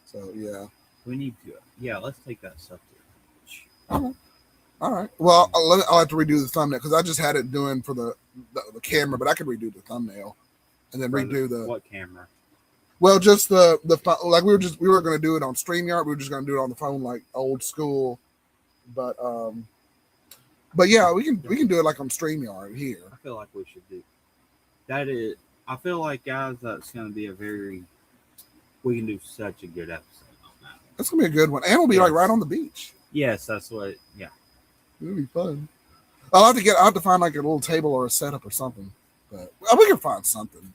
[SPEAKER 1] So yeah,
[SPEAKER 2] we need to. Yeah, let's take that stuff to.
[SPEAKER 1] Okay. All right. Well, I'll have to redo the thumbnail because I just had it doing for the camera, but I could redo the thumbnail and then redo the
[SPEAKER 2] what camera?
[SPEAKER 1] Well, just the like we were going to do it on StreamYard. We were just going to do it on the phone like old school, but yeah, we can do it like on StreamYard here.
[SPEAKER 2] I feel like we should do. That is, I feel like, guys, that's going to be we can do such a good episode on that.
[SPEAKER 1] That's going to be a good one. And we'll be like right on the beach.
[SPEAKER 2] Yes, that's what, yeah.
[SPEAKER 1] It'll be fun. I'll have to find like a little table or a setup or something. But we can find something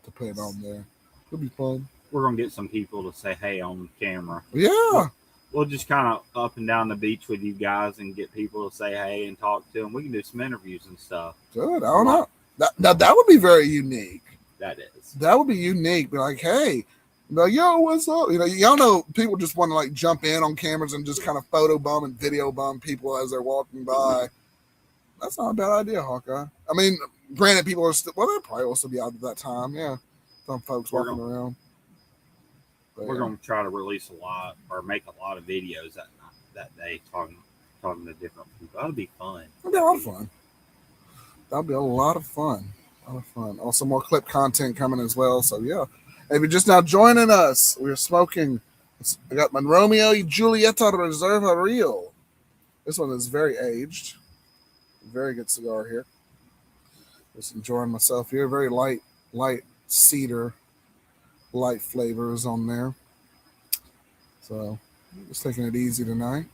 [SPEAKER 1] to put it on there. It'll be fun.
[SPEAKER 2] We're going to get some people to say hey on camera.
[SPEAKER 1] Yeah.
[SPEAKER 2] We'll just kind of up and down the beach with you guys and get people to say hey and talk to them. We can do some interviews and stuff.
[SPEAKER 1] Good. I don't know. That would be very unique.
[SPEAKER 2] That is.
[SPEAKER 1] That would be unique. Be like, hey, like, yo, what's up? Y'all know people just want to like jump in on cameras and just kind of photo bum and video bum people as they're walking by. That's not a bad idea, Hawkeye. I mean, granted, people are still, they probably will still be out at that time. Yeah. Some folks walking around. But,
[SPEAKER 2] we're going to try to release a lot or make a lot of videos that day talking to different people. That'll be fun.
[SPEAKER 1] That'll be a lot of fun. That'll be a lot of fun. A lot of fun. Also, more clip content coming as well. So, yeah. If you're just now joining us, we're smoking. I got my Romeo y Julieta Reserva Real. This one is very aged. Very good cigar here. Just enjoying myself here. Very light cedar, light flavors on there. So, just taking it easy tonight.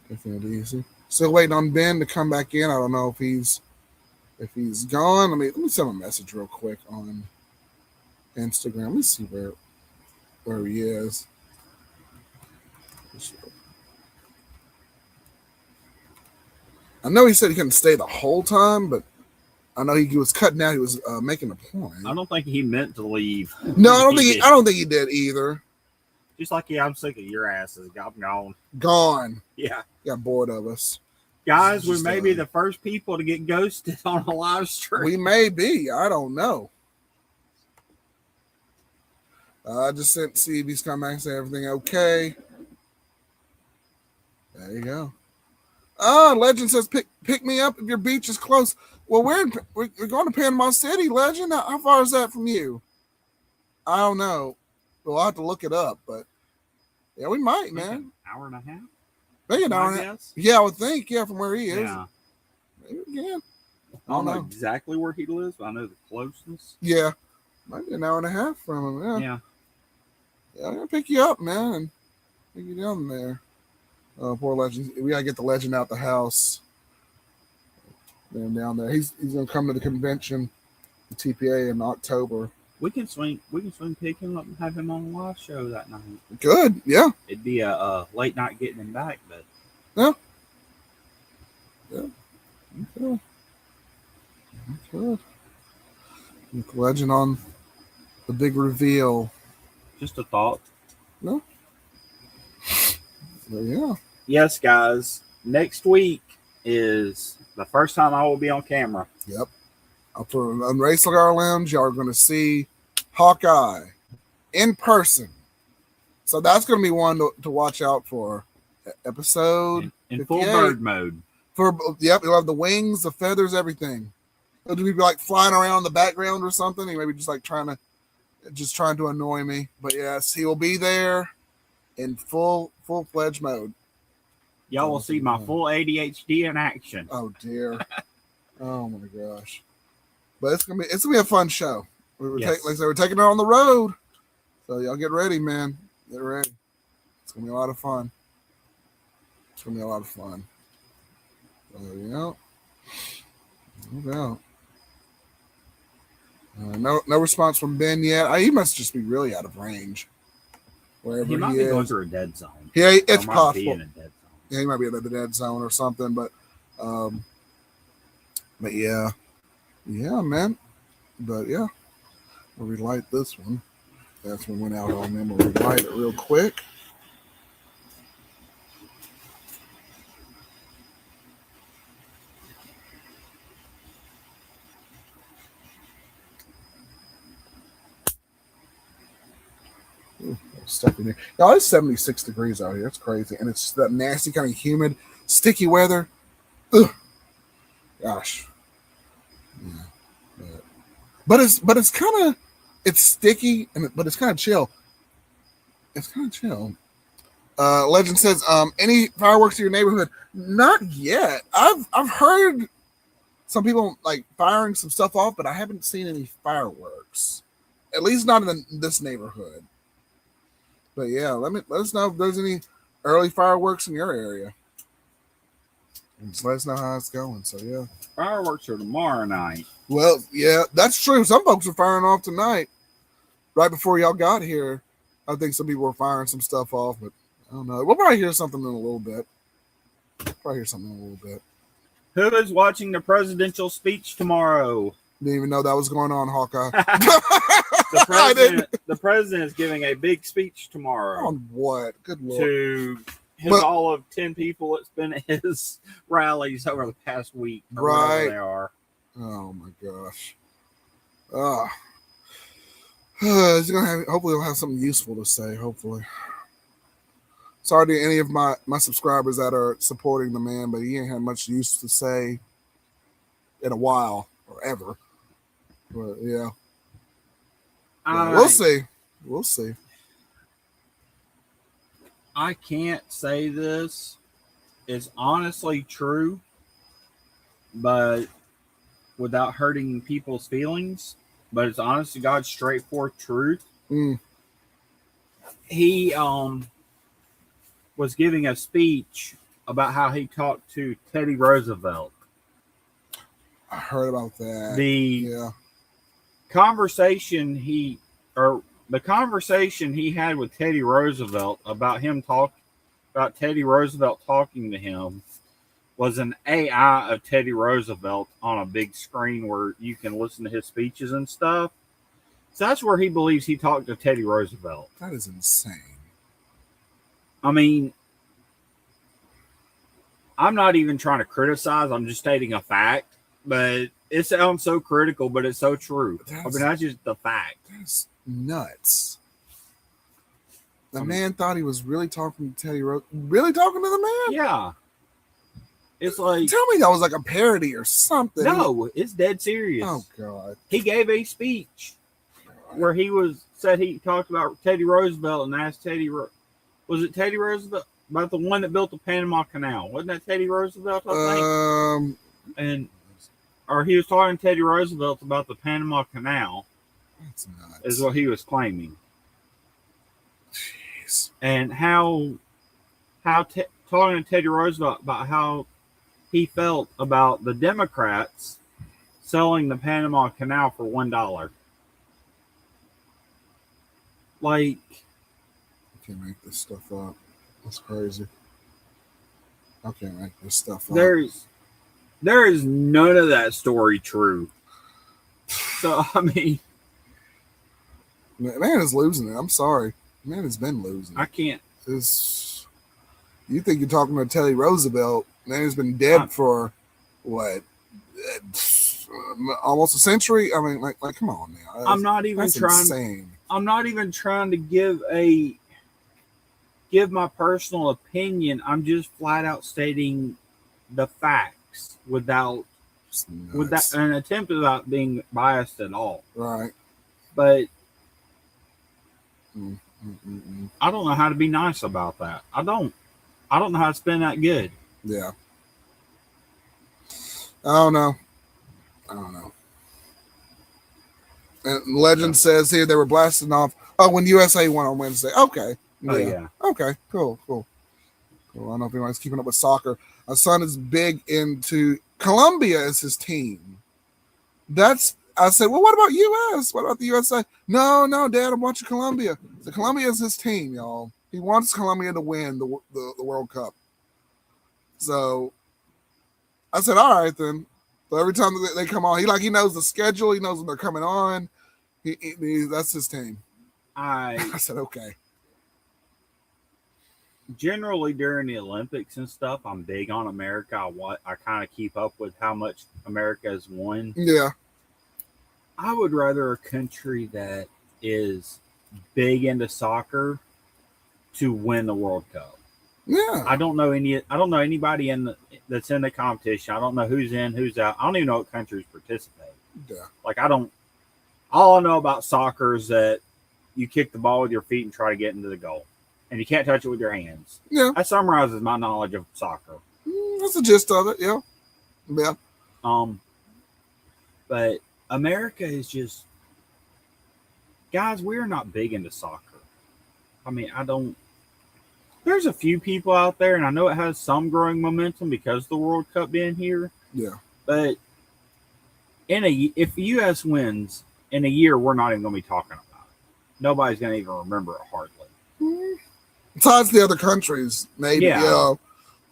[SPEAKER 1] Taking it easy. Still waiting on Ben to come back in. I don't know if he's gone. Let me send him a message real quick on Instagram. Let me see where he is. I know he said he couldn't stay the whole time, but I know he was cutting out. He was making a point.
[SPEAKER 2] I don't think he meant to leave.
[SPEAKER 1] No, I don't think he did either.
[SPEAKER 2] Just like, yeah, I'm sick of your asses. I'm gone.
[SPEAKER 1] Gone.
[SPEAKER 2] Yeah.
[SPEAKER 1] Got bored of us.
[SPEAKER 2] Guys, we may be the first people to get ghosted on a live stream.
[SPEAKER 1] We may be. I don't know. I just sent see if he's come back and say everything okay. There you go. Legend says pick me up if your beach is close. Well, we're going to Panama City, Legend. How far is that from you? I don't know. We'll have to look it up, but yeah, we might, man.
[SPEAKER 2] An hour and a half?
[SPEAKER 1] Maybe an hour and a half. Yeah, I would think. Yeah, from where he is.
[SPEAKER 2] Yeah.
[SPEAKER 1] Maybe again.
[SPEAKER 2] I don't know exactly where he lives, but I know the closeness.
[SPEAKER 1] Yeah. Might be an hour and a half from him.
[SPEAKER 2] Yeah.
[SPEAKER 1] Yeah, I'm going to pick you up, man, and take you down there. Poor Legend. We got to get the Legend out the house. Down there. He's going to come to the convention, the TPA, in October.
[SPEAKER 2] We can pick him up and have him on a live show that night.
[SPEAKER 1] Good, yeah.
[SPEAKER 2] It'd be a late night getting him back, but
[SPEAKER 1] yeah. Okay. With Legend on the big reveal.
[SPEAKER 2] Just a thought.
[SPEAKER 1] No. But yeah.
[SPEAKER 2] Yes, guys. Next week is the first time I will be on camera.
[SPEAKER 1] Yep. Up on Ray Cigar Lounge, y'all are going to see Hawkeye in person. So that's going to be one to watch out for. Episode
[SPEAKER 2] in full bird mode.
[SPEAKER 1] Yep, you'll have the wings, the feathers, everything. It'll be like flying around in the background or something. He may be just like trying to annoy me. But yes, he will be there in full-fledged mode.
[SPEAKER 2] Y'all will see my full ADHD in action.
[SPEAKER 1] Oh dear. Oh my gosh. But it's gonna be a fun show. We're taking it on the road. So y'all get ready, man. Get ready. It's gonna be a lot of fun. So yeah. No doubt. No response from Ben yet. He must just be really out of range. Wherever
[SPEAKER 2] he might be going through a dead zone.
[SPEAKER 1] Yeah, it's possible.
[SPEAKER 2] Be in a dead zone.
[SPEAKER 1] Yeah, he might be in the dead zone or something. But yeah, man. But yeah, we'll relight this one. That's one went out on them. We'll relight it real quick. Stuck in there. Y'all, it's 76 degrees out here. It's crazy. And it's that nasty kind of humid, sticky weather. Ugh. Gosh. Yeah. But it's kind of, it's sticky, but it's kind of chill. Legend says, any fireworks in your neighborhood? Not yet. I've heard some people like firing some stuff off, but I haven't seen any fireworks. At least not in this neighborhood. But yeah, let us know if there's any early fireworks in your area. And just let us know how it's going. So yeah.
[SPEAKER 2] Fireworks are tomorrow night.
[SPEAKER 1] Well, yeah, that's true. Some folks are firing off tonight. Right before y'all got here, I think some people were firing some stuff off, but I don't know. We'll probably hear something in a little bit.
[SPEAKER 2] Who is watching the presidential speech tomorrow?
[SPEAKER 1] Didn't even know that was going on, Hawkeye.
[SPEAKER 2] The president is giving a big speech tomorrow.
[SPEAKER 1] On what? Good Lord.
[SPEAKER 2] To all of 10 people that's been at his rallies over the past week.
[SPEAKER 1] Right.
[SPEAKER 2] They are.
[SPEAKER 1] Oh my gosh. He's gonna hopefully he'll have something useful to say, hopefully. Sorry to any of my subscribers that are supporting the man, but he ain't had much use to say in a while or ever. But yeah. We'll see. We'll see.
[SPEAKER 2] I can't say this is honestly true, but without hurting people's feelings, but it's honest to God, straightforward truth. He was giving a speech about how he talked to Teddy Roosevelt.
[SPEAKER 1] I heard about that.
[SPEAKER 2] The conversation he had with Teddy Roosevelt about Teddy Roosevelt talking to him was an AI of Teddy Roosevelt on a big screen where you can listen to his speeches and stuff. So that's where he believes he talked to Teddy Roosevelt.
[SPEAKER 1] That is insane.
[SPEAKER 2] I mean, I'm not even trying to criticize. I'm just stating a fact. But it sounds so critical, but it's so true. That's just the fact.
[SPEAKER 1] That's nuts. The man thought he was really talking to Teddy Roosevelt. Really talking to the man?
[SPEAKER 2] Yeah. It's like...
[SPEAKER 1] Tell me that was like a parody or something.
[SPEAKER 2] No, it's dead serious.
[SPEAKER 1] Oh, God.
[SPEAKER 2] He gave a speech where he talked about Teddy Roosevelt and asked Teddy... Was it Teddy Roosevelt? About the one that built the Panama Canal. Wasn't that Teddy Roosevelt, I think? Or he was talking to Teddy Roosevelt about the Panama Canal.
[SPEAKER 1] That's nuts.
[SPEAKER 2] Is what he was claiming.
[SPEAKER 1] Jeez.
[SPEAKER 2] And talking to Teddy Roosevelt about how he felt about the Democrats selling the Panama Canal for $1. Like,
[SPEAKER 1] I can't make this stuff up. That's crazy. I can't make this stuff up.
[SPEAKER 2] There is none of that story true. So, I mean...
[SPEAKER 1] Man is losing it. I'm sorry. Man has been losing it.
[SPEAKER 2] I can't...
[SPEAKER 1] You think you're talking to Teddy Roosevelt. Man has been dead for, what, almost a century? I mean, like come on now.
[SPEAKER 2] I'm not even trying to give my personal opinion. I'm just flat out stating the facts without an attempt without being biased at all.
[SPEAKER 1] Right.
[SPEAKER 2] But I don't know how to be nice about that. I don't know how it's been that good.
[SPEAKER 1] Yeah. I don't know. And Legend says here they were blasting off. Oh, when USA won on Wednesday. Okay. Yeah.
[SPEAKER 2] Oh, yeah.
[SPEAKER 1] Okay. Cool. I don't know if anyone's keeping up with soccer. My son is big into Colombia as his team. I said, well, what about US? What about the USA? No, Dad, I'm watching Colombia. So Colombia is his team, y'all. He wants Colombia to win the World Cup. So I said, all right, then. So every time they come on, he knows the schedule. He knows when they're coming on. That's his team. I said, okay.
[SPEAKER 2] Generally, during the Olympics and stuff, I'm big on America. I kind of keep up with how much America has won.
[SPEAKER 1] Yeah.
[SPEAKER 2] I would rather a country that is big into soccer to win the World Cup.
[SPEAKER 1] Yeah.
[SPEAKER 2] I don't know anybody that's in the competition. I don't know who's in, who's out. I don't even know what countries participate.
[SPEAKER 1] Yeah.
[SPEAKER 2] Like, all I know about soccer is that you kick the ball with your feet and try to get into the goal. And you can't touch it with your hands.
[SPEAKER 1] Yeah.
[SPEAKER 2] That summarizes my knowledge of soccer.
[SPEAKER 1] That's the gist of it, yeah. Yeah.
[SPEAKER 2] But America is just, guys, we're not big into soccer. I mean, there's a few people out there, and I know it has some growing momentum because of the World Cup being here.
[SPEAKER 1] Yeah.
[SPEAKER 2] But if the U.S. wins in a year, we're not even going to be talking about it. Nobody's going to even remember it hardly.
[SPEAKER 1] Besides the other countries, maybe.
[SPEAKER 2] Yeah.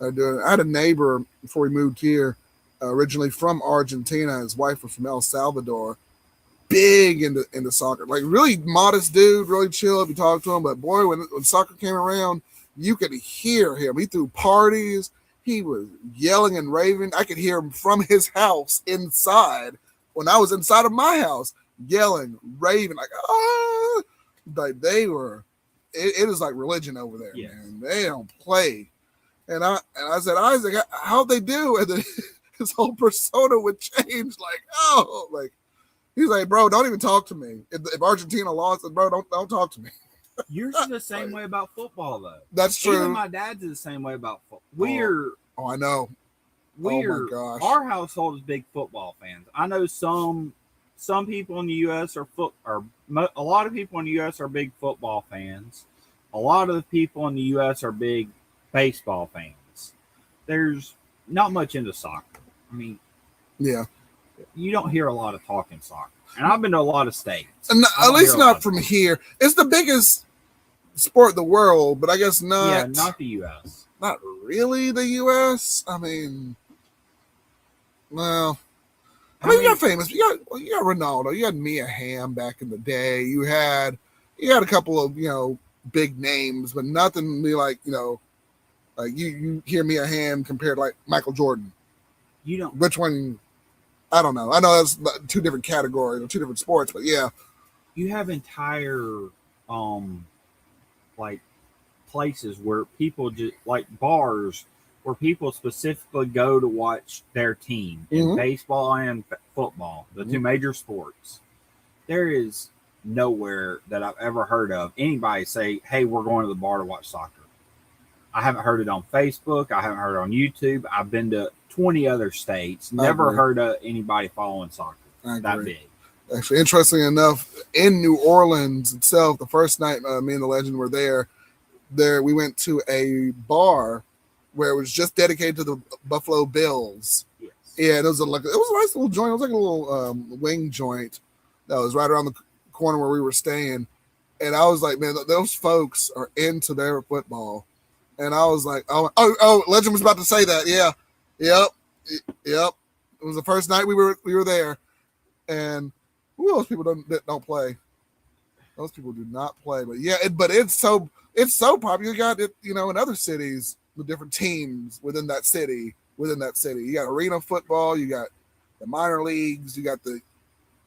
[SPEAKER 1] I had a neighbor before we moved here, originally from Argentina. His wife was from El Salvador. Big into soccer, like really modest dude, really chill if you talk to him. But boy, when soccer came around, you could hear him. He threw parties. He was yelling and raving. I could hear him from his house inside when I was inside of my house, yelling, raving, like, ah! Like they were, it is like religion over there,
[SPEAKER 2] yes.
[SPEAKER 1] Man. They don't play. And I said, Isaac, how'd they do? And then his whole persona would change, like, he's like, bro, don't even talk to me. If Argentina lost, bro, don't talk to me.
[SPEAKER 2] Yours is the same way about football, though.
[SPEAKER 1] That's true.
[SPEAKER 2] Even my dad's is the same way about football.
[SPEAKER 1] I know. Oh my gosh.
[SPEAKER 2] Our household is big football fans. I know some people in the U.S. a lot of people in the U.S. are big football fans. A lot of the people in the U.S. are big baseball fans. There's not much into soccer. I mean,
[SPEAKER 1] yeah,
[SPEAKER 2] you don't hear a lot of talking soccer. And I've been to a lot of states.
[SPEAKER 1] And at least not from here. It's the biggest sport in the world, but I guess not.
[SPEAKER 2] Yeah, not the U.S.
[SPEAKER 1] Not really the U.S. I mean, well, you got famous. You got Ronaldo. You had Mia Hamm back in the day. You had a couple of big names, but nothing really like like you hear Mia Hamm compared to like Michael Jordan.
[SPEAKER 2] You don't.
[SPEAKER 1] Which one? I don't know. I know that's two different categories or two different sports, but yeah.
[SPEAKER 2] You have entire like places where people just like bars where people specifically go to watch their team in baseball and football, the two major sports. There is nowhere that I've ever heard of anybody say, hey, we're going to the bar to watch soccer. I haven't heard it on Facebook. I haven't heard it on YouTube. I've been to 20 other states. Never heard of anybody following soccer that big.
[SPEAKER 1] Actually, interestingly enough, in New Orleans itself, the first night me and the legend were there, we went to a bar where it was just dedicated to the Buffalo Bills.
[SPEAKER 2] Yes.
[SPEAKER 1] Yeah, it was a nice little joint. It was like a little wing joint that was right around the corner where we were staying. And I was like, man, those folks are into their football. And I was like, oh, Legend was about to say that. Yeah. Yep. It was the first night we were there. And those people don't play. Those people do not play. But yeah, it's so popular. You got it, in other cities with different teams within that city. You got arena football, you got the minor leagues, you got the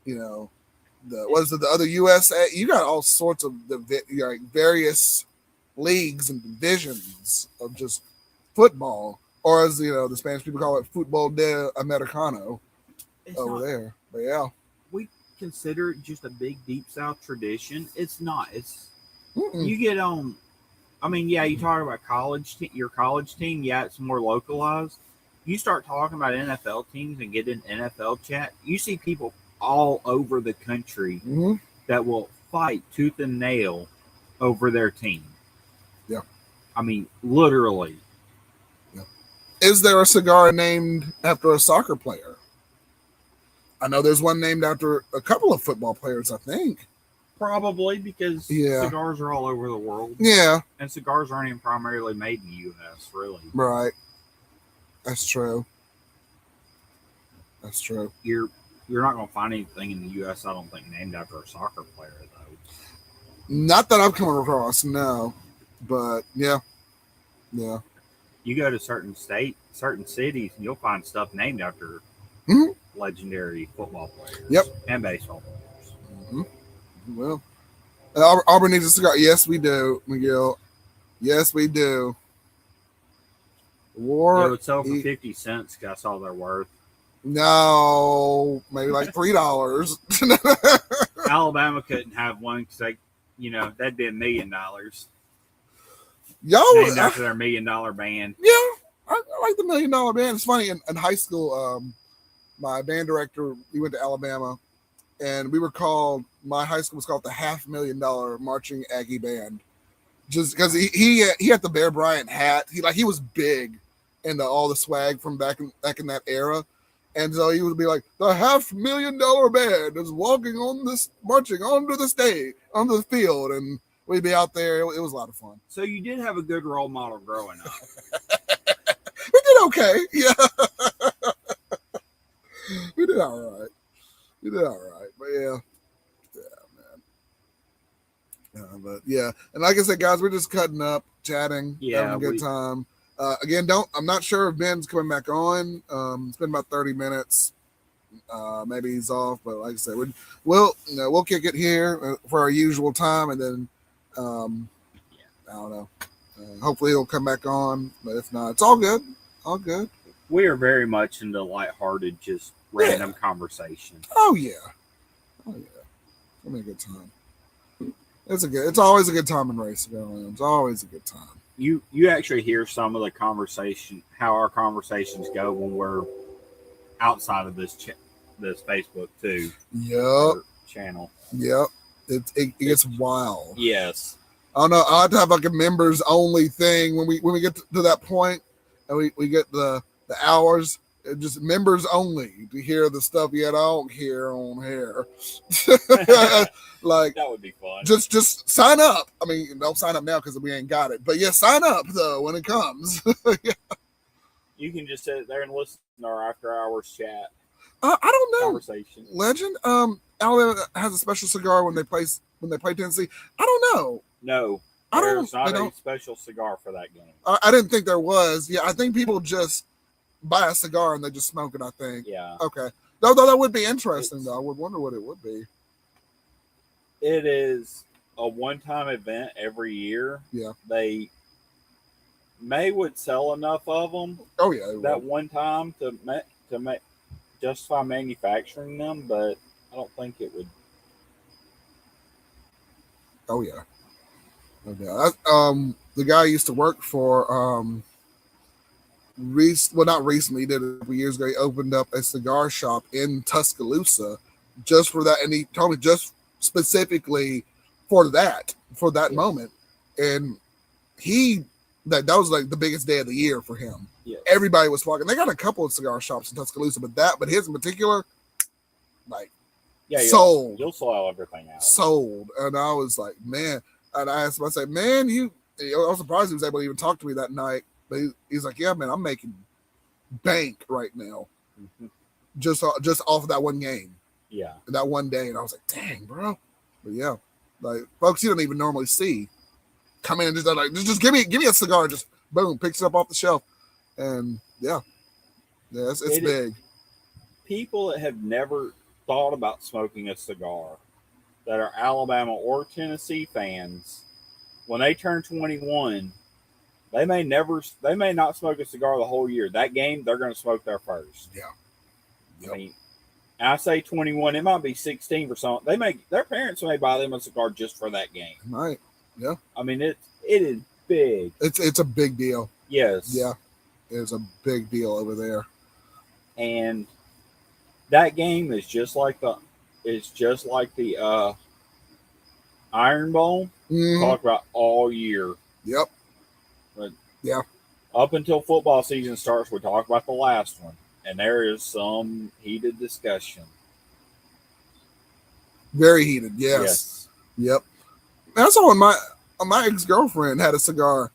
[SPEAKER 1] the other USA. You got all sorts of various leagues and divisions of just football, or as the Spanish people call it, fútbol de americano there. But yeah,
[SPEAKER 2] we consider it just a big deep South tradition. It's not. It's
[SPEAKER 1] Mm-mm.
[SPEAKER 2] You get on. I mean, yeah, you talk about your college team. Yeah, it's more localized. You start talking about NFL teams and get in NFL chat. You see people all over the country that will fight tooth and nail over their team.
[SPEAKER 1] Yeah.
[SPEAKER 2] I mean, literally.
[SPEAKER 1] Yeah. Is there a cigar named after a soccer player? I know there's one named after a couple of football players, I think.
[SPEAKER 2] Probably because cigars are all over the world.
[SPEAKER 1] Yeah.
[SPEAKER 2] And cigars aren't even primarily made in the U.S., really.
[SPEAKER 1] Right. That's true.
[SPEAKER 2] You're not going to find anything in the U.S., I don't think, named after a soccer player, though.
[SPEAKER 1] Not that I've come across, no. But, yeah. Yeah.
[SPEAKER 2] You go to certain cities, and you'll find stuff named after legendary football players and baseball players.
[SPEAKER 1] Mm-hmm. Well, Auburn needs a cigar. Yes, we do, Miguel. Yes, we do.
[SPEAKER 2] It would sell for 50 cents. That's all they're worth.
[SPEAKER 1] No, maybe like $3.
[SPEAKER 2] Alabama couldn't have one because that'd be $1 million. Named after their $1 million band.
[SPEAKER 1] Yeah, I like the $1 million band. It's funny in high school. my band director, he went to Alabama, and we were called. My high school was called the $500,000 Marching Aggie Band, just because he had the Bear Bryant hat. He was big into all the swag from back in that era. And so he would be like, the $500,000 band is marching onto the stage, onto the field. And we'd be out there. It was a lot of fun.
[SPEAKER 2] So you did have a good role model growing up.
[SPEAKER 1] We did okay. Yeah. We did all right. But yeah. But yeah. And like I said, guys, we're just cutting up, chatting, having a good time. Again, I'm not sure if Ben's coming back on. It's been about 30 minutes. Maybe he's off, but like I said, we'll kick it here for our usual time, and then I don't know. Hopefully he'll come back on, but if not, it's all good. All good.
[SPEAKER 2] We are very much into lighthearted, just random conversation.
[SPEAKER 1] Oh yeah. It'll be a good time. It's always a good time in Race Cigar Lounge. It's always a good time.
[SPEAKER 2] You actually hear some of the conversation, how our conversations go when we're outside of this Facebook too.
[SPEAKER 1] Yep.
[SPEAKER 2] Channel.
[SPEAKER 1] Yep. It gets wild.
[SPEAKER 2] Yes.
[SPEAKER 1] I don't know. I have to have like a members only thing when we get to that point, and we get the hours. Just members only to hear the stuff yet I don't hear on here. Like
[SPEAKER 2] that would be fun.
[SPEAKER 1] Just sign up. I mean, don't sign up now because we ain't got it. But yeah, sign up though when it comes. Yeah.
[SPEAKER 2] You can just sit there and listen to our after hours chat.
[SPEAKER 1] I don't know.
[SPEAKER 2] Conversation.
[SPEAKER 1] Legend. Alabama has a special cigar when they play Tennessee. I don't know.
[SPEAKER 2] No. There's not a special cigar for that game.
[SPEAKER 1] I didn't think there was. Yeah, I think people just buy a cigar and they just smoke it, I think.
[SPEAKER 2] Yeah.
[SPEAKER 1] Okay. Though that would be interesting, though. I would wonder what it would be.
[SPEAKER 2] It is a one-time event every year.
[SPEAKER 1] Yeah.
[SPEAKER 2] They would sell enough of them.
[SPEAKER 1] Oh, yeah.
[SPEAKER 2] That one time to justify manufacturing them, but I don't think it would.
[SPEAKER 1] Oh, yeah. Okay. The guy I used to work for, not recently, he did it a couple years ago. He opened up a cigar shop in Tuscaloosa just for that, and he told me just specifically for that moment. And that was like the biggest day of the year for him.
[SPEAKER 2] Yes.
[SPEAKER 1] Everybody was flocking. They got a couple of cigar shops in Tuscaloosa, but his in particular, like, sold.
[SPEAKER 2] You'll sell everything out.
[SPEAKER 1] Sold. And I was like, man. And I asked him, I said, man, I was surprised he was able to even talk to me that night. But he's like, yeah, man, I'm making bank right now. Mm-hmm. Just off of that one game.
[SPEAKER 2] Yeah.
[SPEAKER 1] That one day. And I was like, dang, bro. But yeah. Like, folks you don't even normally see come in and just give me a cigar, just boom, picks it up off the shelf. And yeah. Yeah, it's big.
[SPEAKER 2] People that have never thought about smoking a cigar that are Alabama or Tennessee fans, when they turn 21, they may not smoke a cigar the whole year. That game, they're going to smoke there first.
[SPEAKER 1] Yeah. Yep.
[SPEAKER 2] I mean, I say 21, it might be 16 for some. Their parents may buy them a cigar just for that game.
[SPEAKER 1] Right. Yeah.
[SPEAKER 2] I mean, it is big.
[SPEAKER 1] It's a big deal.
[SPEAKER 2] Yes.
[SPEAKER 1] Yeah. It's a big deal over there.
[SPEAKER 2] And that game is just like the Iron Bowl.
[SPEAKER 1] Mm-hmm.
[SPEAKER 2] Talk about all year.
[SPEAKER 1] Yep.
[SPEAKER 2] But
[SPEAKER 1] yeah.
[SPEAKER 2] Up until football season starts, we talk about the last one, and there is some heated discussion.
[SPEAKER 1] Very heated. Yes. Yep. That's all. My ex-girlfriend had a cigar.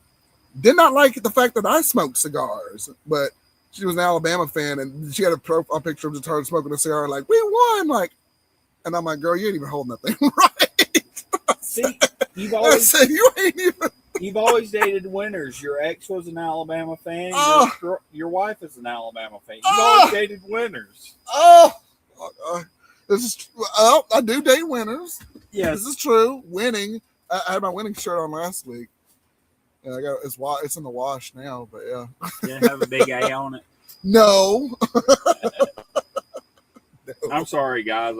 [SPEAKER 1] Did not like the fact that I smoked cigars, but she was an Alabama fan, and she had a profile picture of just her smoking a cigar. Like, we won. Like, and I'm like, girl, you ain't even holding that thing right.
[SPEAKER 2] See, you've always
[SPEAKER 1] You've
[SPEAKER 2] always dated winners. Your ex was an Alabama fan. Your wife is an Alabama fan. You've always dated winners.
[SPEAKER 1] This is I do date winners.
[SPEAKER 2] Yes,
[SPEAKER 1] this is true. Winning. I had my winning shirt on last week. Yeah, I got it's in the wash now, but yeah.
[SPEAKER 2] Didn't have a big A on it.
[SPEAKER 1] No.
[SPEAKER 2] No. I'm sorry, guys.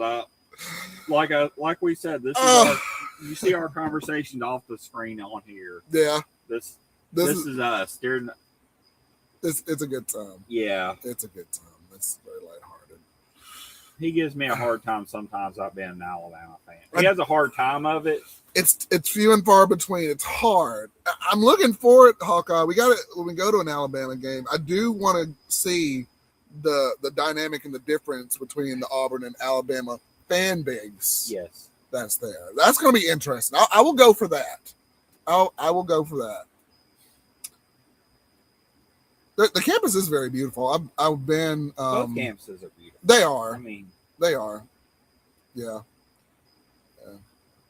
[SPEAKER 2] Like we said, this is you see our conversation off the screen on here.
[SPEAKER 1] Yeah.
[SPEAKER 2] This is us.
[SPEAKER 1] It's a good time.
[SPEAKER 2] Yeah.
[SPEAKER 1] It's a good time. It's very lighthearted.
[SPEAKER 2] he gives me a hard time sometimes about being an Alabama fan. He has a hard time of it.
[SPEAKER 1] It's few and far between. It's hard. I'm looking for it, Hawkeye. We got it when we go to an Alabama game. I do want to see the dynamic and the difference between the Auburn and Alabama fan base.
[SPEAKER 2] Yes,
[SPEAKER 1] that's there. That's going to be interesting. I will go for that. I will go for that. The campus is very beautiful. I've been.
[SPEAKER 2] Both campuses are beautiful.
[SPEAKER 1] They are.
[SPEAKER 2] I mean,
[SPEAKER 1] they are. Yeah.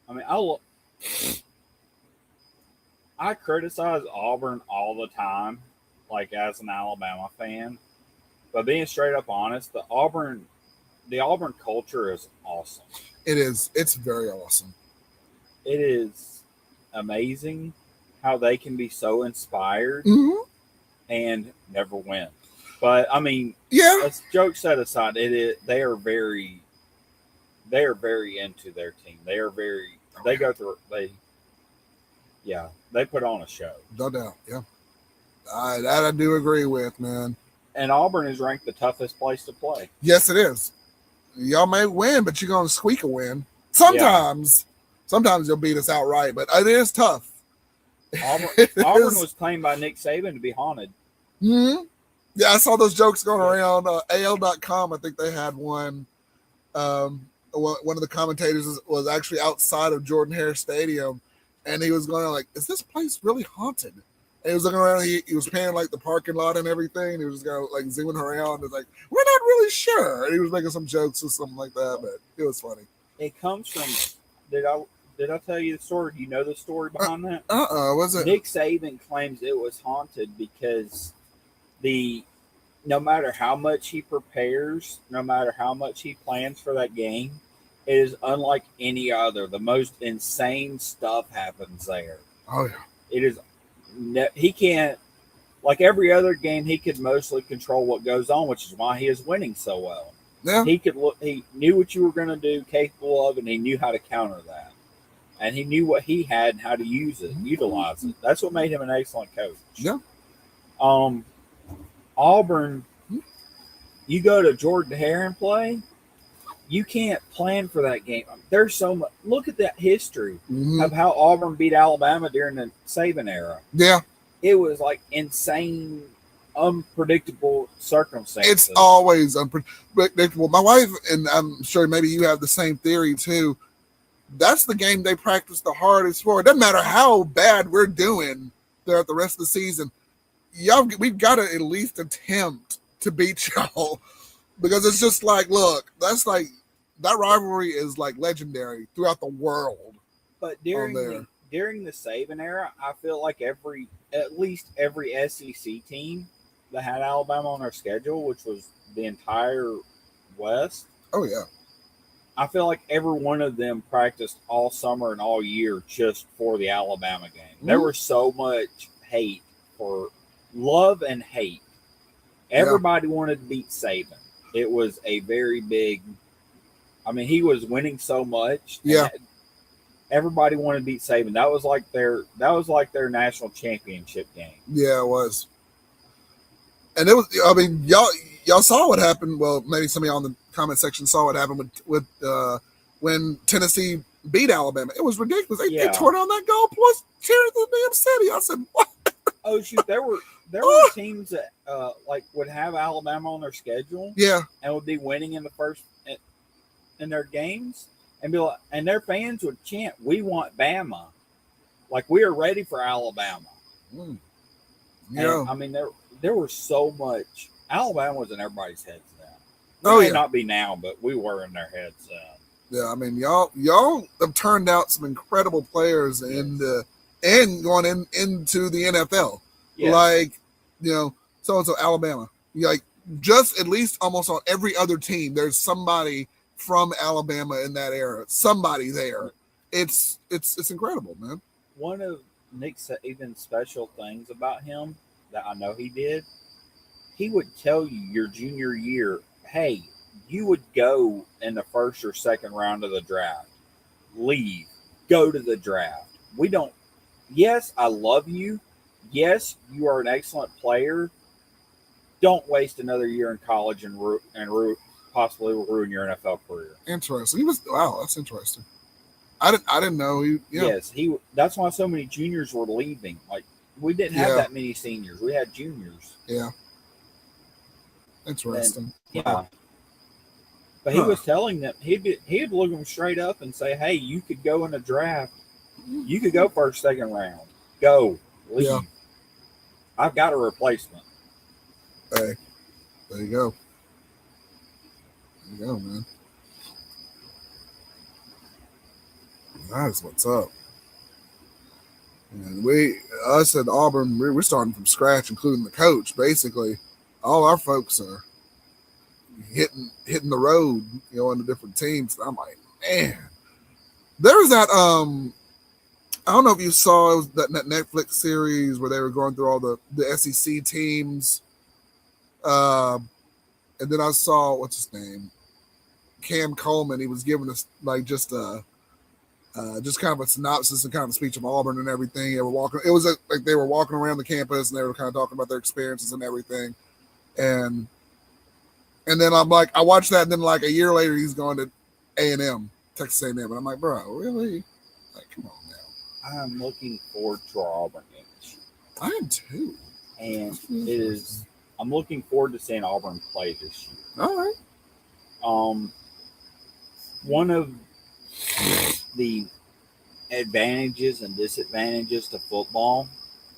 [SPEAKER 2] I mean, I criticize Auburn all the time, like as an Alabama fan. But being straight up honest, the Auburn culture is awesome.
[SPEAKER 1] It is. It's very awesome.
[SPEAKER 2] It is amazing how they can be so inspired and never win. But I mean,
[SPEAKER 1] yeah.
[SPEAKER 2] Let's joke set aside. They are very into their team. They go through. They put on a show.
[SPEAKER 1] No doubt. Yeah. That I do agree with, man.
[SPEAKER 2] And Auburn is ranked the toughest place to play.
[SPEAKER 1] Yes, it is. Y'all may win, but you're gonna squeak a win. Sometimes you'll beat us outright, but it is tough.
[SPEAKER 2] Auburn was claimed by Nick Saban to be haunted.
[SPEAKER 1] Mm-hmm. Yeah, I saw those jokes going around. AL.com, I think they had one. One of the commentators was actually outside of Jordan Hare Stadium, and he was going like, "Is this place really haunted?" And he was looking around. He was paying like the parking lot and everything. He was just going like zooming around. And like, we're not really sure. And he was making some jokes or something like that, but it was funny.
[SPEAKER 2] It comes from. Did I tell you the story? Do you know the story behind that?
[SPEAKER 1] Was it?
[SPEAKER 2] Nick Saban claims it was haunted because no matter how much he prepares, no matter how much he plans for that game, it is unlike any other. The most insane stuff happens there.
[SPEAKER 1] Oh yeah.
[SPEAKER 2] It is. He can't, like every other game, he could mostly control what goes on, which is why he is winning so well.
[SPEAKER 1] Yeah.
[SPEAKER 2] He knew what you were going to do, capable of, and he knew how to counter that. And he knew what he had and how to use it, utilize it. That's what made him an excellent coach.
[SPEAKER 1] Yeah.
[SPEAKER 2] Auburn, you go to Jordan Hare and play, you can't plan for that game. There's so much. Look at that history of how Auburn beat Alabama during the Saban era.
[SPEAKER 1] Yeah.
[SPEAKER 2] It was like insane, unpredictable circumstances.
[SPEAKER 1] It's always unpredictable. My wife, and I'm sure maybe you have the same theory too, that's the game they practice the hardest for. It doesn't matter how bad we're doing throughout the rest of the season. We've got to at least attempt to beat y'all. Because it's just like, look, that's like, that rivalry is like legendary throughout the world.
[SPEAKER 2] But during the Saban era, I feel like at least every SEC team that had Alabama on their schedule, which was the entire West.
[SPEAKER 1] Oh, yeah.
[SPEAKER 2] I feel like every one of them practiced all summer and all year just for the Alabama game. Mm-hmm. There was so much love and hate. Everybody wanted to beat Saban. It was a very big. I mean, he was winning so much.
[SPEAKER 1] Yeah.
[SPEAKER 2] Everybody wanted to beat Saban. That was like their national championship game.
[SPEAKER 1] Yeah, it was. And it was. I mean, y'all saw what happened. Well, maybe some of y'all in the comment section saw what happened with when Tennessee beat Alabama. It was ridiculous. They tore down that goal plus cheering the damn city. I said, what?
[SPEAKER 2] Oh shoot! There were teams that would have Alabama on their schedule, and would be winning in the first in their games, and be like, and their fans would chant, "We want Bama," like we are ready for Alabama.
[SPEAKER 1] Yeah,
[SPEAKER 2] and, I mean there was so much. Alabama was in everybody's heads then.
[SPEAKER 1] It
[SPEAKER 2] may not be now, but we were in their heads then.
[SPEAKER 1] Yeah, I mean y'all have turned out some incredible players and going into the NFL. Yes. Like, so-and-so Alabama. Like, just at least almost on every other team, there's somebody from Alabama in that era. Somebody there. It's incredible, man.
[SPEAKER 2] One of Nick Saban's special things about him that I know he did, he would tell you your junior year, hey, you would go in the first or second round of the draft. Leave. Go to the draft. Yes, I love you. Yes, you are an excellent player. Don't waste another year in college and possibly will ruin your NFL career.
[SPEAKER 1] Interesting. Wow, that's interesting. I didn't know he. Yeah.
[SPEAKER 2] Yes, that's why so many juniors were leaving. Like we didn't have that many seniors. We had juniors.
[SPEAKER 1] Yeah. Interesting.
[SPEAKER 2] And, yeah. But he was telling them he'd look them straight up and say, "Hey, you could go in a draft. You could go first, second round. Go, leave.
[SPEAKER 1] Yeah.
[SPEAKER 2] I've got a replacement."
[SPEAKER 1] Hey, there you go. There you go, man. That's what's up. And us at Auburn, we're starting from scratch, including the coach. Basically, all our folks are hitting the road, on the different teams. I'm like, man, there was that. I don't know if you saw that Netflix series where they were going through all the SEC teams. And then I saw what's his name, Cam Coleman. He was giving us like just kind of a synopsis and kind of a speech of Auburn and everything. They were walking. It was like they were walking around the campus and they were kind of talking about their experiences and everything. And then I'm like, I watched that, and then like a year later, he's going to A&M, Texas A&M, and I'm like, bro, really? Like, come on now.
[SPEAKER 2] I'm looking forward to our Auburn game this year.
[SPEAKER 1] I am too.
[SPEAKER 2] And I'm looking forward to seeing Auburn play this year.
[SPEAKER 1] All right.
[SPEAKER 2] One of the advantages and disadvantages to football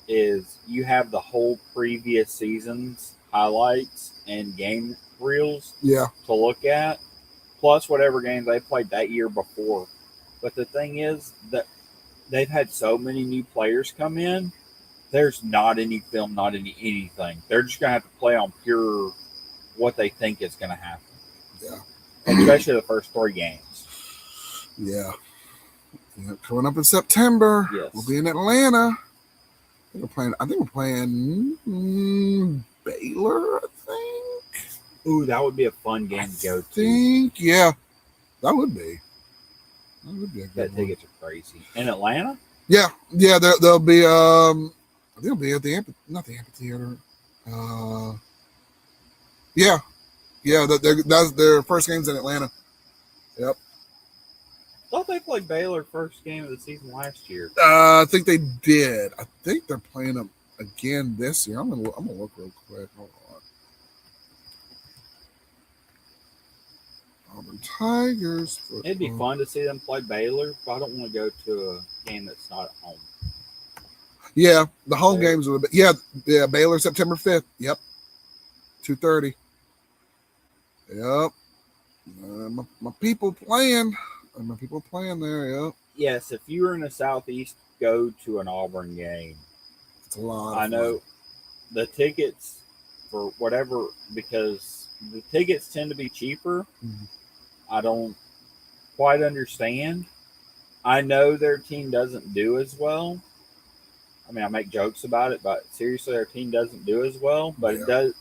[SPEAKER 2] is you have the whole previous season's highlights and game reels to look at, plus whatever games they played that year before. But the thing is that they've had so many new players come in, there's not any film, not anything. They're just going to have to play on pure what they think is going to happen.
[SPEAKER 1] Yeah.
[SPEAKER 2] Especially the first 3 games.
[SPEAKER 1] Yeah. Coming up in September.
[SPEAKER 2] Yes.
[SPEAKER 1] We'll be in Atlanta. I think we're playing Baylor, I think.
[SPEAKER 2] Ooh, that would be a fun game to go to.
[SPEAKER 1] Yeah. That would be. That would be a good one.
[SPEAKER 2] Tickets are crazy. In Atlanta?
[SPEAKER 1] Yeah. Yeah, they'll be they'll be at the amphitheater. Yeah. Yeah, that's their first game's in Atlanta. Yep.
[SPEAKER 2] I thought they played Baylor first game of the season last year.
[SPEAKER 1] I think they did. I think they're playing them again this year. I'm gonna look real quick. Hold on. Auburn Tigers. Football.
[SPEAKER 2] It'd be fun to see them play Baylor, but I don't want to go to a game that's not at home.
[SPEAKER 1] Yeah, the home games are. Yeah, Baylor September 5th. Yep, 2:30. Yep. My people playing. My people playing there. Yep.
[SPEAKER 2] Yes, if you were in the Southeast, go to an Auburn game.
[SPEAKER 1] It's a lot.
[SPEAKER 2] I know the tickets for whatever, because the tickets tend to be cheaper.
[SPEAKER 1] Mm-hmm.
[SPEAKER 2] I don't quite understand. I know their team doesn't do as well. I mean, I make jokes about it, but seriously, their team doesn't do as well. But it does.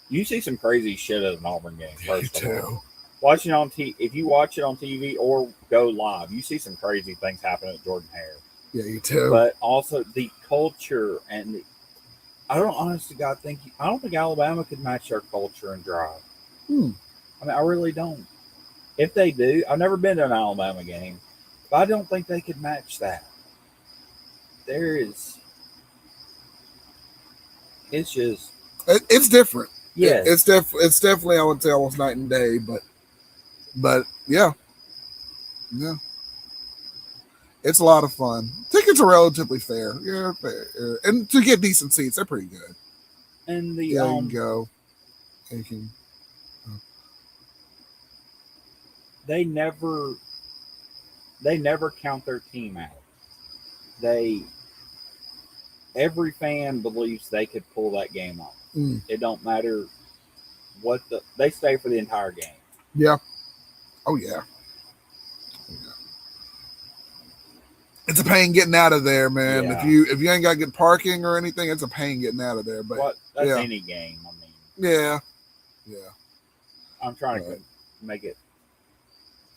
[SPEAKER 2] You see some crazy shit at an Auburn game. First of all, watching on if you watch it on TV or go live, you see some crazy things happen at Jordan Hare.
[SPEAKER 1] Yeah, you too.
[SPEAKER 2] But also the culture and I don't think Alabama could match their culture and drive. I mean, I really don't. If they do, I've never been to an Alabama game, but I don't think they could match that. It's
[SPEAKER 1] different.
[SPEAKER 2] Yeah,
[SPEAKER 1] it's definitely, I would say, almost night and day, but yeah, it's a lot of fun. Tickets are relatively fair, fair. And to get decent seats, they're pretty good.
[SPEAKER 2] And
[SPEAKER 1] you can go. You can.
[SPEAKER 2] They never count their team out. Every fan believes they could pull that game off. It don't matter they stay for the entire game.
[SPEAKER 1] Yeah. Oh yeah. It's a pain getting out of there, man.
[SPEAKER 2] Yeah.
[SPEAKER 1] If you ain't got good parking or anything, it's a pain getting out of there. But
[SPEAKER 2] that's any game. I mean.
[SPEAKER 1] Yeah.
[SPEAKER 2] I'm trying to make it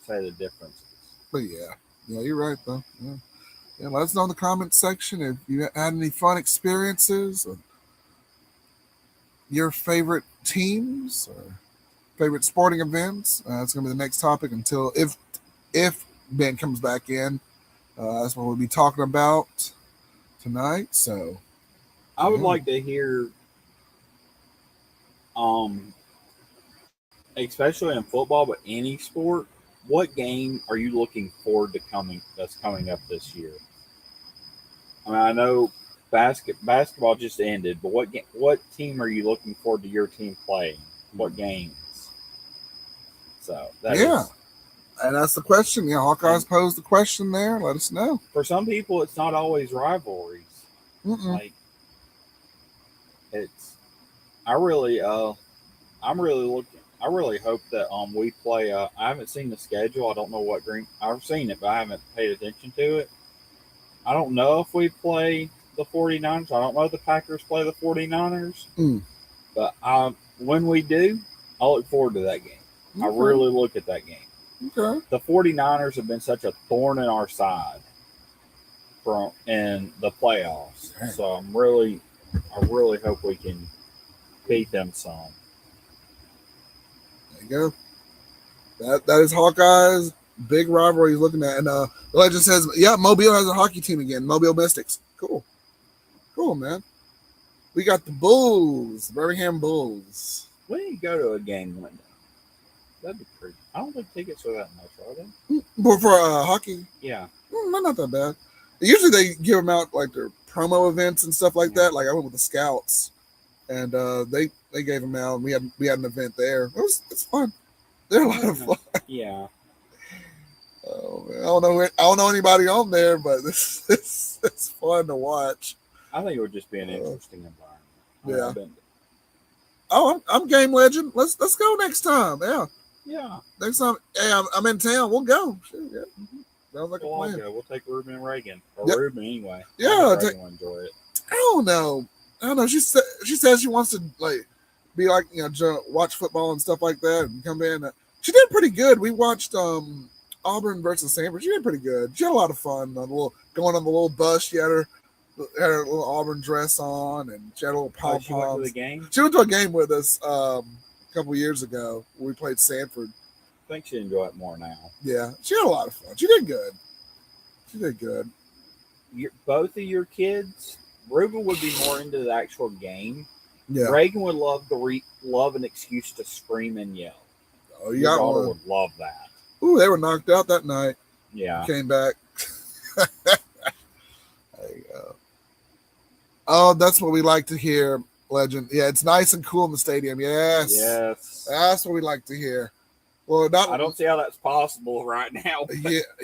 [SPEAKER 2] say the differences.
[SPEAKER 1] But yeah, you're right though. Yeah, let us know in the comments section if you had any fun experiences or your favorite teams or favorite sporting events. That's going to be the next topic until if Ben comes back in. That's what we'll be talking about tonight. So
[SPEAKER 2] I would like to hear, especially in football, but any sport, what game are you looking forward to that's coming up this year? I mean, I know basketball just ended, but what team are you looking forward to your team playing? What games? So
[SPEAKER 1] and that's the question. Hawkeyes posed the question there. Let us know.
[SPEAKER 2] For some people, it's not always rivalries. Like it's, I really I'm really looking. I really hope that we play. I haven't seen the schedule. I don't know what green. I've seen it, but I haven't paid attention to it. I don't know if we play the 49ers. I don't know if the Packers play the 49ers. But when we do, I look forward to that game. Okay. I really look at that game.
[SPEAKER 1] Okay.
[SPEAKER 2] The 49ers have been such a thorn in our side in the playoffs. Okay. So I really hope we can beat them some.
[SPEAKER 1] There you go. That is Hawkeyes' big rivalry he's looking at. And the legend says, yeah, Mobile has a hockey team again. Mobile Mystics. Cool, man. We got the Bulls, Birmingham Bulls.
[SPEAKER 2] We need to go to a game window. That'd be pretty. I don't think tickets are that much, are they?
[SPEAKER 1] But for hockey?
[SPEAKER 2] Yeah.
[SPEAKER 1] Not that bad. Usually they give them out like their promo events and stuff like that. Like I went with the Scouts, and they gave them out. And we had an event there. It's fun. They're a lot of fun.
[SPEAKER 2] Yeah.
[SPEAKER 1] Oh man, I don't know anybody on there, but it's fun to watch.
[SPEAKER 2] I think it would just be an interesting environment.
[SPEAKER 1] Yeah. Oh, I'm game legend. Let's go next time. Yeah.
[SPEAKER 2] Yeah.
[SPEAKER 1] Next time, hey, I'm in town. We'll go. Sure, yeah. Sounds like a plan.
[SPEAKER 2] We'll take Ruben and Reagan. Or Ruben anyway.
[SPEAKER 1] Yeah.
[SPEAKER 2] Reagan will enjoy it.
[SPEAKER 1] I don't know. She says she wants to be like watch football and stuff like that and come in. She did pretty good. We watched Auburn versus Stanford. She did pretty good. She had a lot of fun going on the little bus. She had her little Auburn dress on, and she had a little pom-poms.
[SPEAKER 2] She went to the game?
[SPEAKER 1] She went to a game with us a couple of years ago when we played Stanford.
[SPEAKER 2] I think she'd enjoy it more now.
[SPEAKER 1] Yeah, she had a lot of fun. She did good.
[SPEAKER 2] Both of your kids, Ruben would be more into the actual game.
[SPEAKER 1] Yeah.
[SPEAKER 2] Reagan would love an excuse to scream and yell.
[SPEAKER 1] Oh,
[SPEAKER 2] your daughter would love that.
[SPEAKER 1] Ooh, they were knocked out that night.
[SPEAKER 2] Yeah.
[SPEAKER 1] Came back. There you go. Oh, that's what we like to hear, Legend. Yeah, it's nice and cool in the stadium. Yes. That's what we like to hear. Well,
[SPEAKER 2] I don't see how that's possible right now.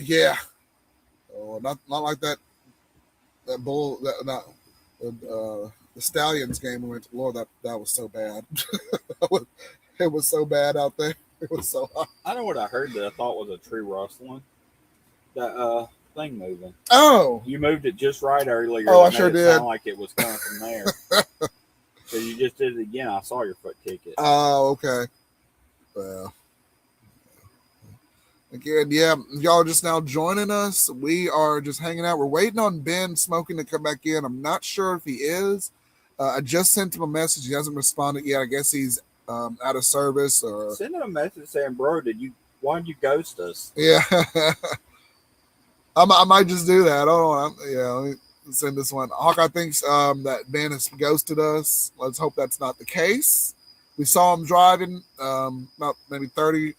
[SPEAKER 1] Yeah. Oh, not like that bull. The Stallions game we went to. Lord, that was so bad. It was so bad out there. It was so hot.
[SPEAKER 2] I know what I heard that I thought was a tree rustling. That thing moving.
[SPEAKER 1] Oh,
[SPEAKER 2] you moved it just right earlier.
[SPEAKER 1] Oh, I sure did.
[SPEAKER 2] Sound like it was coming from there. So you just did it again. I saw your foot kick it.
[SPEAKER 1] Oh, okay. Well, again, yeah, y'all just now joining us. We are just hanging out. We're waiting on Ben Smoking to come back in. I'm not sure if he is. I just sent him a message. He hasn't responded yet. I guess he's out of service or
[SPEAKER 2] send him a message saying, "Bro, why did you ghost us?"
[SPEAKER 1] Yeah. I might just do that. I don't know. Let me send this one. Hawkeye thinks that Ben has ghosted us. Let's hope that's not the case. We saw him driving about maybe 30,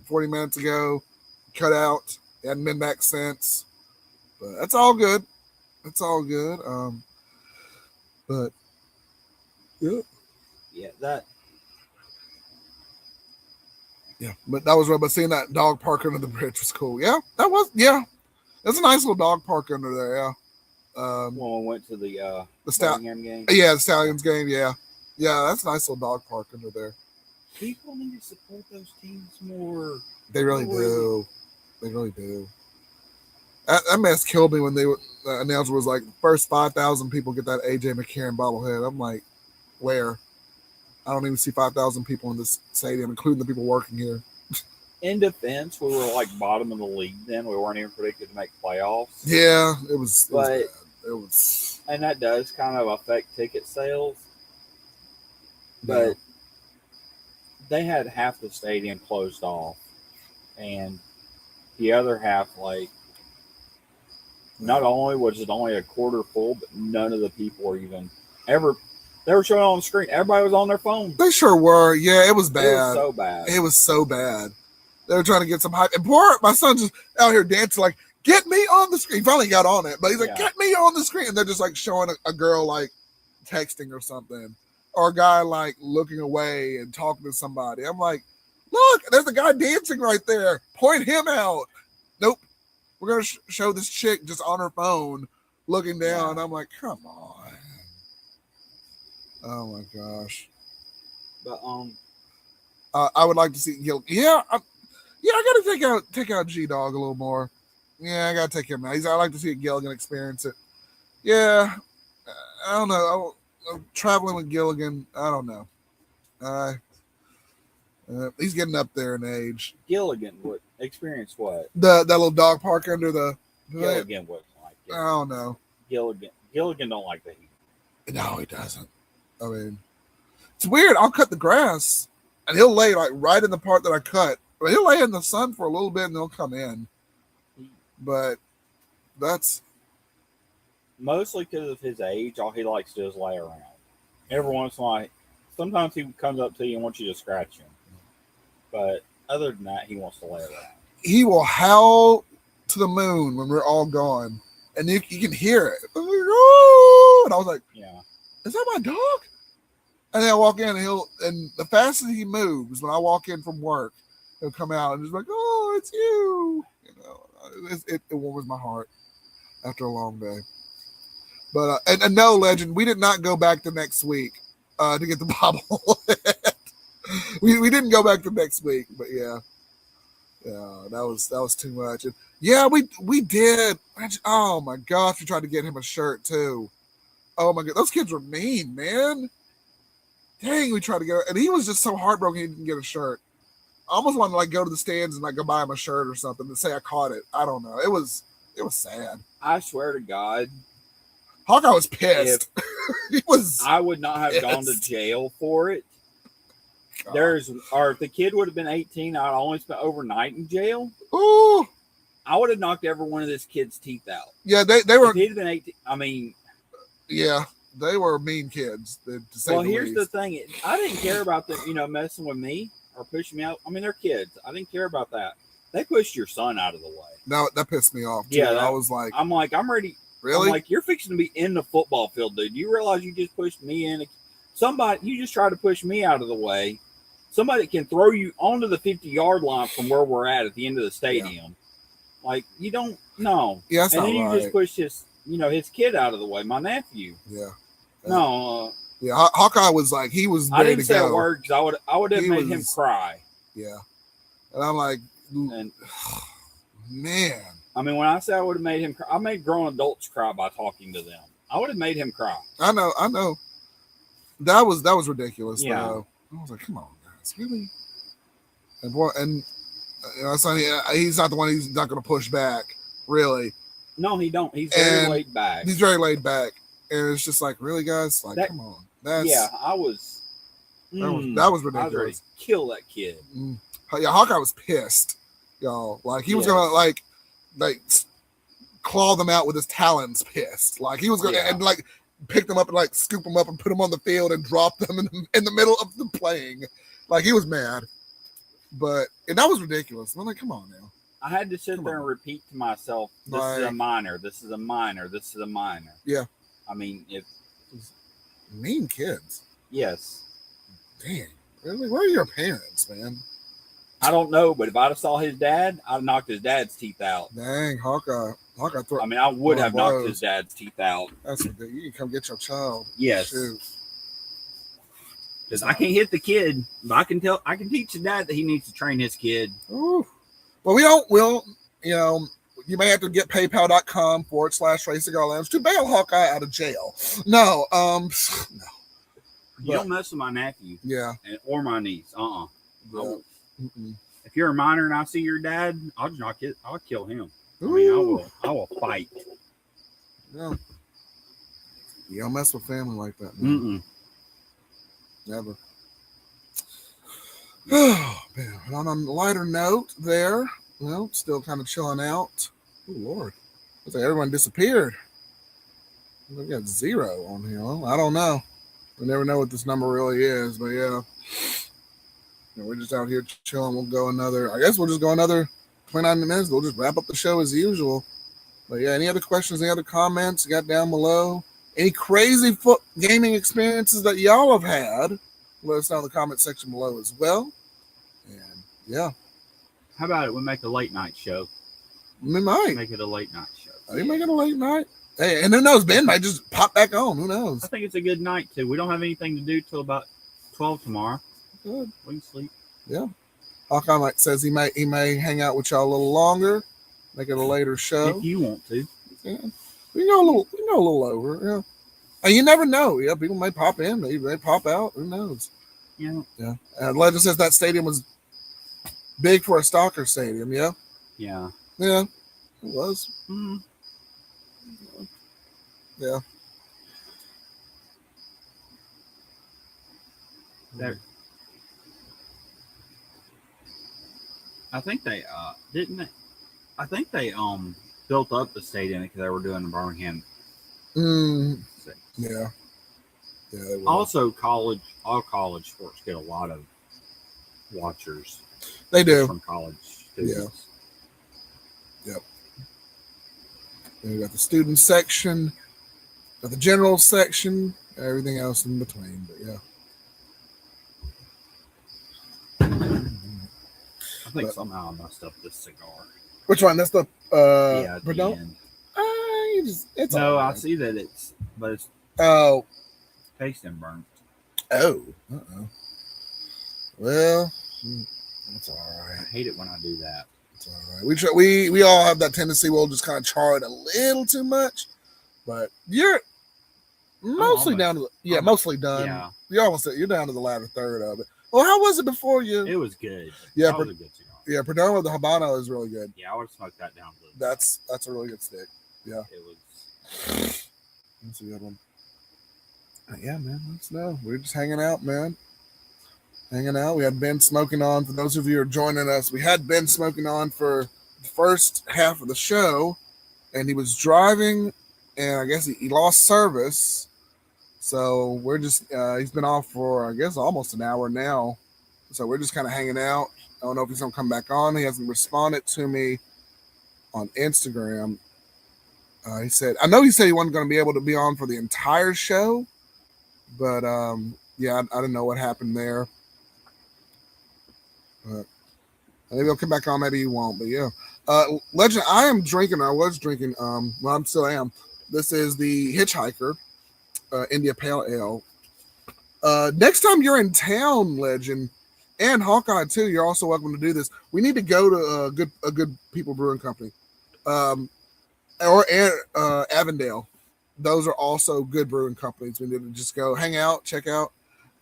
[SPEAKER 1] 40 minutes ago. Cut out. He hadn't been back since. But that's all good. But yeah. Yeah, but that was right. But seeing that dog park under the bridge was cool. Yeah, that was. Yeah, that's a nice little dog park under there. Yeah.
[SPEAKER 2] When we went to the
[SPEAKER 1] Stallions
[SPEAKER 2] game.
[SPEAKER 1] Yeah, the Stallions game. Yeah, that's a nice little dog park under there.
[SPEAKER 2] People need to support those teams more.
[SPEAKER 1] They really do. That mess killed me when the announcer was like, first 5,000 people get that AJ McCarron bobblehead. I'm like, where? I don't even see 5,000 people in this stadium, including the people working here.
[SPEAKER 2] In defense, we were like bottom of the league then. We weren't even predicted to make playoffs.
[SPEAKER 1] Yeah, it was
[SPEAKER 2] bad.
[SPEAKER 1] It was.
[SPEAKER 2] And that does kind of affect ticket sales. But they had half the stadium closed off, and the other half, like, not only was it only a quarter full, but none of the people were even ever. They were showing on the screen. Everybody was on their phone.
[SPEAKER 1] They sure were. Yeah, it was bad.
[SPEAKER 2] It was so bad.
[SPEAKER 1] It was so bad. They were trying to get some hype. And poor my son just out here dancing like, get me on the screen. He finally got on it, but he's like, get me on the screen. And they're just like showing a girl like texting or something, or a guy like looking away and talking to somebody. I'm like, look, there's a guy dancing right there. Point him out. Nope. We're going to show this chick just on her phone looking down. I'm like, come on. Oh my gosh.
[SPEAKER 2] But
[SPEAKER 1] I would like to see Gil. Yeah, I gotta take out G Dog a little more. Yeah, I gotta take him out. I like to see Gilligan experience it. Yeah, I don't know. I'm traveling with Gilligan. I don't know. He's getting up there in age.
[SPEAKER 2] Gilligan would experience what?
[SPEAKER 1] That little dog park under the.
[SPEAKER 2] Gilligan wouldn't like it.
[SPEAKER 1] I don't know.
[SPEAKER 2] Gilligan don't like the heat.
[SPEAKER 1] No, he doesn't. I mean, it's weird. I'll cut the grass, and he'll lay like right in the part that I cut. But he'll lay in the sun for a little bit, and he'll come in. But that's
[SPEAKER 2] mostly because of his age. All he likes to do is lay around. Every once in a while, sometimes he comes up to you and wants you to scratch him. But other than that, he wants to lay around.
[SPEAKER 1] He will howl to the moon when we're all gone, and you can hear it. And I was like,
[SPEAKER 2] yeah.
[SPEAKER 1] Is that my dog? And then I walk in, and the fastest he moves when I walk in from work, he'll come out and just like, oh, it's you. You know, it warms my heart after a long day. But and no, Legend, we did not go back the next week to get the bobblehead. we didn't go back the next week, but yeah, that was too much. And yeah, we did. Oh my gosh, we tried to get him a shirt too. Oh my god, those kids were mean, man. Dang, we tried to get, and he was just so heartbroken he didn't get a shirt. I almost wanted to like go to the stands and like go buy him a shirt or something to say I caught it. I don't know. It was sad.
[SPEAKER 2] I swear to God,
[SPEAKER 1] Hawkeye was pissed. He was.
[SPEAKER 2] I would not have gone to jail for it. God. If the kid would have been 18, I'd only spent overnight in jail.
[SPEAKER 1] Ooh.
[SPEAKER 2] I would have knocked every one of this kid's teeth out.
[SPEAKER 1] Yeah, they were.
[SPEAKER 2] If he'd have been 18, I mean.
[SPEAKER 1] Yeah, they were mean kids.
[SPEAKER 2] Well, here's the thing. I didn't care about them, messing with me or pushing me out. I mean, they're kids. I didn't care about that. They pushed your son out of the way.
[SPEAKER 1] No, that pissed me off, too.
[SPEAKER 2] Yeah,
[SPEAKER 1] I was like...
[SPEAKER 2] I'm ready.
[SPEAKER 1] Really?
[SPEAKER 2] I'm like, you're fixing to be in the football field, dude. You realize you just pushed me in? You just tried to push me out of the way. Somebody can throw you onto the 50-yard line from where we're at the end of the stadium. Yeah. Like, you don't know.
[SPEAKER 1] Yeah, that's
[SPEAKER 2] and then
[SPEAKER 1] not
[SPEAKER 2] you just pushed his kid out of the way, my nephew.
[SPEAKER 1] Yeah.
[SPEAKER 2] No.
[SPEAKER 1] Yeah, Hawkeye was like, he was ready to go.
[SPEAKER 2] I didn't say a word because I would have made him cry.
[SPEAKER 1] Yeah. And I'm like, man.
[SPEAKER 2] I mean, when I say I would have made him cry, I made grown adults cry by talking to them. I would have made him cry.
[SPEAKER 1] I know. That was ridiculous.
[SPEAKER 2] Yeah.
[SPEAKER 1] Though. I was like, come on, guys, really? And son, he's not the one. He's not going to push back, really.
[SPEAKER 2] No, he don't. He's very laid back.
[SPEAKER 1] He's very laid back, and it's just like, really, guys, like, come on.
[SPEAKER 2] I was.
[SPEAKER 1] That was ridiculous.
[SPEAKER 2] I was ready to kill that kid.
[SPEAKER 1] Yeah, Hawkeye was pissed, y'all. Like he was gonna like claw them out with his talons. Pissed, like he was gonna and like pick them up and like scoop them up and put them on the field and drop them in the middle of the playing. Like he was mad, and that was ridiculous. I'm like, come on now.
[SPEAKER 2] I had to sit there and repeat to myself, this is a minor, this is a minor, this is a minor.
[SPEAKER 1] Yeah.
[SPEAKER 2] I mean,
[SPEAKER 1] mean kids.
[SPEAKER 2] Yes.
[SPEAKER 1] Dang. Really? Where are your parents, man?
[SPEAKER 2] I don't know, but if I'd have saw his dad, I'd have knocked his dad's teeth out.
[SPEAKER 1] Dang, Hawkeye
[SPEAKER 2] I would have knocked his dad's teeth out.
[SPEAKER 1] That's ridiculous. You can come get your child.
[SPEAKER 2] Yes. Because I can't hit the kid, but I can teach the dad that he needs to train his kid.
[SPEAKER 1] Ooh. Well, you may have to get paypal.com/Ray Cigar Lounge to bail Hawkeye out of jail. No, no.
[SPEAKER 2] You don't mess with my nephew.
[SPEAKER 1] Yeah.
[SPEAKER 2] Or my niece.
[SPEAKER 1] Yeah.
[SPEAKER 2] If you're a minor and I see your dad, I'll kill him. Ooh. I will fight.
[SPEAKER 1] Yeah. You don't mess with family like that, man. Never. Oh man. And on a lighter note, there. Well, still kind of chilling out. Oh Lord, looks like everyone disappeared. We got 0 on here. Well, I don't know. We never know what this number really is, but yeah. We're just out here chilling. We'll go another. I guess we'll just go another 29 minutes. We'll just wrap up the show as usual. But yeah, any other questions? Any other comments you got down below? Any crazy gaming experiences that y'all have had? Let us know in the comment section below as well. And yeah,
[SPEAKER 2] How about it? We make a late night show.
[SPEAKER 1] we might
[SPEAKER 2] Make it a late night show.
[SPEAKER 1] Are you making a late night? Hey, and who knows? Ben might just pop back on. Who knows?
[SPEAKER 2] I think it's a good night too. We don't have anything to do till about 12 tomorrow.
[SPEAKER 1] Good.
[SPEAKER 2] We can sleep.
[SPEAKER 1] Yeah. Hawkeye says he may hang out with y'all a little longer, make it a later show.
[SPEAKER 2] If you want to.
[SPEAKER 1] Yeah. We can go a little over. Yeah. And you never know. Yeah, people may pop in, maybe they pop out. Who knows?
[SPEAKER 2] Yeah.
[SPEAKER 1] Yeah. Legend says that stadium was big for a stalker stadium. Yeah.
[SPEAKER 2] Yeah.
[SPEAKER 1] Yeah. It was.
[SPEAKER 2] Mm-hmm.
[SPEAKER 1] Yeah.
[SPEAKER 2] There. I think they didn't they? I think they built up the stadium because they were doing the Birmingham. Six.
[SPEAKER 1] Yeah. Yeah. They were.
[SPEAKER 2] Also, all college sports get a lot of watchers.
[SPEAKER 1] They do.
[SPEAKER 2] From college students.
[SPEAKER 1] Yeah. Yep. Then we got the student section, got the general section, everything else in between. But yeah.
[SPEAKER 2] I think somehow I messed up this cigar.
[SPEAKER 1] Which one? That's the
[SPEAKER 2] yeah,
[SPEAKER 1] Verdun? It's
[SPEAKER 2] no,
[SPEAKER 1] right.
[SPEAKER 2] I see that it's tasting burnt.
[SPEAKER 1] Oh. Well, that's all right.
[SPEAKER 2] I hate it when I do that.
[SPEAKER 1] It's all right. We all have that tendency. We'll just kind of char it a little too much, but you're mostly mostly done.
[SPEAKER 2] Yeah,
[SPEAKER 1] you're down to the latter third of it. Well, how was it before you?
[SPEAKER 2] It was good.
[SPEAKER 1] Yeah,
[SPEAKER 2] that was a good cigar.
[SPEAKER 1] Yeah, Perdón with the Habano is really good.
[SPEAKER 2] Yeah, I would smoke that down.
[SPEAKER 1] That's a really good stick. Yeah,
[SPEAKER 2] it was.
[SPEAKER 1] That's a good one. Yeah, man. Let's know. We're just hanging out, man. Hanging out. We had Ben smoking on. For those of you who are joining us, we had Ben smoking on for the first half of the show, and he was driving, and I guess he lost service. So we're just he's been off for I guess almost an hour now. So we're just kind of hanging out. I don't know if he's gonna come back on. He hasn't responded to me on Instagram. He said he said he wasn't going to be able to be on for the entire show, but yeah, I didn't know what happened there. But maybe he'll come back on. Maybe he won't. But yeah, Legend. I was drinking. Well, I still am. This is the Hitchhiker India Pale Ale. Next time you're in town, Legend, and Hawkeye too, you're also welcome to do this. We need to go to a good people brewing company, or Avondale. Those are also good brewing companies. We need to just go hang out, check out.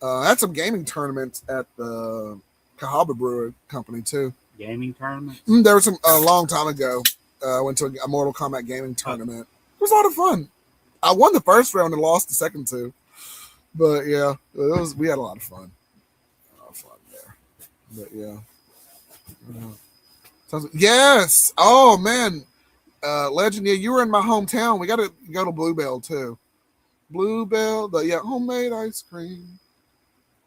[SPEAKER 1] I had some gaming tournaments at the Cahaba Brewing Company too.
[SPEAKER 2] Gaming tournament?
[SPEAKER 1] There was some a long time ago. I went to a Mortal Kombat gaming tournament. It was a lot of fun. I won the first round and lost the second two. But yeah, we had a lot of fun. There. But yeah. Yes. Oh man. Legend, yeah, you were in my hometown. We gotta go to Bluebell too. Bluebell, the homemade ice cream.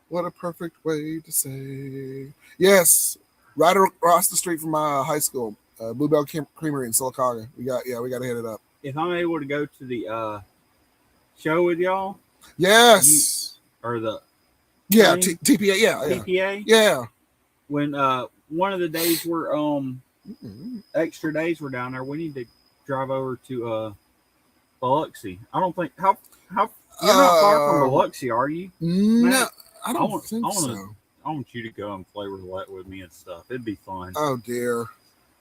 [SPEAKER 1] What a perfect way to say. Yes. Right across the street from my high school. Bluebell Creamery in Sylacauga. We gotta hit it up.
[SPEAKER 2] If I'm able to go to the show with y'all.
[SPEAKER 1] Yes.
[SPEAKER 2] TPA,
[SPEAKER 1] yeah.
[SPEAKER 2] TPA?
[SPEAKER 1] Yeah.
[SPEAKER 2] When one of the days we're extra days we're down there, we need to drive over to Biloxi. I don't think how you're not far from Biloxi, are you?
[SPEAKER 1] No,
[SPEAKER 2] Man,
[SPEAKER 1] I don't think so.
[SPEAKER 2] I want you to go and play roulette with me and stuff. It'd be fun.
[SPEAKER 1] Oh dear.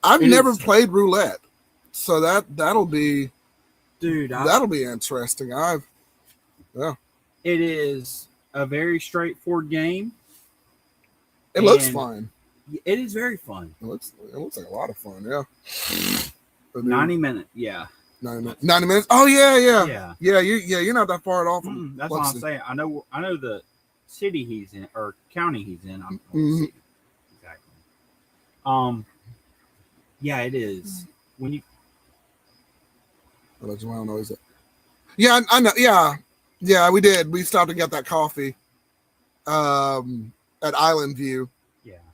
[SPEAKER 1] I've never played roulette. So that'll be that'll be interesting.
[SPEAKER 2] It is a very straightforward game.
[SPEAKER 1] It looks fun.
[SPEAKER 2] It is very fun.
[SPEAKER 1] It looks like a lot of fun, yeah.
[SPEAKER 2] 90 minutes, yeah.
[SPEAKER 1] 90 minutes. Oh yeah. You're not that far at all from
[SPEAKER 2] that's what I'm saying. I know the city he's in or county he's in. Yeah, it is. When you
[SPEAKER 1] I don't know. Is it? Yeah, I know. Yeah, we did. We stopped and got that coffee. At Island View.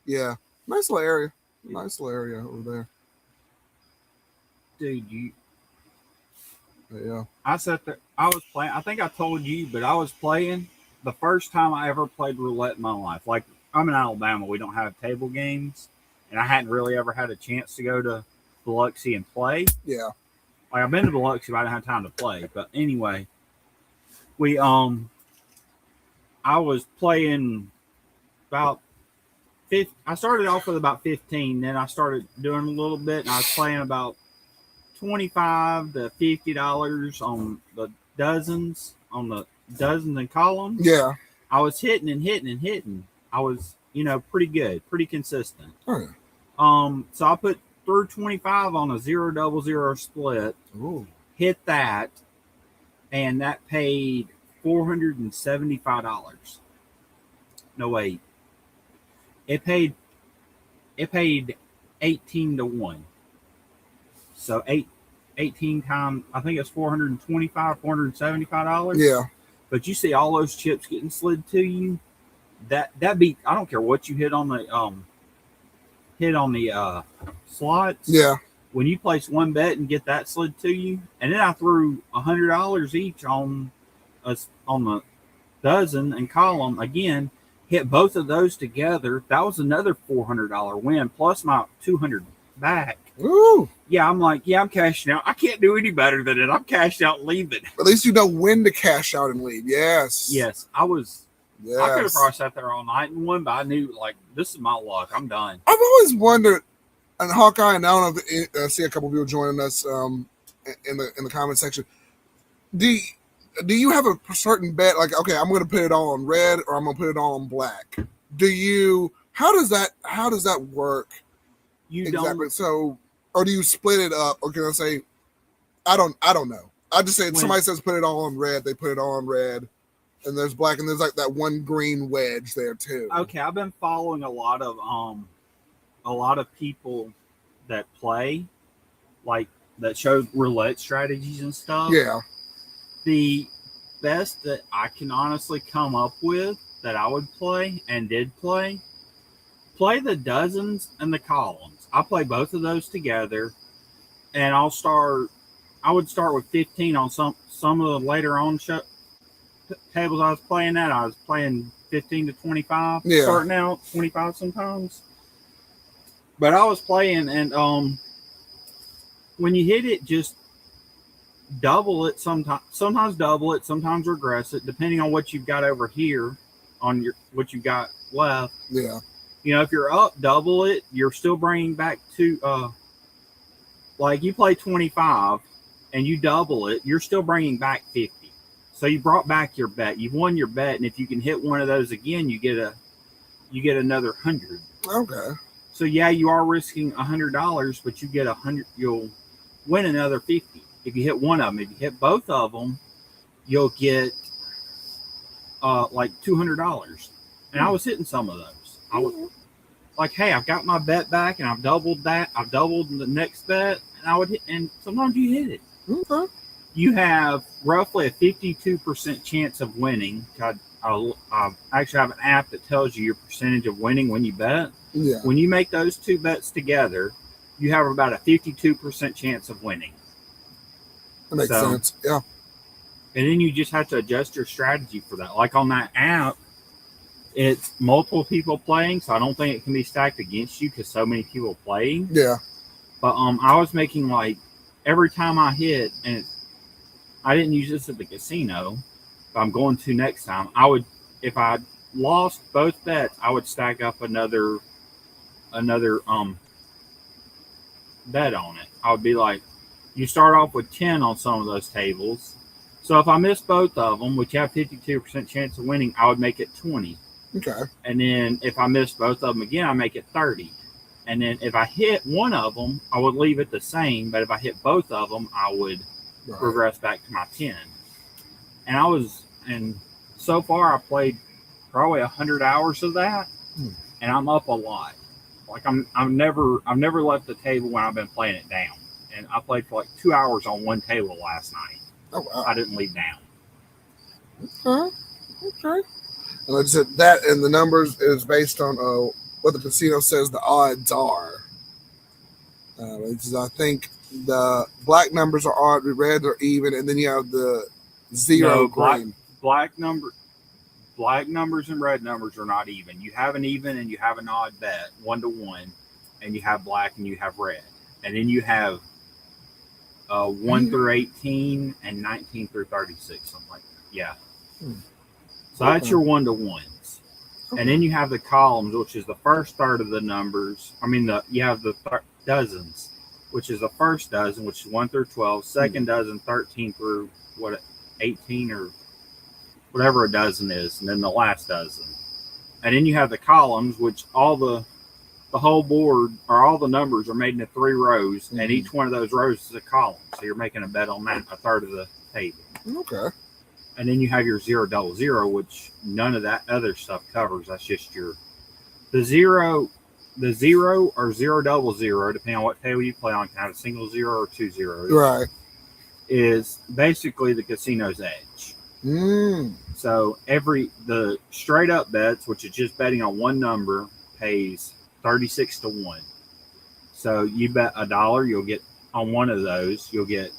[SPEAKER 1] Yeah, nice little area. Nice little area over there.
[SPEAKER 2] Dude,
[SPEAKER 1] Yeah.
[SPEAKER 2] I sat there. I was playing. I think I told you, but I was playing the first time I ever played roulette in my life. Like, I'm in Alabama, we don't have table games, and I hadn't really ever had a chance to go to Biloxi and play.
[SPEAKER 1] Yeah.
[SPEAKER 2] Like, I've been to Biloxi, but I didn't have time to play. But anyway, we I was playing about 50. I started off with about 15, then I started doing a little bit, and I was playing about $25 to $50 on the dozens and columns.
[SPEAKER 1] Yeah.
[SPEAKER 2] I was hitting and hitting and hitting. I was, pretty good, pretty consistent.
[SPEAKER 1] Oh, yeah.
[SPEAKER 2] So I put through 25 on a 0-0-0 split.
[SPEAKER 1] Ooh.
[SPEAKER 2] Hit that, and that paid $475. No, wait. It paid 18 to 1. So 18 times, I think it's $475.
[SPEAKER 1] Yeah.
[SPEAKER 2] But you see all those chips getting slid to you. That beat, I don't care what you hit on the slots.
[SPEAKER 1] Yeah.
[SPEAKER 2] When you place one bet and get that slid to you, and then I threw $100 each on the dozen and column again. Hit both of those together. That was another $400 win plus my $200 back.
[SPEAKER 1] Ooh.
[SPEAKER 2] Yeah, I'm like, I'm cashing out. I can't do any better than it. I'm cashing out and leaving.
[SPEAKER 1] At least you know when to cash out and leave. Yes.
[SPEAKER 2] Yes, I was.
[SPEAKER 1] Yes.
[SPEAKER 2] I could have probably sat there all night and won, but I knew, like, this is my luck. I'm done.
[SPEAKER 1] I've always wondered, and Hawkeye, and I don't know if I see a couple people joining us in the comment section. Do you have a certain bet? Like, okay, I'm going to put it all on red, or I'm going to put it all on black. How does that work?
[SPEAKER 2] You
[SPEAKER 1] Exactly.
[SPEAKER 2] don't.
[SPEAKER 1] So, or do you split it up? Or can I say, I don't know. I just say somebody says put it all on red, they put it all on red, and there's black, and there's like that one green wedge there too.
[SPEAKER 2] Okay, I've been following a lot of people that play, like, that show roulette strategies and stuff.
[SPEAKER 1] Yeah.
[SPEAKER 2] The best that I can honestly come up with that I would play and did play the dozens and the columns. I play both of those together, and I would start with 15 on some of the later on tables I was playing at. I was playing 15 to 25, starting out 25 sometimes. But I was playing, and when you hit it, just double it sometimes double it, sometimes regress it, depending on what you've got over here on what you've got left.
[SPEAKER 1] Yeah.
[SPEAKER 2] If you're up, double it. You're still bringing back like, you play 25 and you double it, you're still bringing back 50. So you brought back your bet. You've won your bet, and if you can hit one of those again, you get another 100.
[SPEAKER 1] Okay.
[SPEAKER 2] So yeah, you are risking $100, but you get 100. You'll win another 50 if you hit one of them. If you hit both of them, you'll get like $200. And I was hitting some of those. I was like, hey, I've got my bet back, and I've doubled that. I've doubled the next bet, and I would hit. And sometimes you hit it.
[SPEAKER 1] Okay.
[SPEAKER 2] You have roughly a 52% chance of winning. I actually have an app that tells you your percentage of winning when you bet.
[SPEAKER 1] Yeah.
[SPEAKER 2] When you make those two bets together, you have about a 52% chance of winning.
[SPEAKER 1] That makes sense. Yeah.
[SPEAKER 2] And then you just have to adjust your strategy for that. Like, on that app, it's multiple people playing, so I don't think it can be stacked against you because so many people playing.
[SPEAKER 1] Yeah.
[SPEAKER 2] But I was making, like, every time I hit, and I didn't use this at the casino, but I'm going to next time. If I lost both bets, I would stack up another bet on it. I would be like, you start off with 10 on some of those tables. So if I miss both of them, which you have 52% chance of winning, I would make it 20.
[SPEAKER 1] Okay.
[SPEAKER 2] And then if I miss both of them again, I make it 30. And then if I hit one of them, I would leave it the same. But if I hit both of them, I would regress back to my 10. And so far I played probably 100 hours of that, and I'm up a lot. Like I've never left the table when I've been playing it down. And I played for like 2 hours on one table last night.
[SPEAKER 1] Oh wow!
[SPEAKER 2] I didn't leave down.
[SPEAKER 1] Okay. And like I said, that and the numbers is based on what the casino says the odds are. I think the black numbers are odd, the red are even, and then you have the zero green.
[SPEAKER 2] Black numbers and red numbers are not even. You have an even and you have an odd bet, 1-to-1, and you have black and you have red. And then you have 1 through 18 and 19 through 36, something like that. Yeah. So that's your 1-to-1s. Okay. And then you have the columns, which is the first third of the numbers. I mean, you have the dozens, which is the first dozen, which is 1 through 12. Second dozen, 13 through 18 or whatever a dozen is, and then the last dozen. And then you have the columns, which all the whole board or all the numbers are made into 3 rows, and each one of those rows is a column. So you're making a bet on that, a third of the table.
[SPEAKER 1] Okay.
[SPEAKER 2] And then you have your 0-0-0, which none of that other stuff covers. That's just the zero or 0-0-0, depending on what table you play on, can have a single 0 or 2 zeros.
[SPEAKER 1] Right.
[SPEAKER 2] Is basically the casino's edge. So the straight up bets, which is just betting on one number, pays 36-1. So you bet $1, you'll get on one of those, you'll get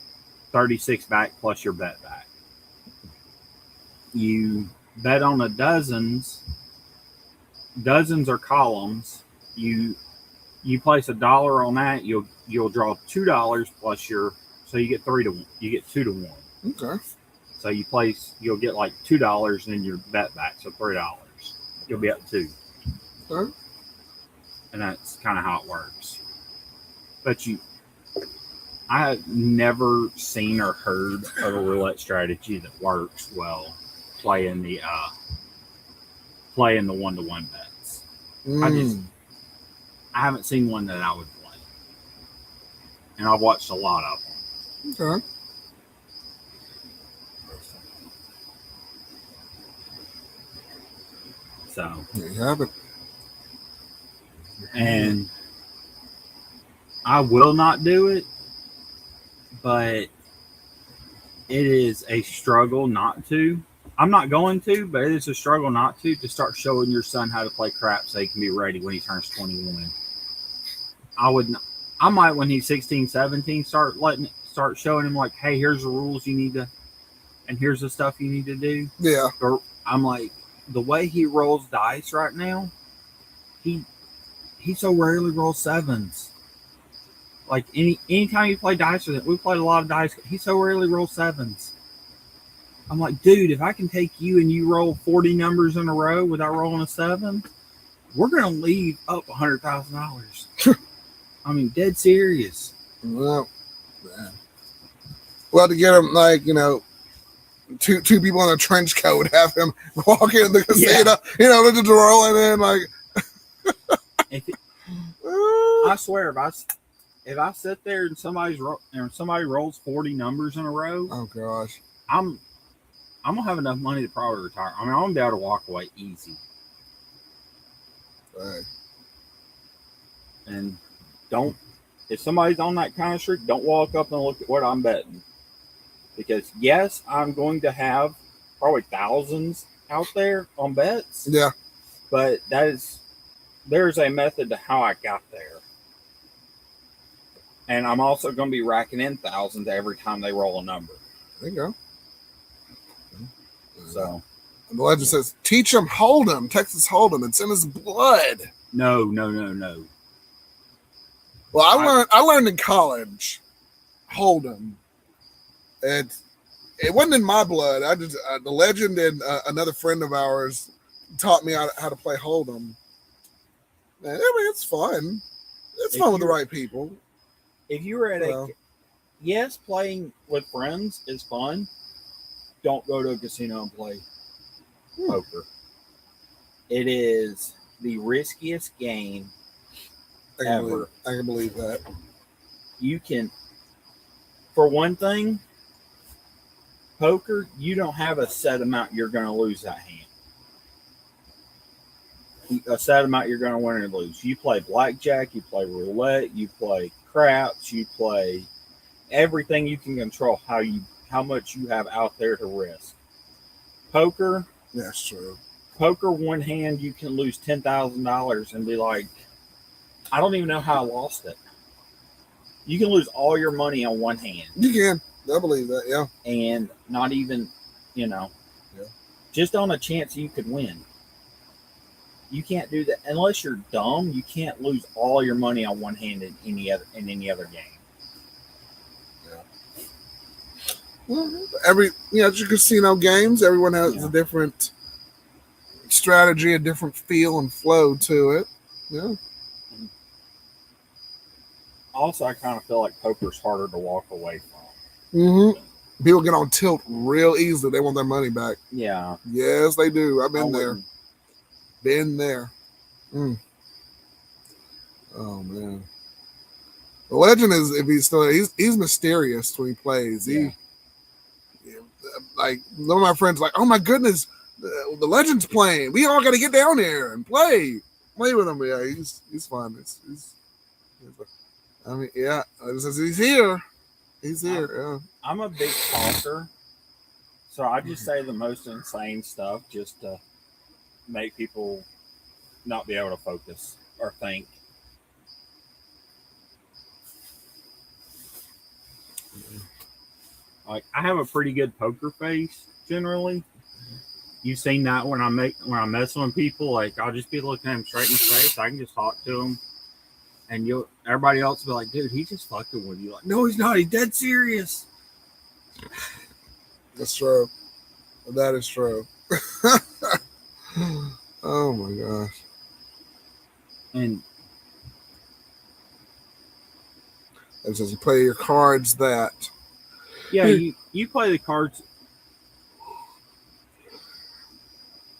[SPEAKER 2] 36 back plus your bet back. You bet on the dozens are columns. You place $1 on that, you'll draw $2 plus so you get 2-1.
[SPEAKER 1] Okay.
[SPEAKER 2] So you'll get like $2 and then your bet back, so $3. You'll be up 2.
[SPEAKER 1] Okay.
[SPEAKER 2] And that's kind of how it works. But I have never seen or heard of a roulette strategy that works well playing the 1-to-1 bets. I haven't seen one that I would play. And I've watched a lot of them.
[SPEAKER 1] Okay.
[SPEAKER 2] So
[SPEAKER 1] there you have it.
[SPEAKER 2] And I will not do it, but it is a struggle not to. I'm not going to, but it is a struggle not to start showing your son how to play crap so he can be ready when he turns 21. I might, when he's 16, 17, start showing him like, hey, here's the rules you need to, and here's the stuff you need to do.
[SPEAKER 1] Yeah.
[SPEAKER 2] Or I'm like, the way he rolls dice right now, he so rarely rolls 7s. Like anytime you play dice with him, we played a lot of dice. He so rarely rolls 7s. I'm like, dude, if I can take you and you roll 40 numbers in a row without rolling a 7, we're gonna leave up $100,000. I mean, dead serious.
[SPEAKER 1] Well, man. Well, to get him two people in a trench coat, have him walk in the casino, just rolling in like.
[SPEAKER 2] I swear, if I sit there and somebody rolls 40 numbers in a row,
[SPEAKER 1] oh gosh,
[SPEAKER 2] I'm gonna have enough money to probably retire. I mean, I'm gonna be able to walk away easy.
[SPEAKER 1] Right.
[SPEAKER 2] And if somebody's on that kind of streak, don't walk up and look at what I'm betting. Because yes, I'm going to have probably thousands out there on bets.
[SPEAKER 1] Yeah.
[SPEAKER 2] But there's a method to how I got there. And I'm also going to be racking in thousands every time they roll a number.
[SPEAKER 1] There you go.
[SPEAKER 2] So.
[SPEAKER 1] And the legend says, teach him Hold'em, Texas Hold'em. It's in his blood.
[SPEAKER 2] No.
[SPEAKER 1] Well, I learned in college Hold'em. It wasn't in my blood. I just the legend and another friend of ours taught me how to play Hold'em. Man, I mean, it's fun. It's fun with the right people.
[SPEAKER 2] If you were at yes, playing with friends is fun. Don't go to a casino and play poker. It is the riskiest game ever.
[SPEAKER 1] I can believe that.
[SPEAKER 2] You can, for one thing, poker, you don't have a set amount you're going to lose that hand. a set amount you're going to win or lose. You play blackjack, you play roulette, you play craps, you play everything you can control. How much you have out there to risk. Poker,
[SPEAKER 1] That's true.
[SPEAKER 2] Poker, one hand you can lose $10,000 and be like, I don't even know how I lost it. You can lose all your money on one hand.
[SPEAKER 1] You can. I believe that. Yeah.
[SPEAKER 2] And not even, yeah. Just on a chance you could win. You can't do that unless you're dumb. You can't lose all your money on one hand in any other game.
[SPEAKER 1] Yeah. Well, it's your casino games. Everyone has a different strategy, a different feel and flow to it. Yeah.
[SPEAKER 2] Also, I kind of feel like poker's harder to walk away from.
[SPEAKER 1] Mm-hmm. People get on tilt real easily. They want their money back.
[SPEAKER 2] Yeah.
[SPEAKER 1] Yes, they do. I've been there. Been there. Oh man. The legend is, if he's still, he's mysterious when he plays. Like one of my friends, like, oh my goodness, the legend's playing. We all got to get down there and play with him. Yeah, he's fun. I mean, yeah, he's here. He's here. Yeah.
[SPEAKER 2] I'm a big talker, so I just say the most insane stuff just to make people not be able to focus or think. Like, I have a pretty good poker face generally. You've seen that when I'm messing with people. Like, I'll just be looking at them straight in the face. I can just talk to them, and everybody else will be like, "Dude, he's just fucking with you." Like, no, he's not. He's dead serious.
[SPEAKER 1] That's true. That is true. Oh my gosh.
[SPEAKER 2] And
[SPEAKER 1] it says you play your cards that.
[SPEAKER 2] Yeah, you play the cards.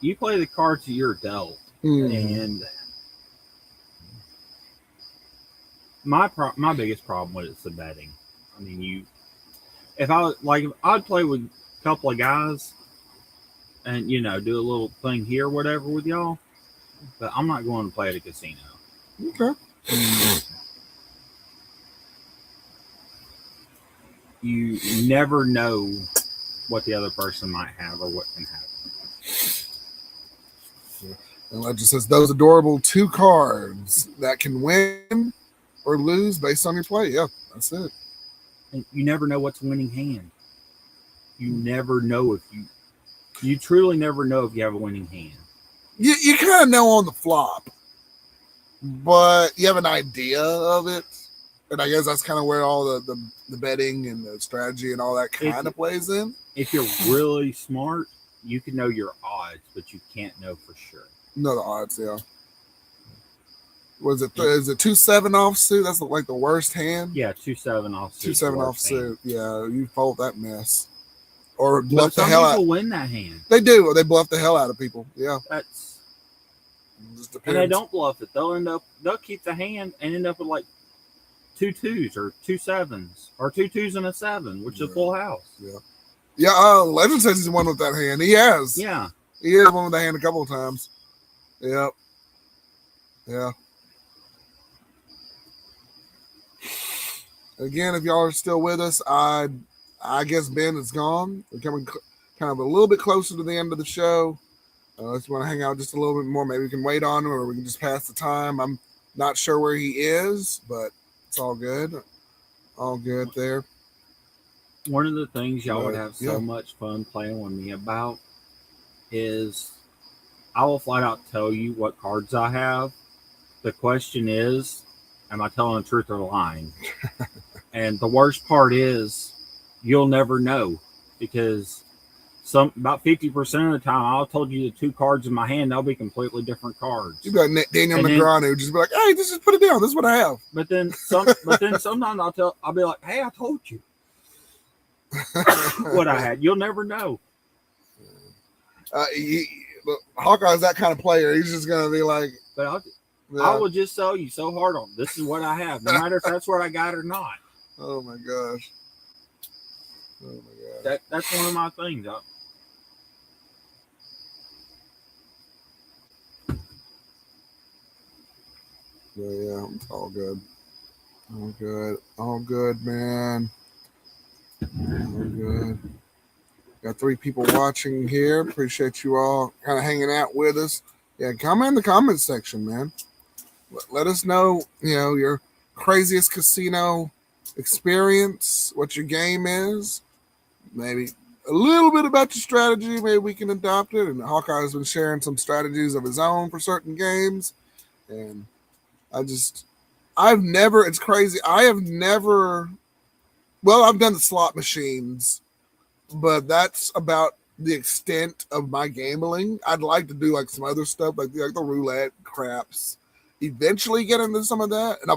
[SPEAKER 2] You play the cards that you're dealt, and my biggest problem with it is the betting. I mean, I'd play with a couple of guys, and do a little thing here, or whatever, with y'all. But I'm not going to play at a casino.
[SPEAKER 1] Okay.
[SPEAKER 2] You never know what the other person might have or what can happen.
[SPEAKER 1] And Legend says those adorable 2 cards that can win or lose based on your play. Yeah, that's it.
[SPEAKER 2] And you never know what's winning hand. You never know you truly never know if you have a winning hand.
[SPEAKER 1] You kind of know on the flop, but you have an idea of it. And I guess that's kind of where all the betting and the strategy and all that kind of plays in.
[SPEAKER 2] If you're really smart, you can know your odds, but you can't know for sure.
[SPEAKER 1] No, the odds, yeah. Was it? Is it 2-7 offsuit? That's like the worst hand.
[SPEAKER 2] Yeah, 2-7 offsuit.
[SPEAKER 1] 2-7 offsuit. Yeah, you fold that mess, or
[SPEAKER 2] Well,
[SPEAKER 1] bluff the
[SPEAKER 2] some
[SPEAKER 1] hell
[SPEAKER 2] people
[SPEAKER 1] out.
[SPEAKER 2] win that hand.
[SPEAKER 1] They do. They bluff the hell out of people. Yeah,
[SPEAKER 2] That's
[SPEAKER 1] just
[SPEAKER 2] and
[SPEAKER 1] depends.
[SPEAKER 2] they don't bluff it. They'll keep the hand and end up with like 2 2s or 2 7s or 2 2s and a 7, which is a full house.
[SPEAKER 1] Yeah. Yeah. Legend says he's won with that hand. He has.
[SPEAKER 2] Yeah.
[SPEAKER 1] He has won with the hand a couple of times. Yep. Yeah. Again, if y'all are still with us, I guess Ben is gone. We're coming kind of a little bit closer to the end of the show. If you want to hang out just a little bit more, maybe we can wait on him or we can just pass the time. I'm not sure where he is, but it's all good. All good there.
[SPEAKER 2] One of the things y'all would have so much fun playing with me about is I will flat out tell you what cards I have. The question is, am I telling the truth or lying? And the worst part is you'll never know, because about 50% of the time I'll told you the 2 cards in my hand, they'll be completely different cards.
[SPEAKER 1] You got Daniel Negreanu just be like, hey, just put it down. This is what I have.
[SPEAKER 2] But then sometimes I'll be like, hey, I told you what I had. You'll never know.
[SPEAKER 1] Hawkeye's that kind of player. He's just gonna be like,
[SPEAKER 2] but I will just sell you so hard on this is what I have, no matter if that's what I got or not.
[SPEAKER 1] Oh my gosh.
[SPEAKER 2] That's one of my things.
[SPEAKER 1] yeah, it's all good. All good. All good, man. All good. Got 3 people watching here. Appreciate you all kind of hanging out with us. Yeah, comment in the comments section, man. Let us know, your craziest casino experience, what your game is, maybe a little bit about your strategy. Maybe we can adopt it. And Hawkeye has been sharing some strategies of his own for certain games. And it's crazy. I've done the slot machines, but that's about the extent of my gambling. I'd like to do like some other stuff, like the roulette craps. Eventually get into some of that, and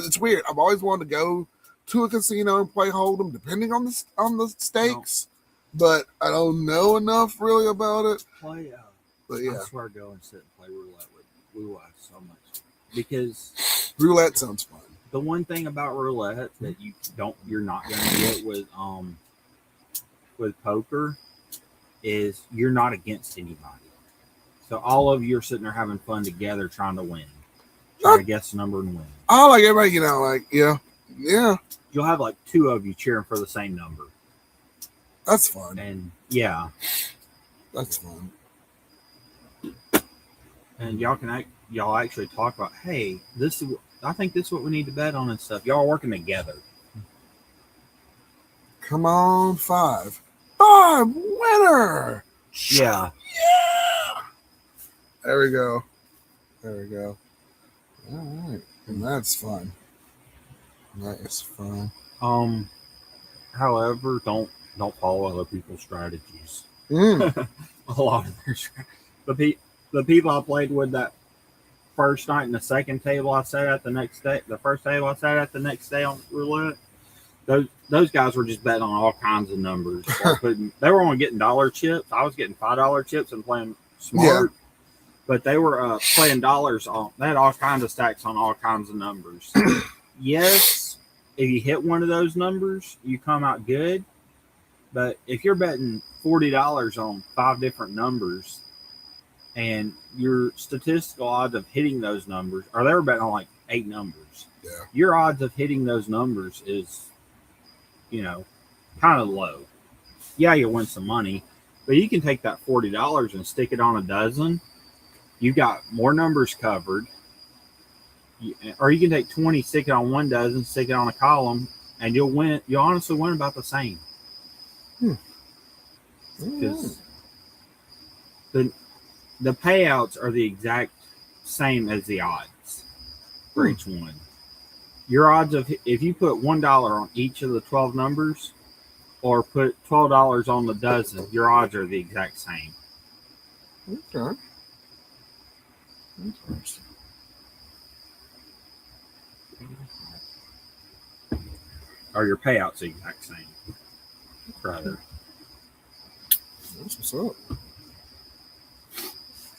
[SPEAKER 1] it's weird. I've always wanted to go to a casino and play hold'em, depending on the stakes. But I don't know enough really about it.
[SPEAKER 2] But
[SPEAKER 1] yeah,
[SPEAKER 2] I swear, go and sit and play roulette with Blue Eyes so much, because
[SPEAKER 1] roulette sounds fun.
[SPEAKER 2] The one thing about roulette that you're not going to get with poker is you're not against anybody. So all of you are sitting there having fun together, trying to win, trying to guess the number and win.
[SPEAKER 1] Oh, like everybody, yeah.
[SPEAKER 2] You'll have like 2 of you cheering for the same number.
[SPEAKER 1] That's fun.
[SPEAKER 2] And yeah,
[SPEAKER 1] that's fun.
[SPEAKER 2] And y'all actually talk about, hey, I think this is what we need to bet on and stuff. Y'all are working together.
[SPEAKER 1] Come on, 5 winner.
[SPEAKER 2] Yeah.
[SPEAKER 1] There we go. All right, and that's fun. That is fun.
[SPEAKER 2] However, don't follow other people's strategies.
[SPEAKER 1] A
[SPEAKER 2] lot of their the people I played with that first night and the second table I sat at the next day, the first table I sat at the next day on roulette, those guys were just betting on all kinds of numbers. They were only getting dollar chips. I was getting $5 chips and playing smart. Yeah. But they were playing dollars on. They had all kinds of stacks on all kinds of numbers. Yes, if you hit one of those numbers, you come out good. But if you're betting $40 on 5 different numbers, and your statistical odds of hitting those numbers, or they were betting on like 8 numbers.
[SPEAKER 1] Yeah.
[SPEAKER 2] Your odds of hitting those numbers is, kind of low. Yeah, you'll win some money, but you can take that $40 and stick it on a dozen. You got more numbers covered. Or you can take 20, stick it on 1 dozen, stick it on a column, and you'll win. You'll honestly win about the same. Because the payouts are the exact same as the odds for each one. Your odds of, if you put $1 on each of the 12 numbers, or put $12 on the dozen, your odds are the exact same.
[SPEAKER 1] Okay. Interesting.
[SPEAKER 2] Or your payouts the exact same. Rather.
[SPEAKER 1] That's what's up.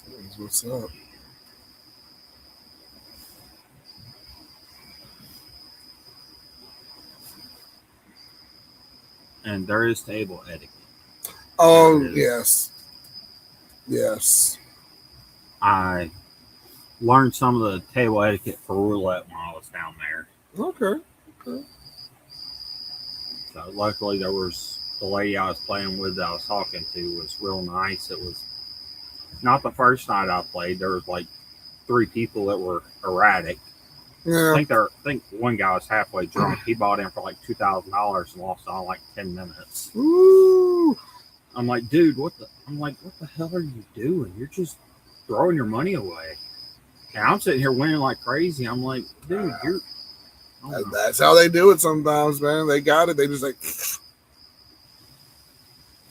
[SPEAKER 1] That's what's up.
[SPEAKER 2] And there is table etiquette.
[SPEAKER 1] Oh, yes. Yes.
[SPEAKER 2] I learned some of the table etiquette for roulette when I was down there.
[SPEAKER 1] Okay.
[SPEAKER 2] So luckily there was the lady I was playing with that I was talking to was real nice. It was not the first night I played. There was like 3 people that were erratic.
[SPEAKER 1] Yeah.
[SPEAKER 2] I think one guy was halfway drunk. He bought in for like $2,000 and lost on like 10 minutes.
[SPEAKER 1] Ooh.
[SPEAKER 2] I'm like, dude, what the hell are you doing? You're just throwing your money away. And I'm sitting here winning like crazy. I'm like, dude,
[SPEAKER 1] that's how they do it sometimes, man. They got it. They just like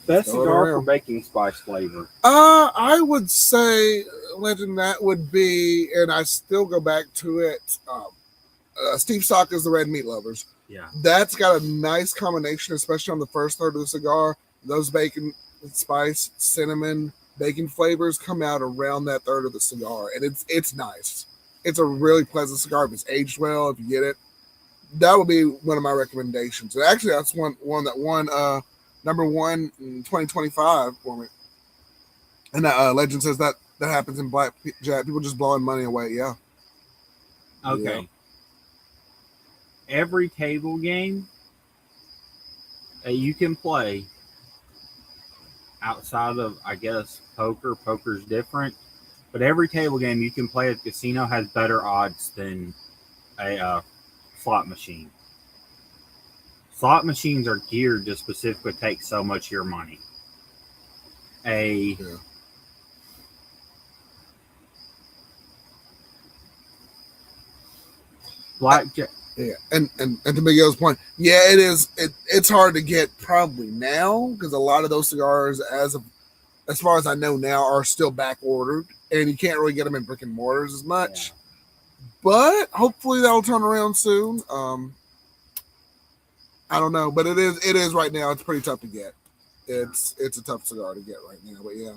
[SPEAKER 2] best cigar for baking spice flavor.
[SPEAKER 1] I would say, Legend, that would be, and I still go back to it. Steve Saka's the Red Meat Lovers.
[SPEAKER 2] Yeah,
[SPEAKER 1] that's got a nice combination, especially on the first third of the cigar. Those bacon, spice, cinnamon, bacon flavors come out around that third of the cigar, and it's nice. It's a really pleasant cigar if it's aged well. If you get it, that would be one of my recommendations. And actually, that's one that won number 1 in 2025 for me. And Legend says that happens in Black Jack. People just blowing money away. Yeah.
[SPEAKER 2] Okay.
[SPEAKER 1] Yep.
[SPEAKER 2] Every table game that you can play outside of, I guess, poker. Poker's different, but every table game you can play at the casino has better odds than a slot machine. Slot machines are geared to specifically take so much of your money.
[SPEAKER 1] Yeah.
[SPEAKER 2] Blackjack.
[SPEAKER 1] Yeah, and to Miguel's point, yeah, it's hard to get probably now because a lot of those cigars, as far as I know now, are still back ordered, and you can't really get them in brick and mortars as much.
[SPEAKER 2] Yeah.
[SPEAKER 1] But hopefully that'll turn around soon. I don't know, but it is right now. It's pretty tough to get. It's a tough cigar to get right now, but yeah.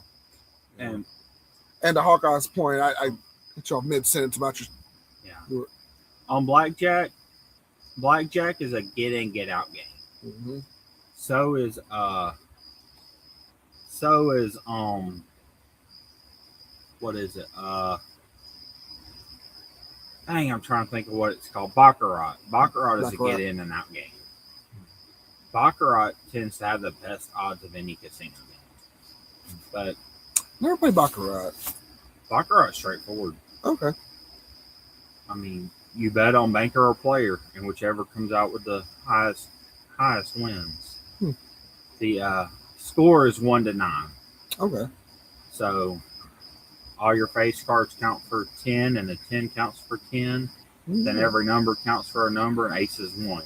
[SPEAKER 2] And
[SPEAKER 1] to Hawkeye's point, I hit you off mid sentence about your
[SPEAKER 2] on blackjack. Blackjack is a get in, get out game.
[SPEAKER 1] Mm-hmm.
[SPEAKER 2] So is what is it? Dang, I'm trying to think of what it's called. Baccarat. Baccarat is a get in and out game. Baccarat tends to have the best odds of any casino game. But
[SPEAKER 1] never played Baccarat.
[SPEAKER 2] Baccarat's straightforward.
[SPEAKER 1] Okay.
[SPEAKER 2] I mean, you bet on banker or player, and whichever comes out with the highest wins. The score is 1-9.
[SPEAKER 1] Okay.
[SPEAKER 2] So all your face cards count for 10, and the 10 counts for 10. Mm-hmm. Then every number counts for a number, and ace is 1.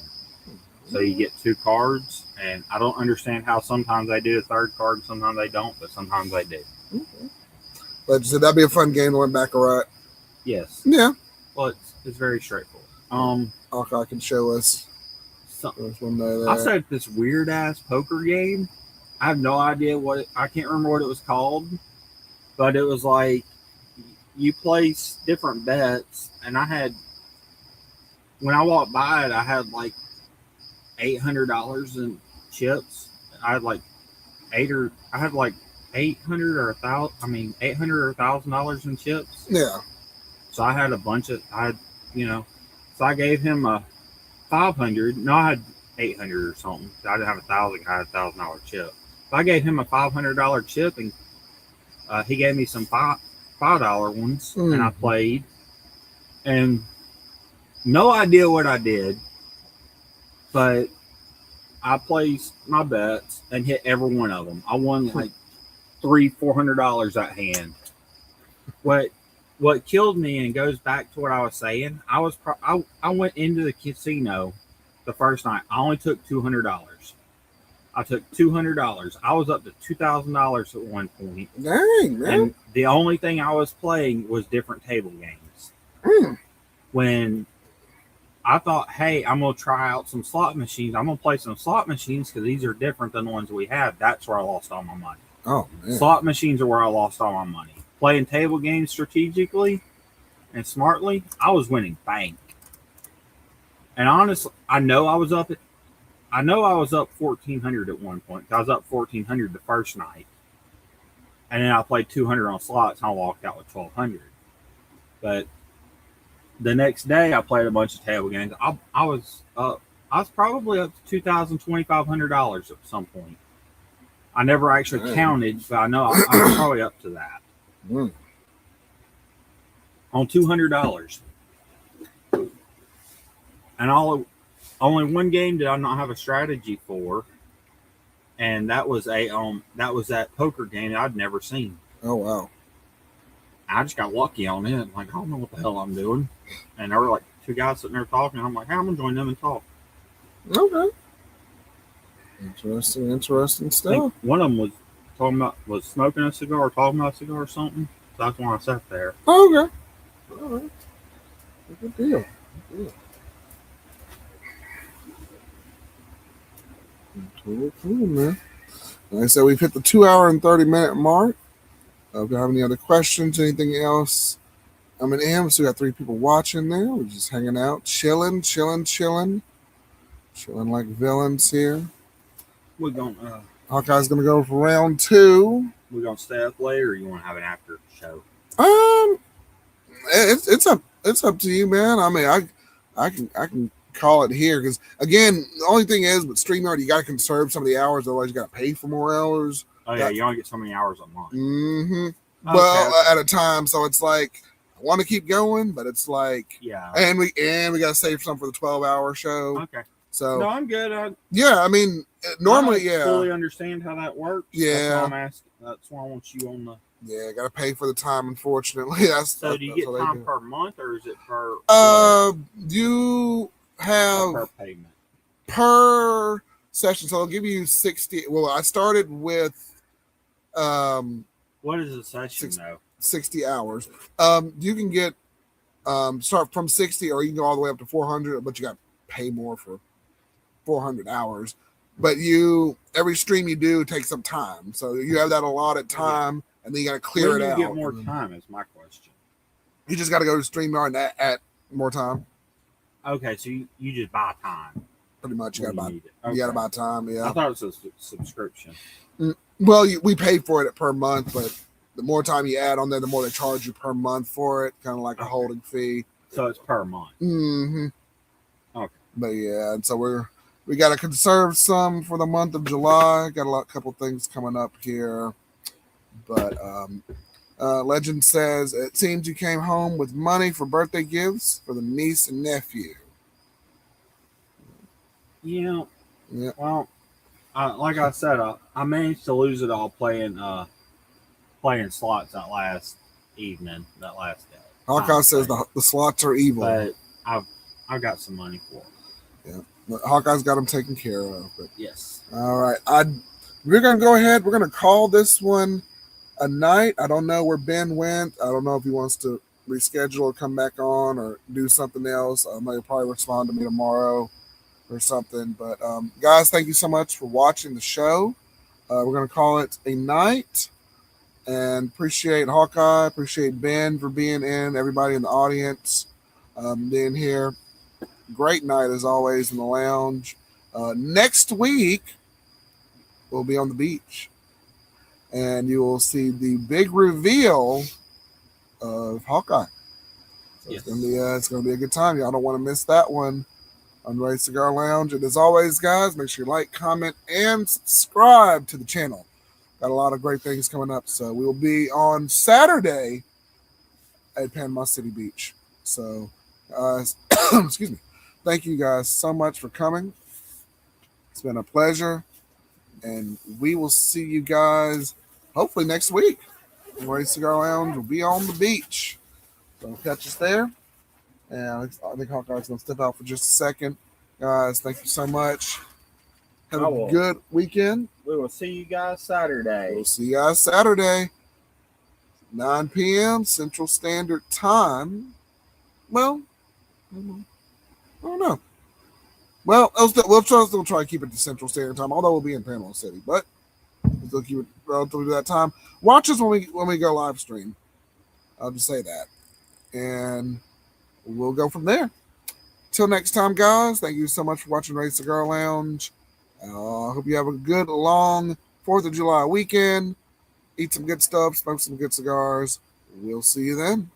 [SPEAKER 2] So you get 2 cards, and I don't understand how sometimes they do a third card and sometimes they don't, but sometimes they do.
[SPEAKER 1] Okay. But so that'd be a fun game to win Baccarat.
[SPEAKER 2] Yes.
[SPEAKER 1] Yeah.
[SPEAKER 2] Well, it's very straightforward.
[SPEAKER 1] I can show us.
[SPEAKER 2] I said this weird ass poker game. I have no idea I can't remember what it was called, but it was like you place different bets, and when I walked by it, I had like $800 in chips. I had like $800 or $1,000 in chips.
[SPEAKER 1] Yeah.
[SPEAKER 2] So I had so I gave him a 500. No, I had 800 or something. I didn't have 1,000. I had $1,000 chip. So I gave him a $500 chip, and he gave me some $5 ones, and I played. And no idea what I did, but I placed my bets and hit every one of them. I won like $400 that hand. What killed me and goes back to what I was saying, I went into the casino the first night. I only took $200. I took $200. I was up to $2,000 at one point.
[SPEAKER 1] Dang, man.
[SPEAKER 2] And the only thing I was playing was different table games. When I thought, hey, I'm going to try out some slot machines. I'm going to play some slot machines because these are different than the ones we have. That's where I lost all my money.
[SPEAKER 1] Oh, man.
[SPEAKER 2] Slot machines are where I lost all my money. Playing table games strategically and smartly, I was winning bank. And honestly, I know I was up 1,400 at one point. I was up 1,400 the first night, and then I played 200 on slots, and I walked out with 1,200. But the next day, I played a bunch of table games. I was probably up to $2,000, $2,500 at some point. I never actually counted, but I know I was probably up to that. On $200. And only one game did I not have a strategy for, and that was that poker game I'd never seen.
[SPEAKER 1] Oh wow!
[SPEAKER 2] I just got lucky on it. Like, I don't know what the hell I'm doing, and there were like 2 guys sitting there talking. And I'm like, hey, I'm gonna join them and talk.
[SPEAKER 1] Okay. Interesting stuff.
[SPEAKER 2] One of them was smoking a cigar or talking about a cigar or something. So that's why I sat there.
[SPEAKER 1] Okay. All right. Good deal. Cool, man. Like I said, we've hit the 2-hour and 30-minute mark. If you have any other questions, anything else, I'm in AM. So we got 3 people watching there. We're just hanging out, chilling like villains here.
[SPEAKER 2] We're gonna
[SPEAKER 1] Hawkeye's gonna go for round 2.
[SPEAKER 2] We're gonna stay up later, or you want to have an after show?
[SPEAKER 1] It's It's up to you, man. I mean, I can call it here because again, the only thing is with StreamYard, you got to conserve some of the hours, otherwise you got to pay for more hours.
[SPEAKER 2] Oh yeah, you only get so many hours a month.
[SPEAKER 1] Mm-hmm.
[SPEAKER 2] Okay,
[SPEAKER 1] well,
[SPEAKER 2] okay.
[SPEAKER 1] at a time, so it's like I want to keep going, but it's like
[SPEAKER 2] Yeah.
[SPEAKER 1] and we got to save some for the 12-hour show.
[SPEAKER 2] Okay.
[SPEAKER 1] So
[SPEAKER 2] no, I'm good.
[SPEAKER 1] yeah, I mean, normally,
[SPEAKER 2] I don't fully understand how that works.
[SPEAKER 1] Yeah,
[SPEAKER 2] that's why I'm asking. That's why I want you on the.
[SPEAKER 1] Yeah, got to pay for the time. Unfortunately,
[SPEAKER 2] so do you get time per month or is it per?
[SPEAKER 1] You have
[SPEAKER 2] per payment
[SPEAKER 1] per session. So I'll give you 60. Well, I started with
[SPEAKER 2] what is a session though?
[SPEAKER 1] 60 hours. You can get start from 60, or you can go all the way up to 400, but you got to pay more for 400 hours. But every stream you do takes some time, so you have that allotted time, and then you got to clear it out.
[SPEAKER 2] When do you get more time? Is my question.
[SPEAKER 1] You just got to go to StreamYard and at more time.
[SPEAKER 2] Okay, so you just buy time.
[SPEAKER 1] Pretty much, you got to buy.
[SPEAKER 2] Okay.
[SPEAKER 1] You got to buy time. Yeah,
[SPEAKER 2] I thought it was a subscription.
[SPEAKER 1] Well, we pay for it per month, but the more time you add on there, the more they charge you per month for it, kind of like a holding fee.
[SPEAKER 2] So it's per month.
[SPEAKER 1] Mm-hmm.
[SPEAKER 2] Okay.
[SPEAKER 1] But yeah, and so we got to conserve some for the month of July. Got a couple things coming up here, but Legend says it seems you came home with money for birthday gifts for the niece and nephew.
[SPEAKER 2] Yeah.
[SPEAKER 1] Yeah.
[SPEAKER 2] Well, like I said, I managed to lose it all playing slots that last evening, that last day.
[SPEAKER 1] Hawkeye says the slots are evil,
[SPEAKER 2] but I've got some money for it.
[SPEAKER 1] Yeah. Hawkeye's got them taken care of. But
[SPEAKER 2] yes.
[SPEAKER 1] All right. We're going to go ahead. We're going to call this one a night. I don't know where Ben went. I don't know if he wants to reschedule or come back on or do something else. He'll probably respond to me tomorrow or something. But guys, thank you so much for watching the show. We're going to call it a night. And appreciate Hawkeye. Appreciate Ben for being in. Everybody in the audience being here. Great night as always in the lounge. Next week, we'll be on the beach. And you will see the big reveal of Hawkeye. So yes. It's gonna be a good time. Y'all don't want to miss that one on Ray Cigar Lounge. And as always, guys, make sure you like, comment, and subscribe to the channel. Got a lot of great things coming up. So we'll be on Saturday at Panama City Beach. So, excuse me. Thank you guys so much for coming. It's been a pleasure. And we will see you guys hopefully next week. Ray Cigar Lounge will be on the beach. So catch us there. And I think Hawkeye's going to step out for just a second. Guys, thank you so much. Have a good weekend.
[SPEAKER 2] We will see you guys Saturday.
[SPEAKER 1] We'll see you guys Saturday. 9 p.m. Central Standard Time. Well, I don't know. Well, we'll try to keep it to Central Standard Time, although we'll be in Panama City. But we'll still keep it relatively to that time. Watch us when we go live stream. I'll just say that. And we'll go from there. Till next time, guys. Thank you so much for watching Ray Cigar Lounge. I hope you have a good, long 4th of July weekend. Eat some good stuff, smoke some good cigars. We'll see you then.